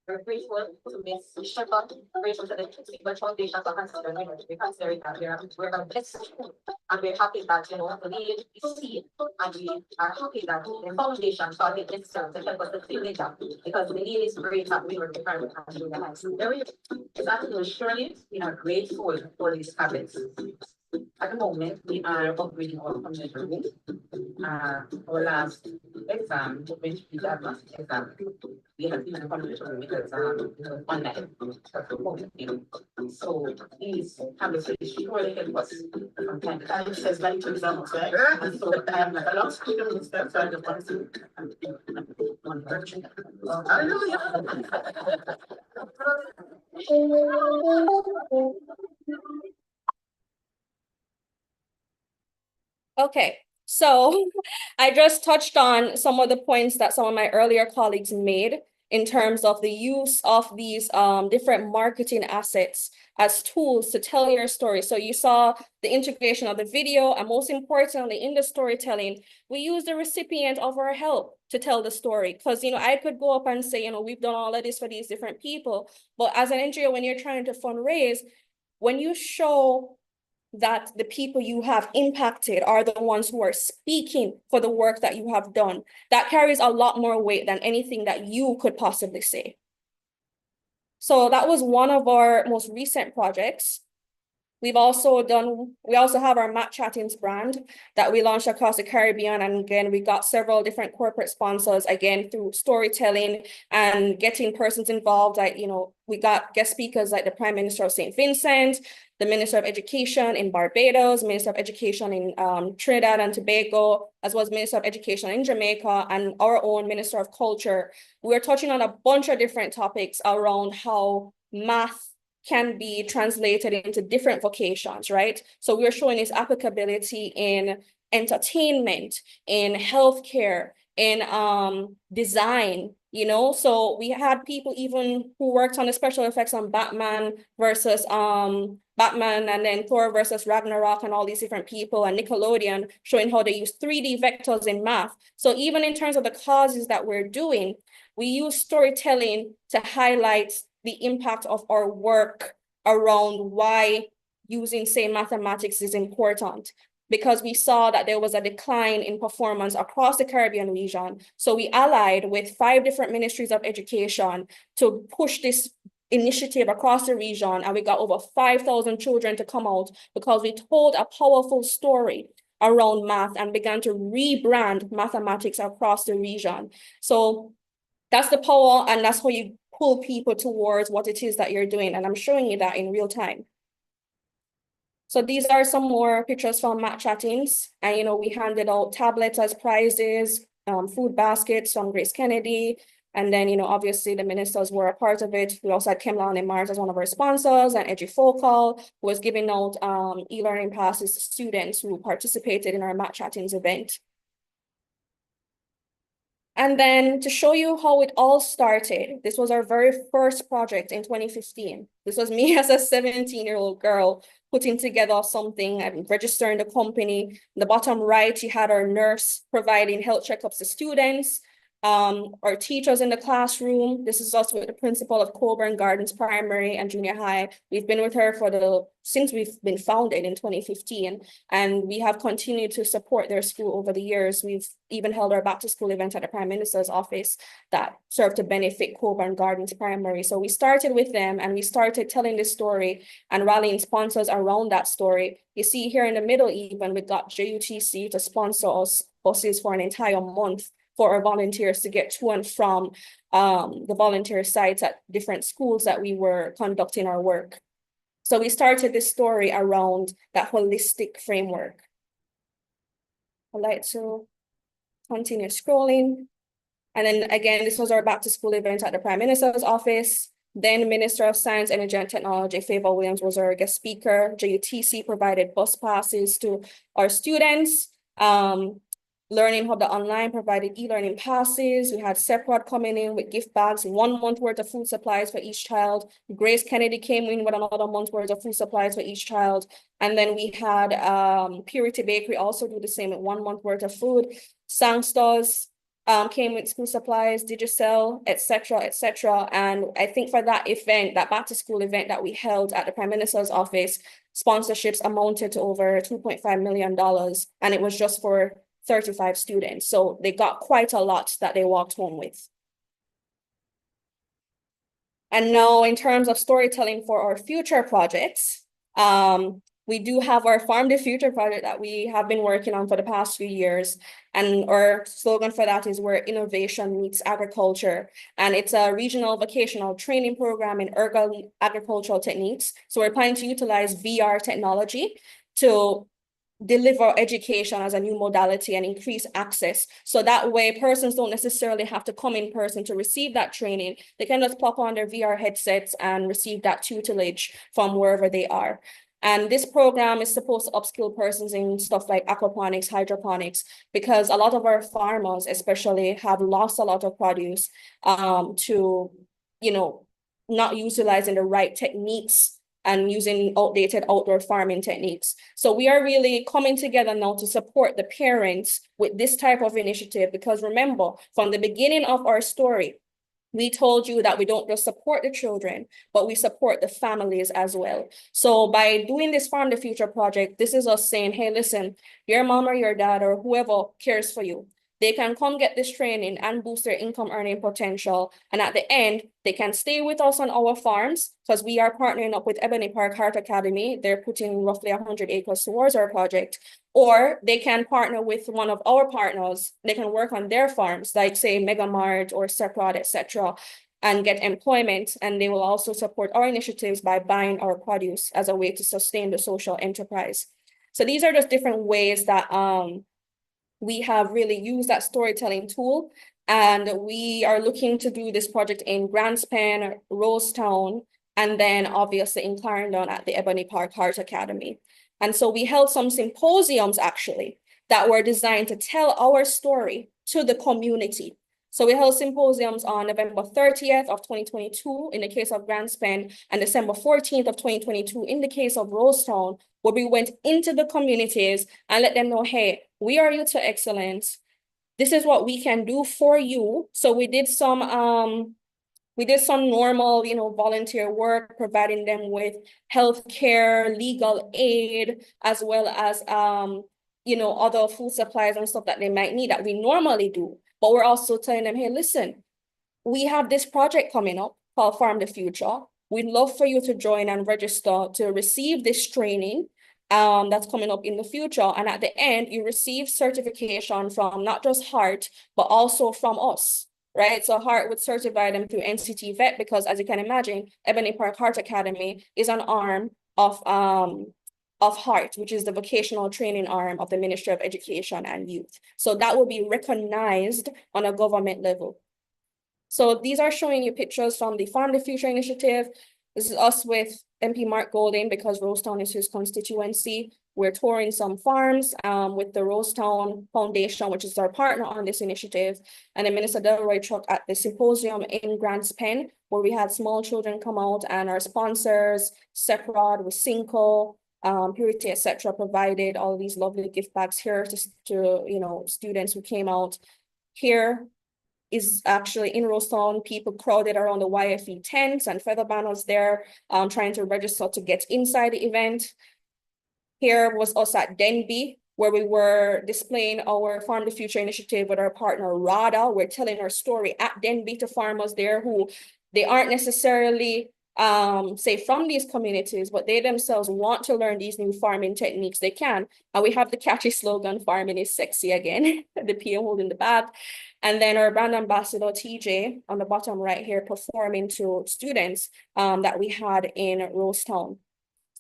We're grateful to Miss Shepherd, grateful to the Civil Foundation for considering that we're a blessed, and we're happy that we see and we are happy that the foundation for the themselves to help us to fill the gap, because the need is great and we were prepared to do that. Exactly, surely we are grateful for these habits. At the moment, we are upgrading our community room. Our last exam, which we have last exam, we have been in a community room because online. So these habits will surely help us from time to time. It says like to examples, right? And so I am not allowed to do this step, so I just want to one version. Okay, so I just touched on some of the points that some of my earlier colleagues made in terms of the use of these different marketing assets as tools to tell your story. So you saw the integration of the video, and most importantly, in the storytelling, we use the recipient of our help to tell the story. Because, I could go up and say, we've done all of this for these different people. But as an NGO, when you're trying to fundraise, when you show that the people you have impacted are the ones who are speaking for the work that you have done, that carries a lot more weight than anything that you could possibly say. So that was one of our most recent projects. We also have our Mat Chattings brand that we launched across the Caribbean. And again, we got several different corporate sponsors, again, through storytelling and getting persons involved. Like, we got guest speakers like the Prime Minister of St. Vincent, the Minister of Education in Barbados, Minister of Education in Trinidad and Tobago, as well as Minister of Education in Jamaica, and our own Minister of Culture. We're touching on a bunch of different topics around how math can be translated into different vocations, right? So we're showing its applicability in entertainment, in healthcare, in design, So we had people even who worked on the special effects on Batman and then Thor versus Ragnarok, and all these different people, and Nickelodeon, showing how they use 3D vectors in math. So even in terms of the causes that we're doing, we use storytelling to highlight the impact of our work around why using, say, mathematics is important, because we saw that there was a decline in performance across the Caribbean region. So we allied with 5 different ministries of education to push this initiative across the region, and we got over 5,000 children to come out because we told a powerful story around math and began to rebrand mathematics across the region. So that's the power, and that's how you pull people towards what it is that you're doing. And I'm showing you that in real time. So these are some more pictures from Mat Chattings. And, we handed out tablets as prizes, food baskets from Grace Kennedy. And then, obviously the ministers were a part of it. We also had Kemlan and Mars as one of our sponsors, and EduFocal was giving out e-learning passes to students who participated in our Mat Chattings event. And then to show you how it all started, this was our very first project in 2015. This was me as a 17-year-old girl putting together something and registering the company. In the bottom right, you had our nurse providing health checkups to students, our teachers in the classroom. This is us with the principal of Coburn Gardens Primary and Junior High. We've been with her since we've been founded in 2015, and we have continued to support their school over the years. We've even held our back to school event at the Prime Minister's office that served to benefit Coburn Gardens Primary. So we started with them, and we started telling this story and rallying sponsors around that story. You see here in the middle, even we got JUTC to sponsor us buses for an entire month for our volunteers to get to and from the volunteer sites at different schools that we were conducting our work. So we started this story around that holistic framework. I'd like to continue scrolling. And then again, this was our back to school event at the Prime Minister's office. Then Minister of Science, Energy and Technology, Favor Williams, was our guest speaker. JUTC provided bus passes to our students. Learning Hub, the online, provided e-learning passes. We had Seprod coming in with gift bags, 1 month worth of food supplies for each child. Grace Kennedy came in with another month worth of food supplies for each child. And then we had Purity Bakery also do the same with 1 month worth of food. Sangsters came with school supplies, Digicel, etc. And I think for that event, that back to school event that we held at the Prime Minister's office, sponsorships amounted to over $2.5 million. And it was just for 35 students. So they got quite a lot that they walked home with. And now in terms of storytelling for our future projects, we do have our Farm the Future project that we have been working on for the past few years. And our slogan for that is where innovation meets agriculture. And it's a regional vocational training program in ergo agricultural techniques. So we're planning to utilize VR technology to deliver education as a new modality and increase access. So that way persons don't necessarily have to come in person to receive that training. They can just pop on their VR headsets and receive that tutelage from wherever they are. And this program is supposed to upskill persons in stuff like aquaponics, hydroponics, because a lot of our farmers especially have lost a lot of produce to, not utilizing the right techniques and using outdated outdoor farming techniques. So we are really coming together now to support the parents with this type of initiative, because remember, from the beginning of our story, we told you that we don't just support the children, but we support the families as well. So by doing this Farm the Future project, this is us saying, hey, listen, your mom or your dad or whoever cares for you, they can come get this training and boost their income earning potential. And at the end, they can stay with us on our farms, because we are partnering up with Ebony Park Heart Academy. They're putting roughly 100 acres towards our project. Or they can partner with one of our partners. They can work on their farms, like say Mega Mart or Seprod, etc., and get employment. And they will also support our initiatives by buying our produce as a way to sustain the social enterprise. So these are just different ways that we have really used that storytelling tool. And we are looking to do this project in Grandspan, Rosetown, and then obviously in Clarendon at the Ebony Park Heart Academy. And so we held some symposiums actually that were designed to tell our story to the community. So we held symposiums on November 30th of 2022 in the case of Grandspan, and December 14th of 2022 in the case of Rosetown, where we went into the communities and let them know, hey, we are Youth to Excellence. This is what we can do for you. So we did some normal, volunteer work, providing them with healthcare, legal aid, as well as, other food supplies and stuff that they might need that we normally do. But we're also telling them, hey, listen, we have this project coming up called Farm the Future. We'd love for you to join and register to receive this training that's coming up in the future. And at the end, you receive certification from not just Heart, but also from us. Right, so Heart would certify them through NCT Vet, because as you can imagine, Ebony Park Heart Academy is an arm of Heart, which is the vocational training arm of the Ministry of Education and Youth. So that will be recognized on a government level. So these are showing you pictures from the Farm the Future initiative. This is us with MP Mark Golding, because Rosetown is his constituency. We're touring some farms with the Rosetown Foundation, which is our partner on this initiative, and then Minister Delroy Chuck at the symposium in Grants Pen, where we had small children come out, and our sponsors, Seprod, with Cinco, Purity, etc., provided all these lovely gift bags here to students who came out. Here is actually in Rosetown, people crowded around the YFE tents and feather banners there, trying to register to get inside the event. Here was us at Denby, where we were displaying our Farm the Future initiative with our partner RADA. We're telling our story at Denby to farmers there who they aren't necessarily say from these communities, but they themselves want to learn these new farming techniques. They can. And we have the catchy slogan, farming is sexy again, the PM holding the bag. And then our brand ambassador, TJ, on the bottom right here, performing to students that we had in Rosetown.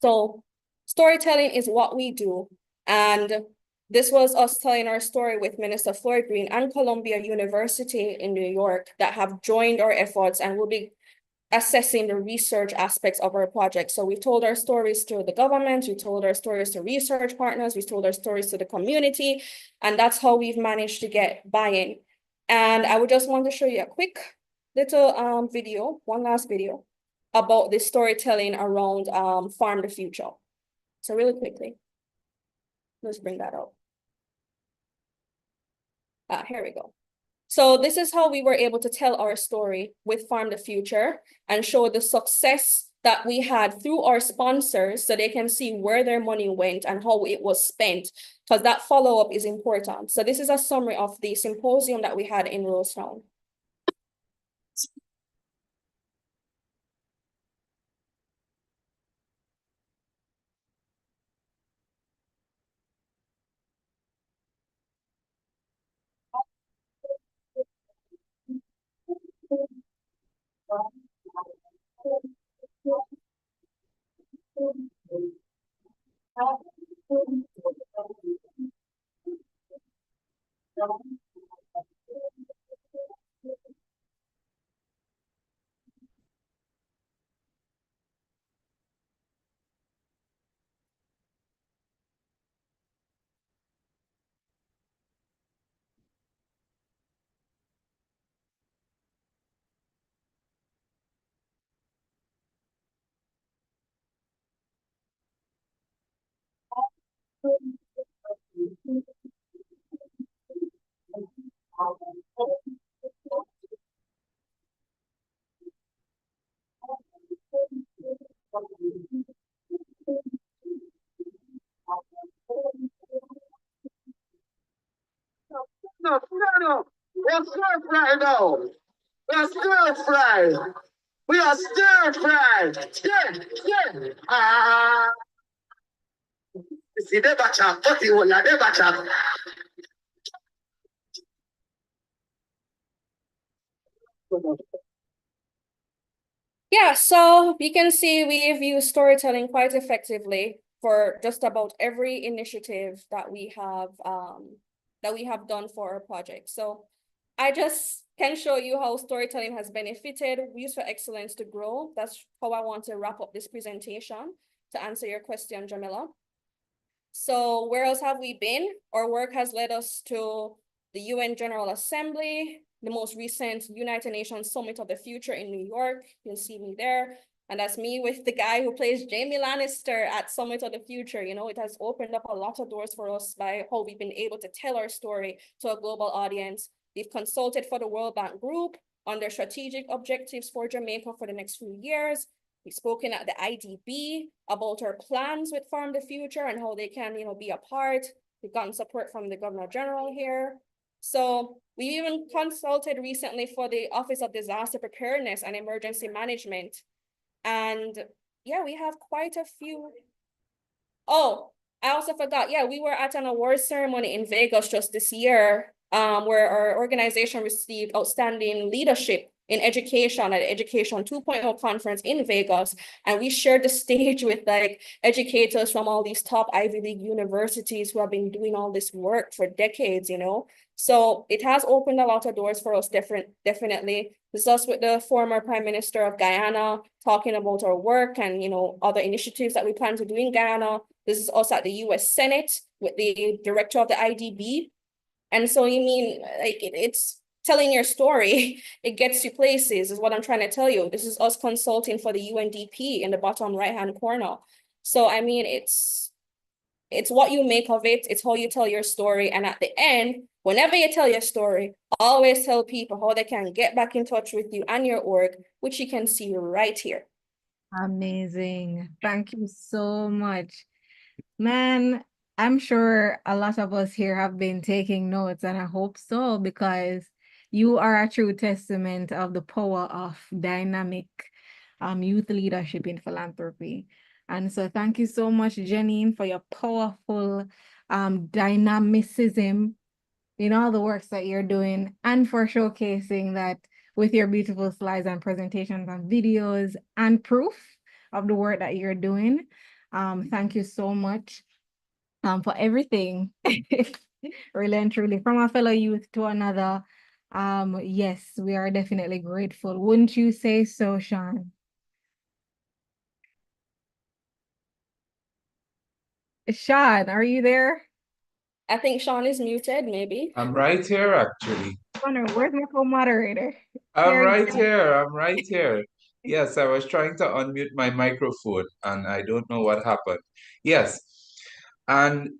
So storytelling is what we do. And this was us telling our story with Minister Floyd Green and Columbia University in New York that have joined our efforts and will be assessing the research aspects of our project. So we've told our stories to the government, we told our stories to research partners, we told our stories to the community, and that's how we've managed to get buy-in. And I would just want to show you a quick little video, one last video, about this storytelling around Farm the Future. So really quickly, let's bring that up. Here we go. So this is how we were able to tell our story with Farm the Future and show the success that we had through our sponsors, so they can see where their money went and how it was spent, because that follow-up is important. So this is a summary of the symposium that we had in Rosetown. No, no, no. We're stir fry now. We're stir fry. We are stir fried. Yeah. See, they batch up. What you want? They batch up. Yeah, so you can see we've used storytelling quite effectively for just about every initiative that we have done for our project. So I just can show you how storytelling has benefited Youth for Excellence to grow. That's how I want to wrap up this presentation to answer your question, Jamila. So where else have we been? Our work has led us to the UN General Assembly, the most recent United Nations Summit of the Future in New York. You'll see me there. And that's me with the guy who plays Jamie Lannister at Summit of the Future. You know, it has opened up a lot of doors for us by how we've been able to tell our story to a global audience. We've consulted for the World Bank Group on their strategic objectives for Jamaica for the next few years. We've spoken at the IDB about our plans with Farm the Future and how they can, be a part. We've gotten support from the Governor General here. So we even consulted recently for the Office of Disaster Preparedness and Emergency Management. And yeah, we have quite a few. Oh, I also forgot. Yeah, we were at an award ceremony in Vegas just this year, where our organization received outstanding leadership in education at the Education 2.0 conference in Vegas. And we shared the stage with like educators from all these top Ivy League universities who have been doing all this work for decades, So it has opened a lot of doors for us, definitely. This is us with the former Prime Minister of Guyana talking about our work and, other initiatives that we plan to do in Guyana. This is us at the US Senate with the director of the IDB. And so it's telling your story, it gets you places, is what I'm trying to tell you. This is us consulting for the UNDP in the bottom right-hand corner. So, it's what you make of it. It's how you tell your story. And at the end, whenever you tell your story, always tell people how they can get back in touch with you and your org, which you can see right here. Amazing. Thank you so much. Man, I'm sure a lot of us here have been taking notes, and I hope so, because you are a true testament of the power of dynamic youth leadership in philanthropy. And so thank you so much, Janine, for your powerful dynamicism in all the works that you're doing, and for showcasing that with your beautiful slides and presentations and videos and proof of the work that you're doing. Thank you so much for everything. Really and truly, from a fellow youth to another. Yes, we are definitely grateful. Wouldn't you say so, Sean? Sean, are you there? I think Sean is muted, maybe. I'm right here, actually. Where's my co-moderator? I'm right here. Yes, I was trying to unmute my microphone and I don't know what happened. Yes. And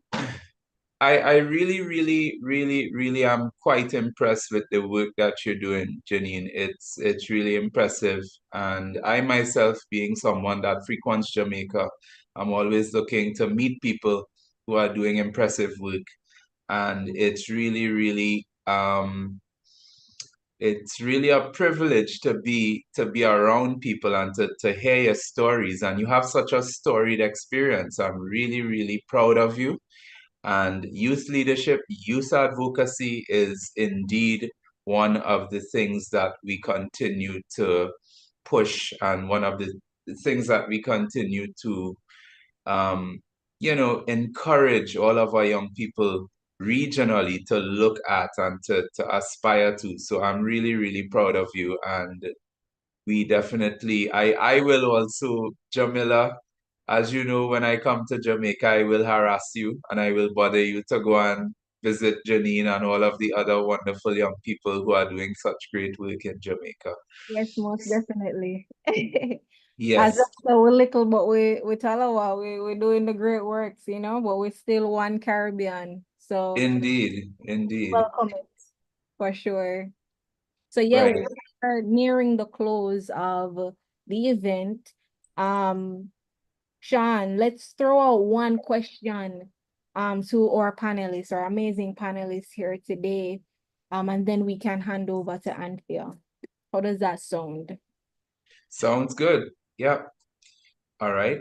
I really, really, really, really am quite impressed with the work that you're doing, Janine. It's really impressive. And I myself, being someone that frequents Jamaica, I'm always looking to meet people who are doing impressive work. And it's really a privilege to be around people and to hear your stories. And you have such a storied experience. I'm really, really proud of you. And youth leadership, youth advocacy is indeed one of the things that we continue to push, and one of the things that we continue to encourage all of our young people regionally to look at and to aspire to. So I'm really, really proud of you. And we definitely, I will also, Jamila, as you know, when I come to Jamaica, I will harass you and I will bother you to go and visit Janine and all of the other wonderful young people who are doing such great work in Jamaica. Yes, most definitely. As Yes, of now, we're little, but we Talawa, we're doing the great works, you know, but we're still one Caribbean. So indeed, indeed. welcome it for sure. So yeah, we Right. are nearing the close of the event. Um, Sean, let's throw out one question to our panelists, our amazing panelists here today. And then we can hand over to Anthea. How does that sound? Sounds good. Yeah. All right.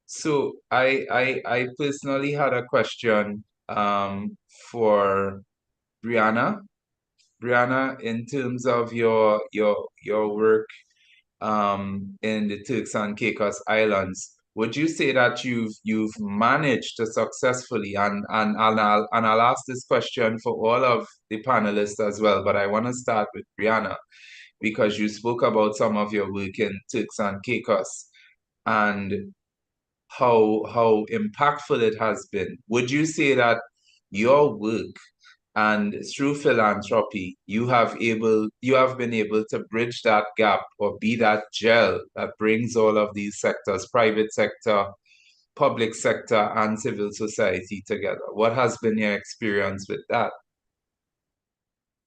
So I personally had a question for Brianna. Brianna, in terms of your work in the Turks and Caicos Islands, would you say that you've managed to successfully, and I'll ask this question for all of the panelists as well, but I want to start with Brianna because you spoke about some of your work in Turks and Caicos and how impactful it has been. Would you say that your work and through philanthropy, you have been able to bridge that gap or be that gel that brings all of these sectors, private sector, public sector, and civil society together? What has been your experience with that?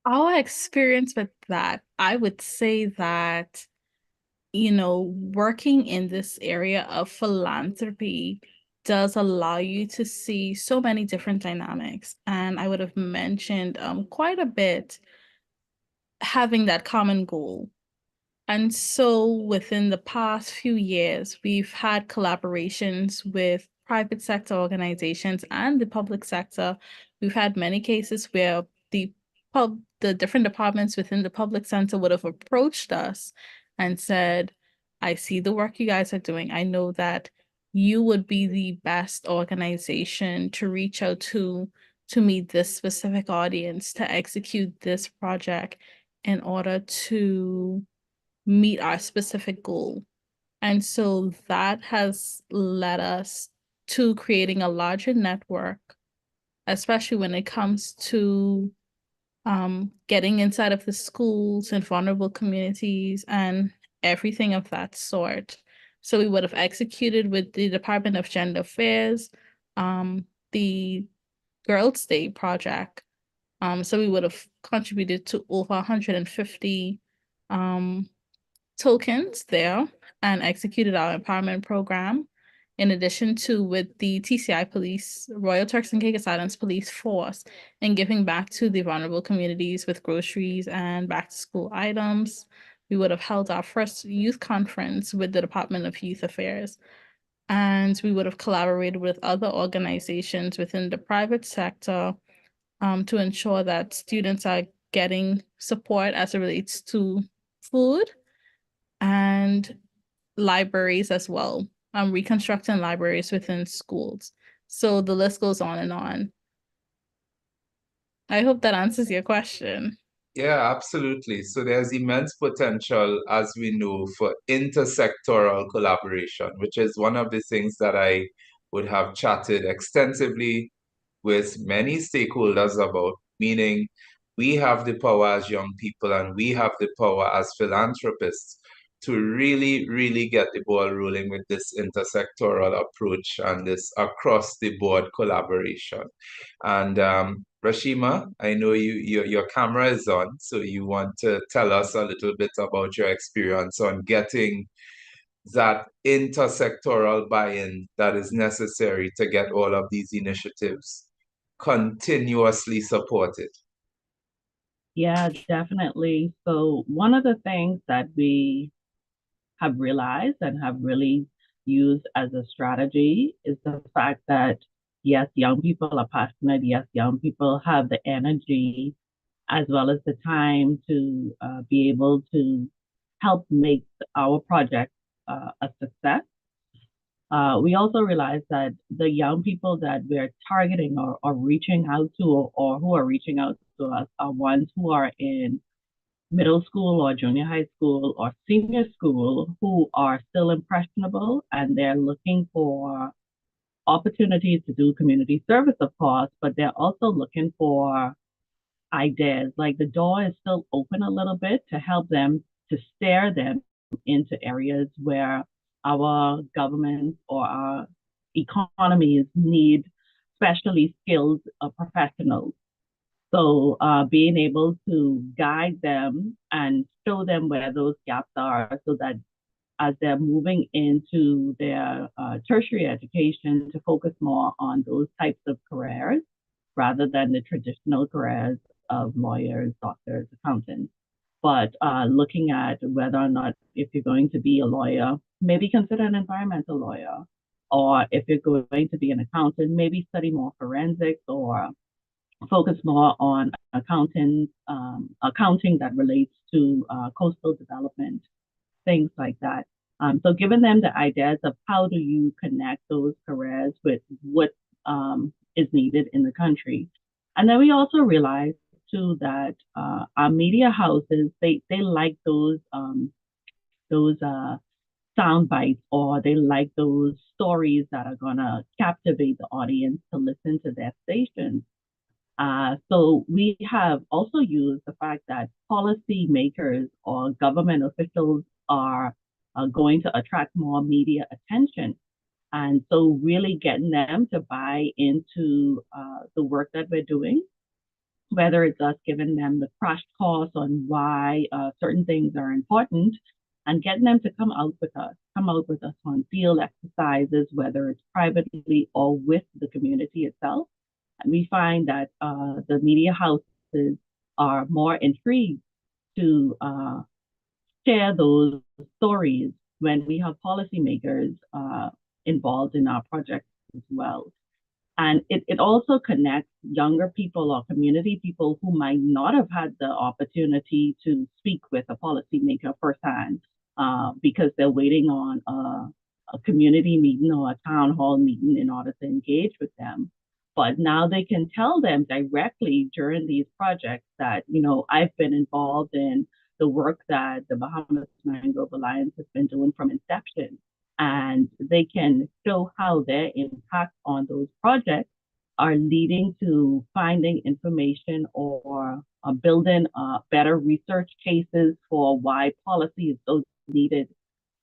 Our experience with that, I would say that, working in this area of philanthropy does allow you to see so many different dynamics. And I would have mentioned quite a bit having that common goal. And so within the past few years, we've had collaborations with private sector organizations and the public sector. We've had many cases where the different departments within the public sector would have approached us and said, I see the work you guys are doing. I know that you would be the best organization to reach out to meet this specific audience, to execute this project in order to meet our specific goal. And so that has led us to creating a larger network, especially when it comes to getting inside of the schools and vulnerable communities and everything of that sort. So we would have executed with the Department of Gender Affairs, the Girls' Day project. So we would have contributed to over 150 tokens there and executed our empowerment program. In addition to with the TCI Police, Royal Turks and Caicos Islands Police Force, and giving back to the vulnerable communities with groceries and back to school items. We would have held our first youth conference with the Department of Youth Affairs. And we would have collaborated with other organizations within the private sector to ensure that students are getting support as it relates to food and libraries as well, reconstructing libraries within schools. So the list goes on and on. I hope that answers your question. Yeah, absolutely. So there's immense potential, as we know, for intersectoral collaboration, which is one of the things that I would have chatted extensively with many stakeholders about, meaning we have the power as young people and we have the power as philanthropists to really, really get the ball rolling with this intersectoral approach and this across the board collaboration. And Rashima, I know your camera is on, so you want to tell us a little bit about your experience on getting that intersectoral buy-in that is necessary to get all of these initiatives continuously supported. Yeah, definitely. So one of the things that we have realized and have really used as a strategy is the fact that yes, young people are passionate. Yes, young people have the energy as well as the time to be able to help make our project a success. We also realize that the young people that we're targeting or reaching out to or who are reaching out to us are ones who are in middle school or junior high school or senior school who are still impressionable and they're looking for opportunities to do community service, of course, but they're also looking for ideas. Like the door is still open a little bit to help them to steer them into areas where our government or our economies need specially skilled professionals. So being able to guide them and show them where those gaps are so that as they're moving into their tertiary education to focus more on those types of careers rather than the traditional careers of lawyers, doctors, accountants. But looking at whether or not if you're going to be a lawyer, maybe consider an environmental lawyer. Or if you're going to be an accountant, maybe study more forensics or focus more on accounting that relates to coastal development, things like that. So giving them the ideas of how do you connect those careers with what is needed in the country. And then we also realized too that our media houses, they like those sound bites, or they like those stories that are gonna captivate the audience to listen to their stations. So we have also used the fact that policymakers or government officials are going to attract more media attention. And so really getting them to buy into the work that we're doing, whether it's us giving them the crash course on why certain things are important, and getting them to come out with us on field exercises, whether it's privately or with the community itself. And we find that the media houses are more intrigued to share those stories when we have policymakers involved in our projects as well. And it also connects younger people or community people who might not have had the opportunity to speak with a policymaker firsthand because they're waiting on a community meeting or a town hall meeting in order to engage with them. But now they can tell them directly during these projects that, I've been involved in the work that the Bahamas Mangrove Alliance has been doing from inception. And they can show how their impact on those projects are leading to finding information or building better research cases for why policy is so needed.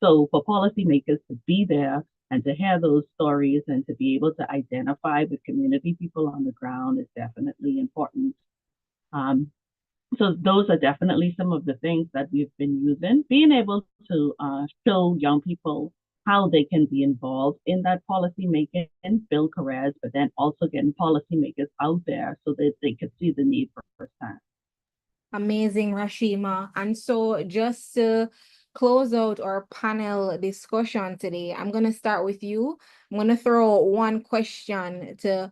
So for policymakers to be there and to hear those stories and to be able to identify with community people on the ground is definitely important. So those are definitely some of the things that we've been using, being able to show young people how they can be involved in that policy making and build careers, but then also getting policymakers out there so that they could see the need for firsthand. Amazing, Rashima. And so just to close out our panel discussion today, I'm going to start with you. I'm going to throw one question to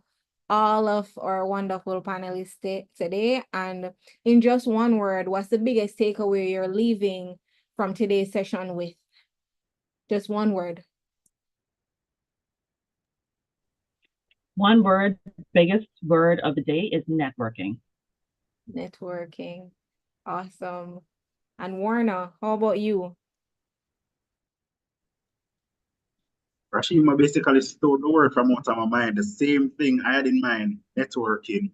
all of our wonderful panelists today. And in just one word, what's the biggest takeaway you're leaving from today's session with? Just one word. One word, biggest word of the day is networking. Networking. Awesome. And Warner, how about you? Rashima basically stole the word from out of my mind. The same thing I had in mind, networking.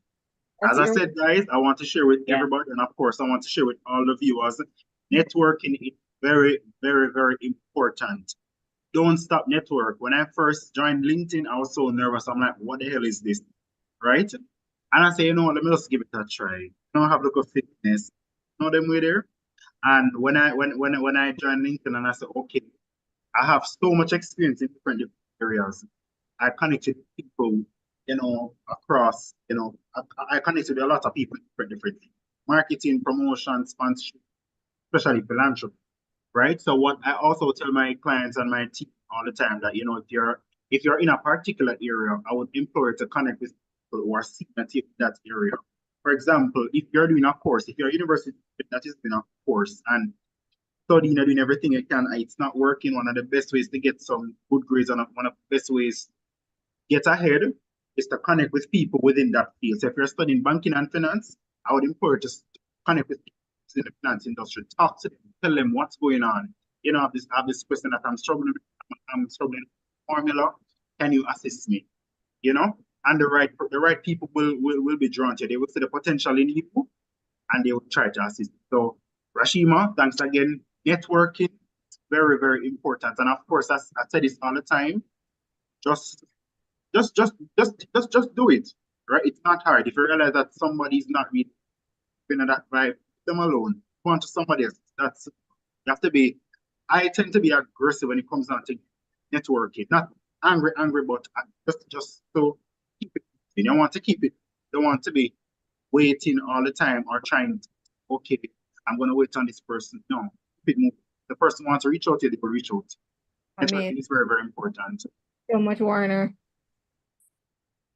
As I said, guys, I want to share with everybody, and of course, I want to share with all the viewers, networking is very, very, very important. Don't stop network. When I first joined LinkedIn, I was so nervous. I'm like, what the hell is this? Right? And I say, let me just give it a try. Have a look at fitness. Them way there. And when I joined LinkedIn and I said, okay, I have so much experience in different areas. I connected people, across, I connected with a lot of people in different things. Marketing, promotion, sponsorship, especially philanthropy, right? So what I also tell my clients and my team all the time that, if you're in a particular area, I would implore you to connect with people who are senior in that area. For example, if you're doing a course, if you're a university that is doing a course and studying and doing everything you can, it's not working, one of the best ways to get some good grades and one of the best ways to get ahead is to connect with people within that field. So if you're studying banking and finance, I would implore you to connect with people in the finance industry, talk to them, tell them what's going on. I have this question that I'm struggling with formula. Can you assist me? And the right people will be drawn to you. They will see the potential in you and they will try to assist. So Rashima, thanks again. Networking, very, very important. And of course, as I say this all the time, just just do it. Right? It's not hard. If you realize that somebody is not really feeling that vibe, them alone. Go on to somebody else. That's you have to be. I tend to be aggressive when it comes down to networking. Not angry, but just to keep it. You don't want to keep it. Don't want to be waiting all the time or trying to, okay, I'm gonna wait on this person. No, keep it moving. The person wants to reach out to you, they will reach out. Networking is very, very important. So much, Warner.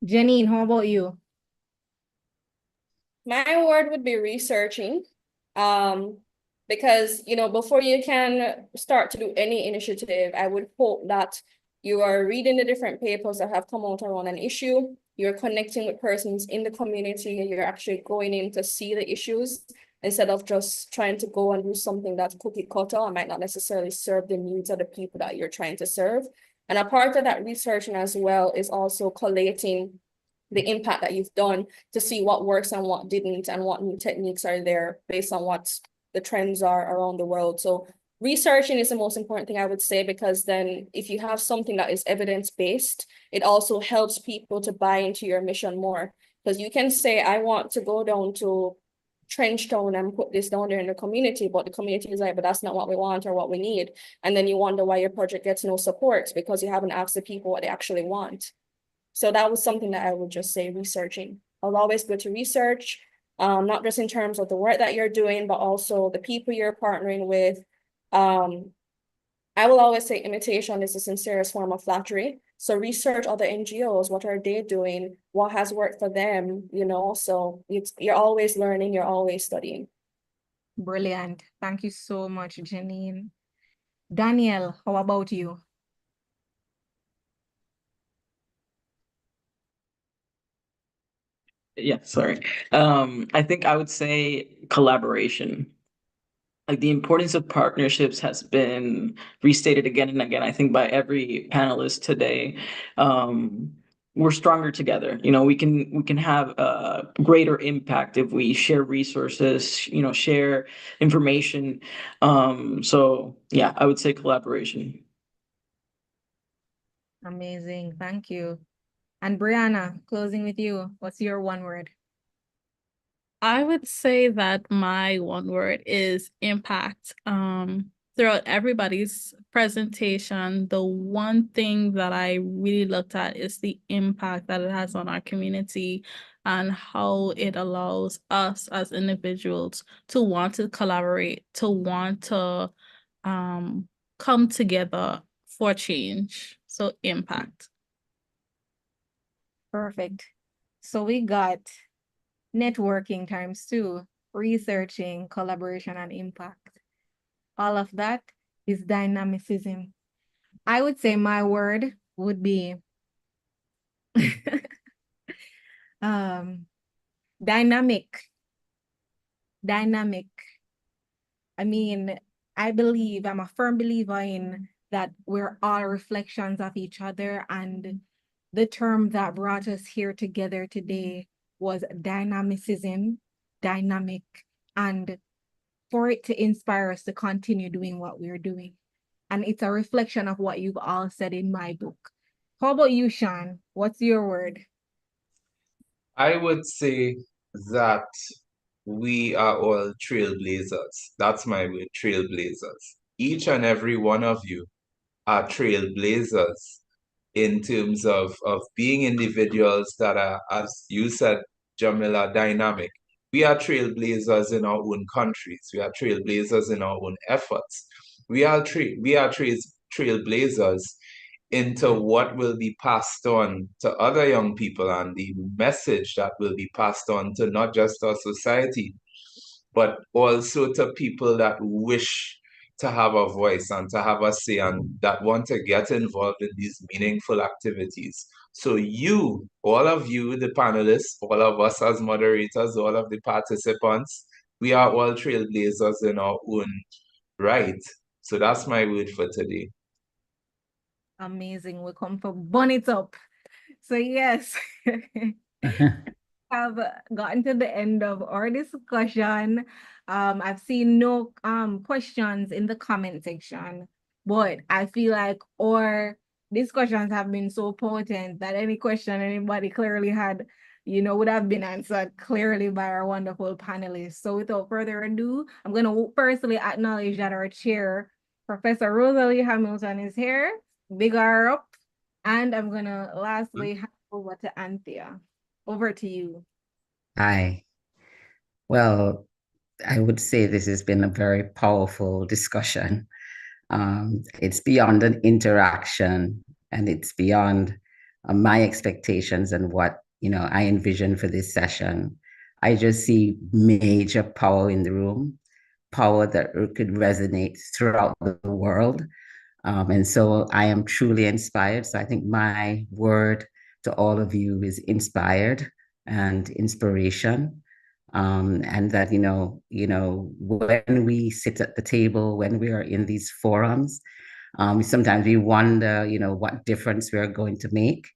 Janine, how about you? My word would be researching. Because, you know, before you can start to do any initiative, I would hope that you are reading the different papers that have come out around an issue, you're connecting with persons in the community, and you're actually going in to see the issues instead of just trying to go and do something that's cookie cutter and might not necessarily serve the needs of the people that you're trying to serve. And a part of that researching as well is also collating the impact that you've done to see what works and what didn't, and what new techniques are there based on what the trends are around the world. So researching is the most important thing I would say, because then if you have something that is evidence-based, it also helps people to buy into your mission more. Because you can say, I want to go down to Trenchtown and put this down there in the community, but the community is like, but that's not what we want or what we need. And then you wonder why your project gets no support, because you haven't asked the people what they actually want. So that was something that I would just say researching. I'll always go to research, not just in terms of the work that you're doing, but also the people you're partnering with. I will always say imitation is the sincerest form of flattery. So research other NGOs, what are they doing? What has worked for them? You know, so you're always learning, you're always studying. Brilliant. Thank you so much, Janine. Daniel, how about you? Yeah, sorry. I think I would say collaboration. Like the importance of partnerships has been restated again and again, I think by every panelist today. We're stronger together. You know, we can have a greater impact if we share resources, you know, share information. So yeah, I would say collaboration. Amazing. Thank you. And Brianna, closing with you. What's your one word? I would say that my one word is impact. Throughout everybody's presentation, the one thing that I really looked at is the impact that it has on our community and how it allows us as individuals to want to collaborate, to want to come together for change. So impact. Perfect. So we got networking times 2, researching, collaboration, and impact. All of that is dynamicism. I would say my word would be dynamic. Dynamic. I mean, I'm a firm believer in that we're all reflections of each other, and the term that brought us here together today was dynamicism, dynamic, and for it to inspire us to continue doing what we're doing. And it's a reflection of what you've all said in my book. How about you, Sean? What's your word? I would say that we are all trailblazers. That's my word, trailblazers. Each and every one of you are trailblazers in terms of being individuals that are, as you said, Jamila, dynamic. We are trailblazers in our own countries. We are trailblazers in our own efforts. We are trailblazers into what will be passed on to other young people, and the message that will be passed on to not just our society, but also to people that wish to have a voice and to have a say and that want to get involved in these meaningful activities. So you, all of you, the panelists, all of us as moderators, all of the participants, we are all trailblazers in our own right. So that's my word for today. Amazing. We come for burn it up. So yes, have gotten to the end of our discussion. I've seen no questions in the comment section. But I feel like our discussions have been so potent that any question anybody clearly had, would have been answered clearly by our wonderful panelists. So without further ado, I'm going to personally acknowledge that our chair, Professor Rosalie Hamilton, is here. Big her up. And I'm going to lastly hand over to Anthea. Over to you. Hi. Well, I would say this has been a very powerful discussion. It's beyond an interaction, and it's beyond my expectations and what I envision for this session. I just see major power in the room, power that could resonate throughout the world. And so I am truly inspired. So I think my word to all of you is inspired and inspiration. And that, when we sit at the table, when we are in these forums, sometimes we wonder, what difference we're going to make.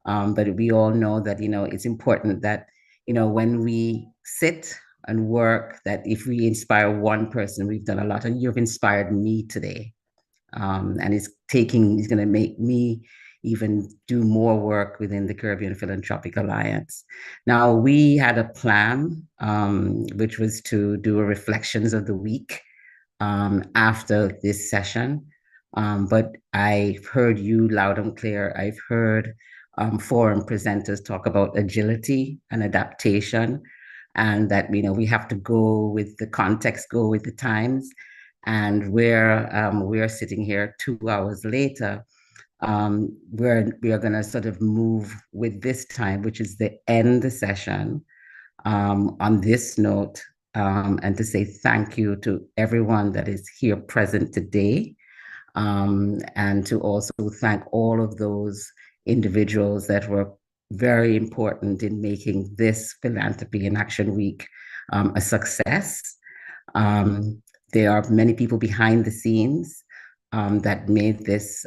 But we all know that, it's important that, when we sit and work, that if we inspire one person, we've done a lot. And you've inspired me today. And it's going to make me even do more work within the Caribbean Philanthropic Alliance. Now, we had a plan, which was to do a reflections of the week after this session. But I've heard you loud and clear. I've heard forum presenters talk about agility and adaptation, and that, we have to go with the context, go with the times. And we're sitting here 2 hours later. We are going to sort of move with this time, which is the end the session, on this note, and to say thank you to everyone that is here present today, and to also thank all of those individuals that were very important in making this Philanthropy in Action Week a success. There are many people behind the scenes that made this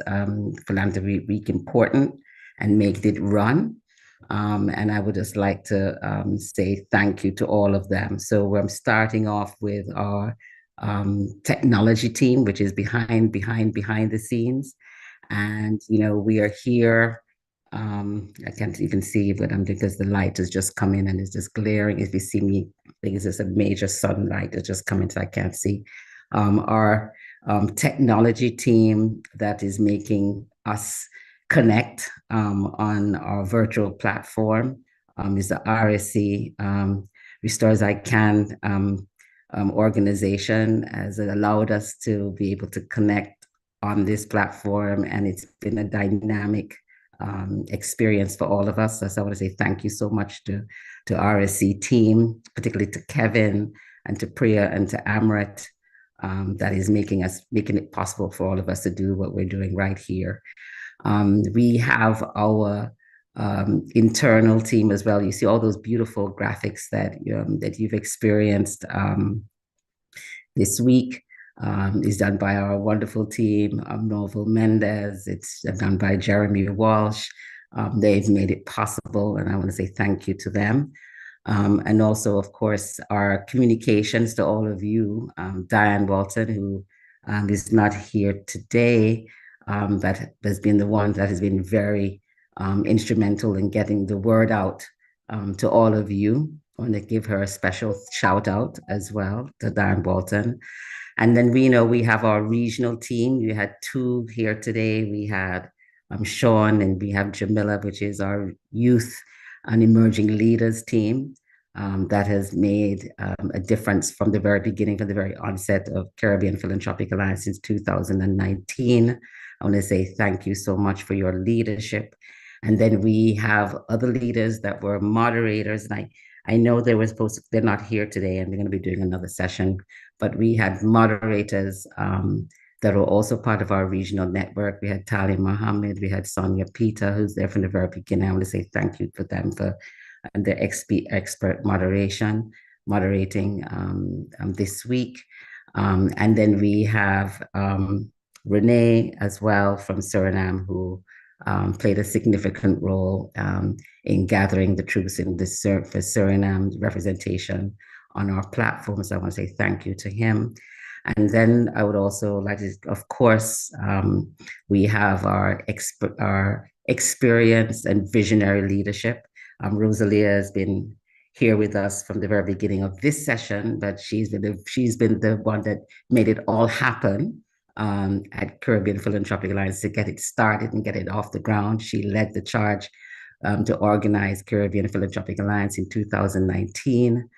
Philanthropy Week important and made it run. And I would just like to say thank you to all of them. So I'm starting off with our technology team, which is behind the scenes. And, we are here. I can't even see, but because the light is just coming and it's just glaring. If you see me, I think it's just a major sunlight that's just coming, so I can't see. Our technology team that is making us connect on our virtual platform is the RSC Restore As I Can organization, as it allowed us to be able to connect on this platform, and it's been a dynamic experience for all of us. So I want to say thank you so much to RSC team, particularly to Kevin and to Priya and to Amrit, that is making it possible for all of us to do what we're doing right here. We have our internal team as well. You see all those beautiful graphics that you've experienced this week. Is done by our wonderful team, Novel Mendez. It's done by Jeremy Walsh. They've made it possible, and I want to say thank you to them. And also, of course, our communications to all of you, Diane Walton, who is not here today, that has been the one that has been very instrumental in getting the word out to all of you. I want to give her a special shout out as well to Diane Walton. And then we have our regional team. We had 2 here today. We had Sean, and we have Jamila, which is our youth and emerging leaders team, that has made a difference from the very beginning, from the very onset of Caribbean Philanthropic Alliance since 2019. I want to say thank you so much for your leadership. And then we have other leaders that were moderators, and I know they're not here today, and they're going to be doing another session, but we had moderators that were also part of our regional network. We had Talia Mohammed, we had Sonia Peter, who's there from the very beginning. I want to say thank you for them for their expert moderating this week. And then we have Renee as well from Suriname, who played a significant role in gathering the troops in the for Suriname representation on our platform. So I want to say thank you to him. And then I would also like to, of course, we have our experienced and visionary leadership. Rosalia has been here with us from the very beginning of this session, but she's been the one that made it all happen at Caribbean Philanthropic Alliance to get it started and get it off the ground. She led the charge to organize Caribbean Philanthropic Alliance in 2019.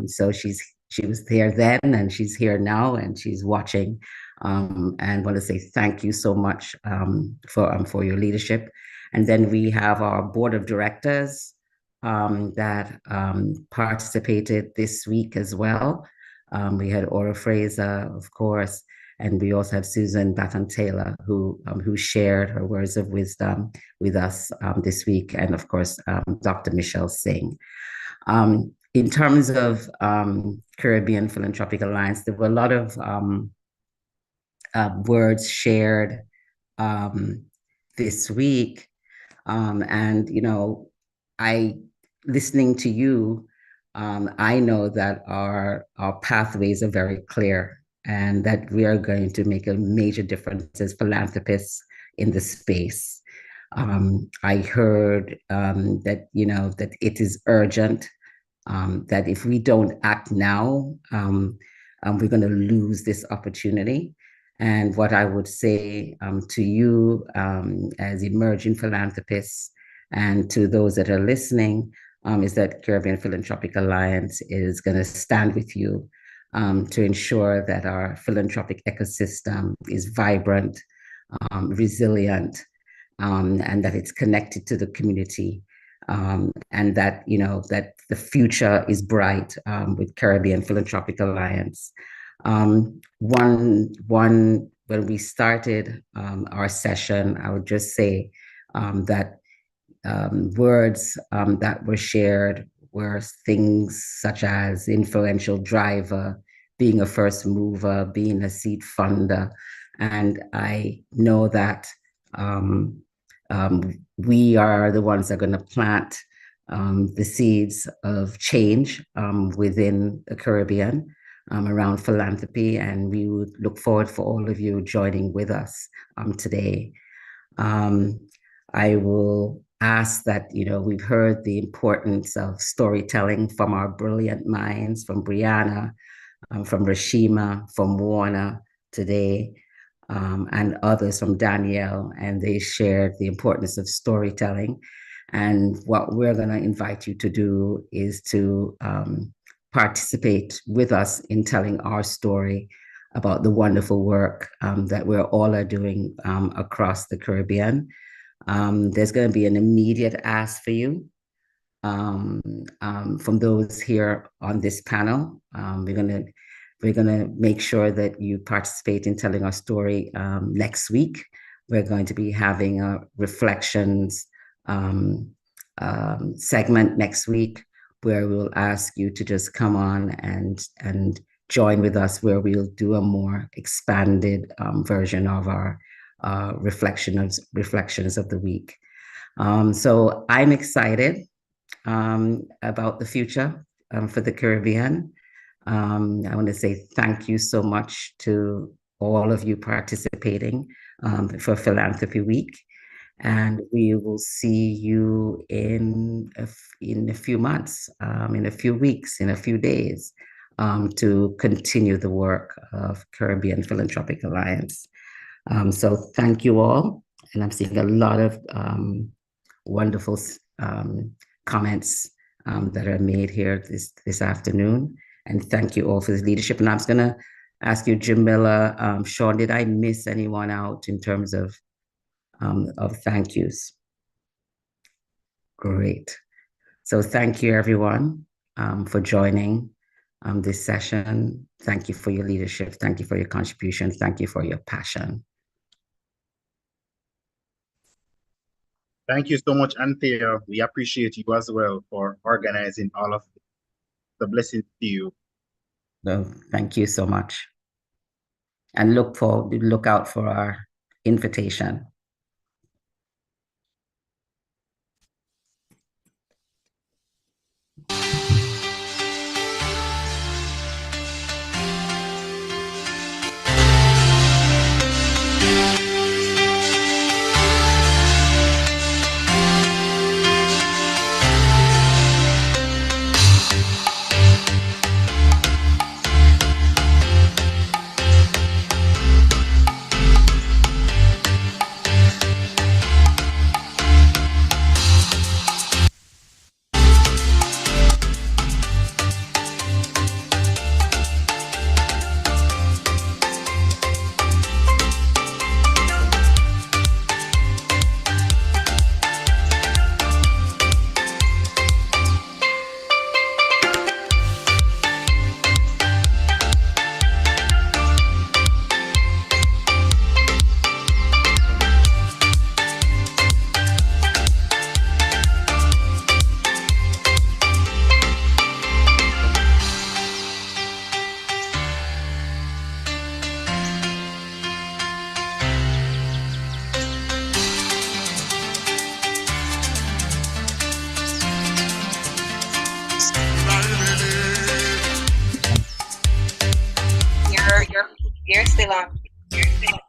So she was there then, and she's here now, and she's watching. And want to say thank you so much for your leadership. And then we have our board of directors that participated this week as well. We had Aura Fraser, of course, and we also have Susan Baton Taylor, who shared her words of wisdom with us this week, and of course, Dr. Michelle Singh. In terms of Caribbean Philanthropic Alliance, there were a lot of words shared this week. And, listening to you, I know that our pathways are very clear and that we are going to make a major difference as philanthropists in the space. I heard that, that it is urgent, that if we don't act now, we're going to lose this opportunity. And what I would say to you as emerging philanthropists and to those that are listening is that Caribbean Philanthropic Alliance is going to stand with you to ensure that our philanthropic ecosystem is vibrant, resilient, and that it's connected to the community. And that, that the future is bright with Caribbean Philanthropic Alliance. When we started our session, I would just say that words that were shared were things such as influential driver, being a first mover, being a seed funder. And I know that we are the ones that are going to plant the seeds of change within the Caribbean around philanthropy, and we would look forward for all of you joining with us today. I will ask that, we've heard the importance of storytelling from our brilliant minds, from Brianna, from Rashima, from Warner today, and others, from Danielle, and they shared the importance of storytelling. And what we're going to invite you to do is to participate with us in telling our story about the wonderful work that we're all are doing across the Caribbean. There's going to be an immediate ask for you from those here on this panel. We're gonna make sure that you participate in telling our story next week. We're going to be having a reflections segment next week where we'll ask you to just come on and join with us, where we'll do a more expanded version of our reflections of the week. So I'm excited about the future for the Caribbean. I want to say thank you so much to all of you participating for Philanthropy Week. And we will see you in a few months, in a few weeks, in a few days, to continue the work of Caribbean Philanthropic Alliance. So thank you all. And I'm seeing a lot of wonderful comments that are made here this afternoon. And thank you all for this leadership. And I'm just going to ask you, Jamila, Sean, did I miss anyone out in terms of thank yous? Great. So thank you, everyone, for joining this session. Thank you for your leadership. Thank you for your contribution. Thank you for your passion. Thank you so much, Anthea. We appreciate you as well for organizing all of this. The blessing to you. So thank you so much. And look out for our invitation. Philanthropy.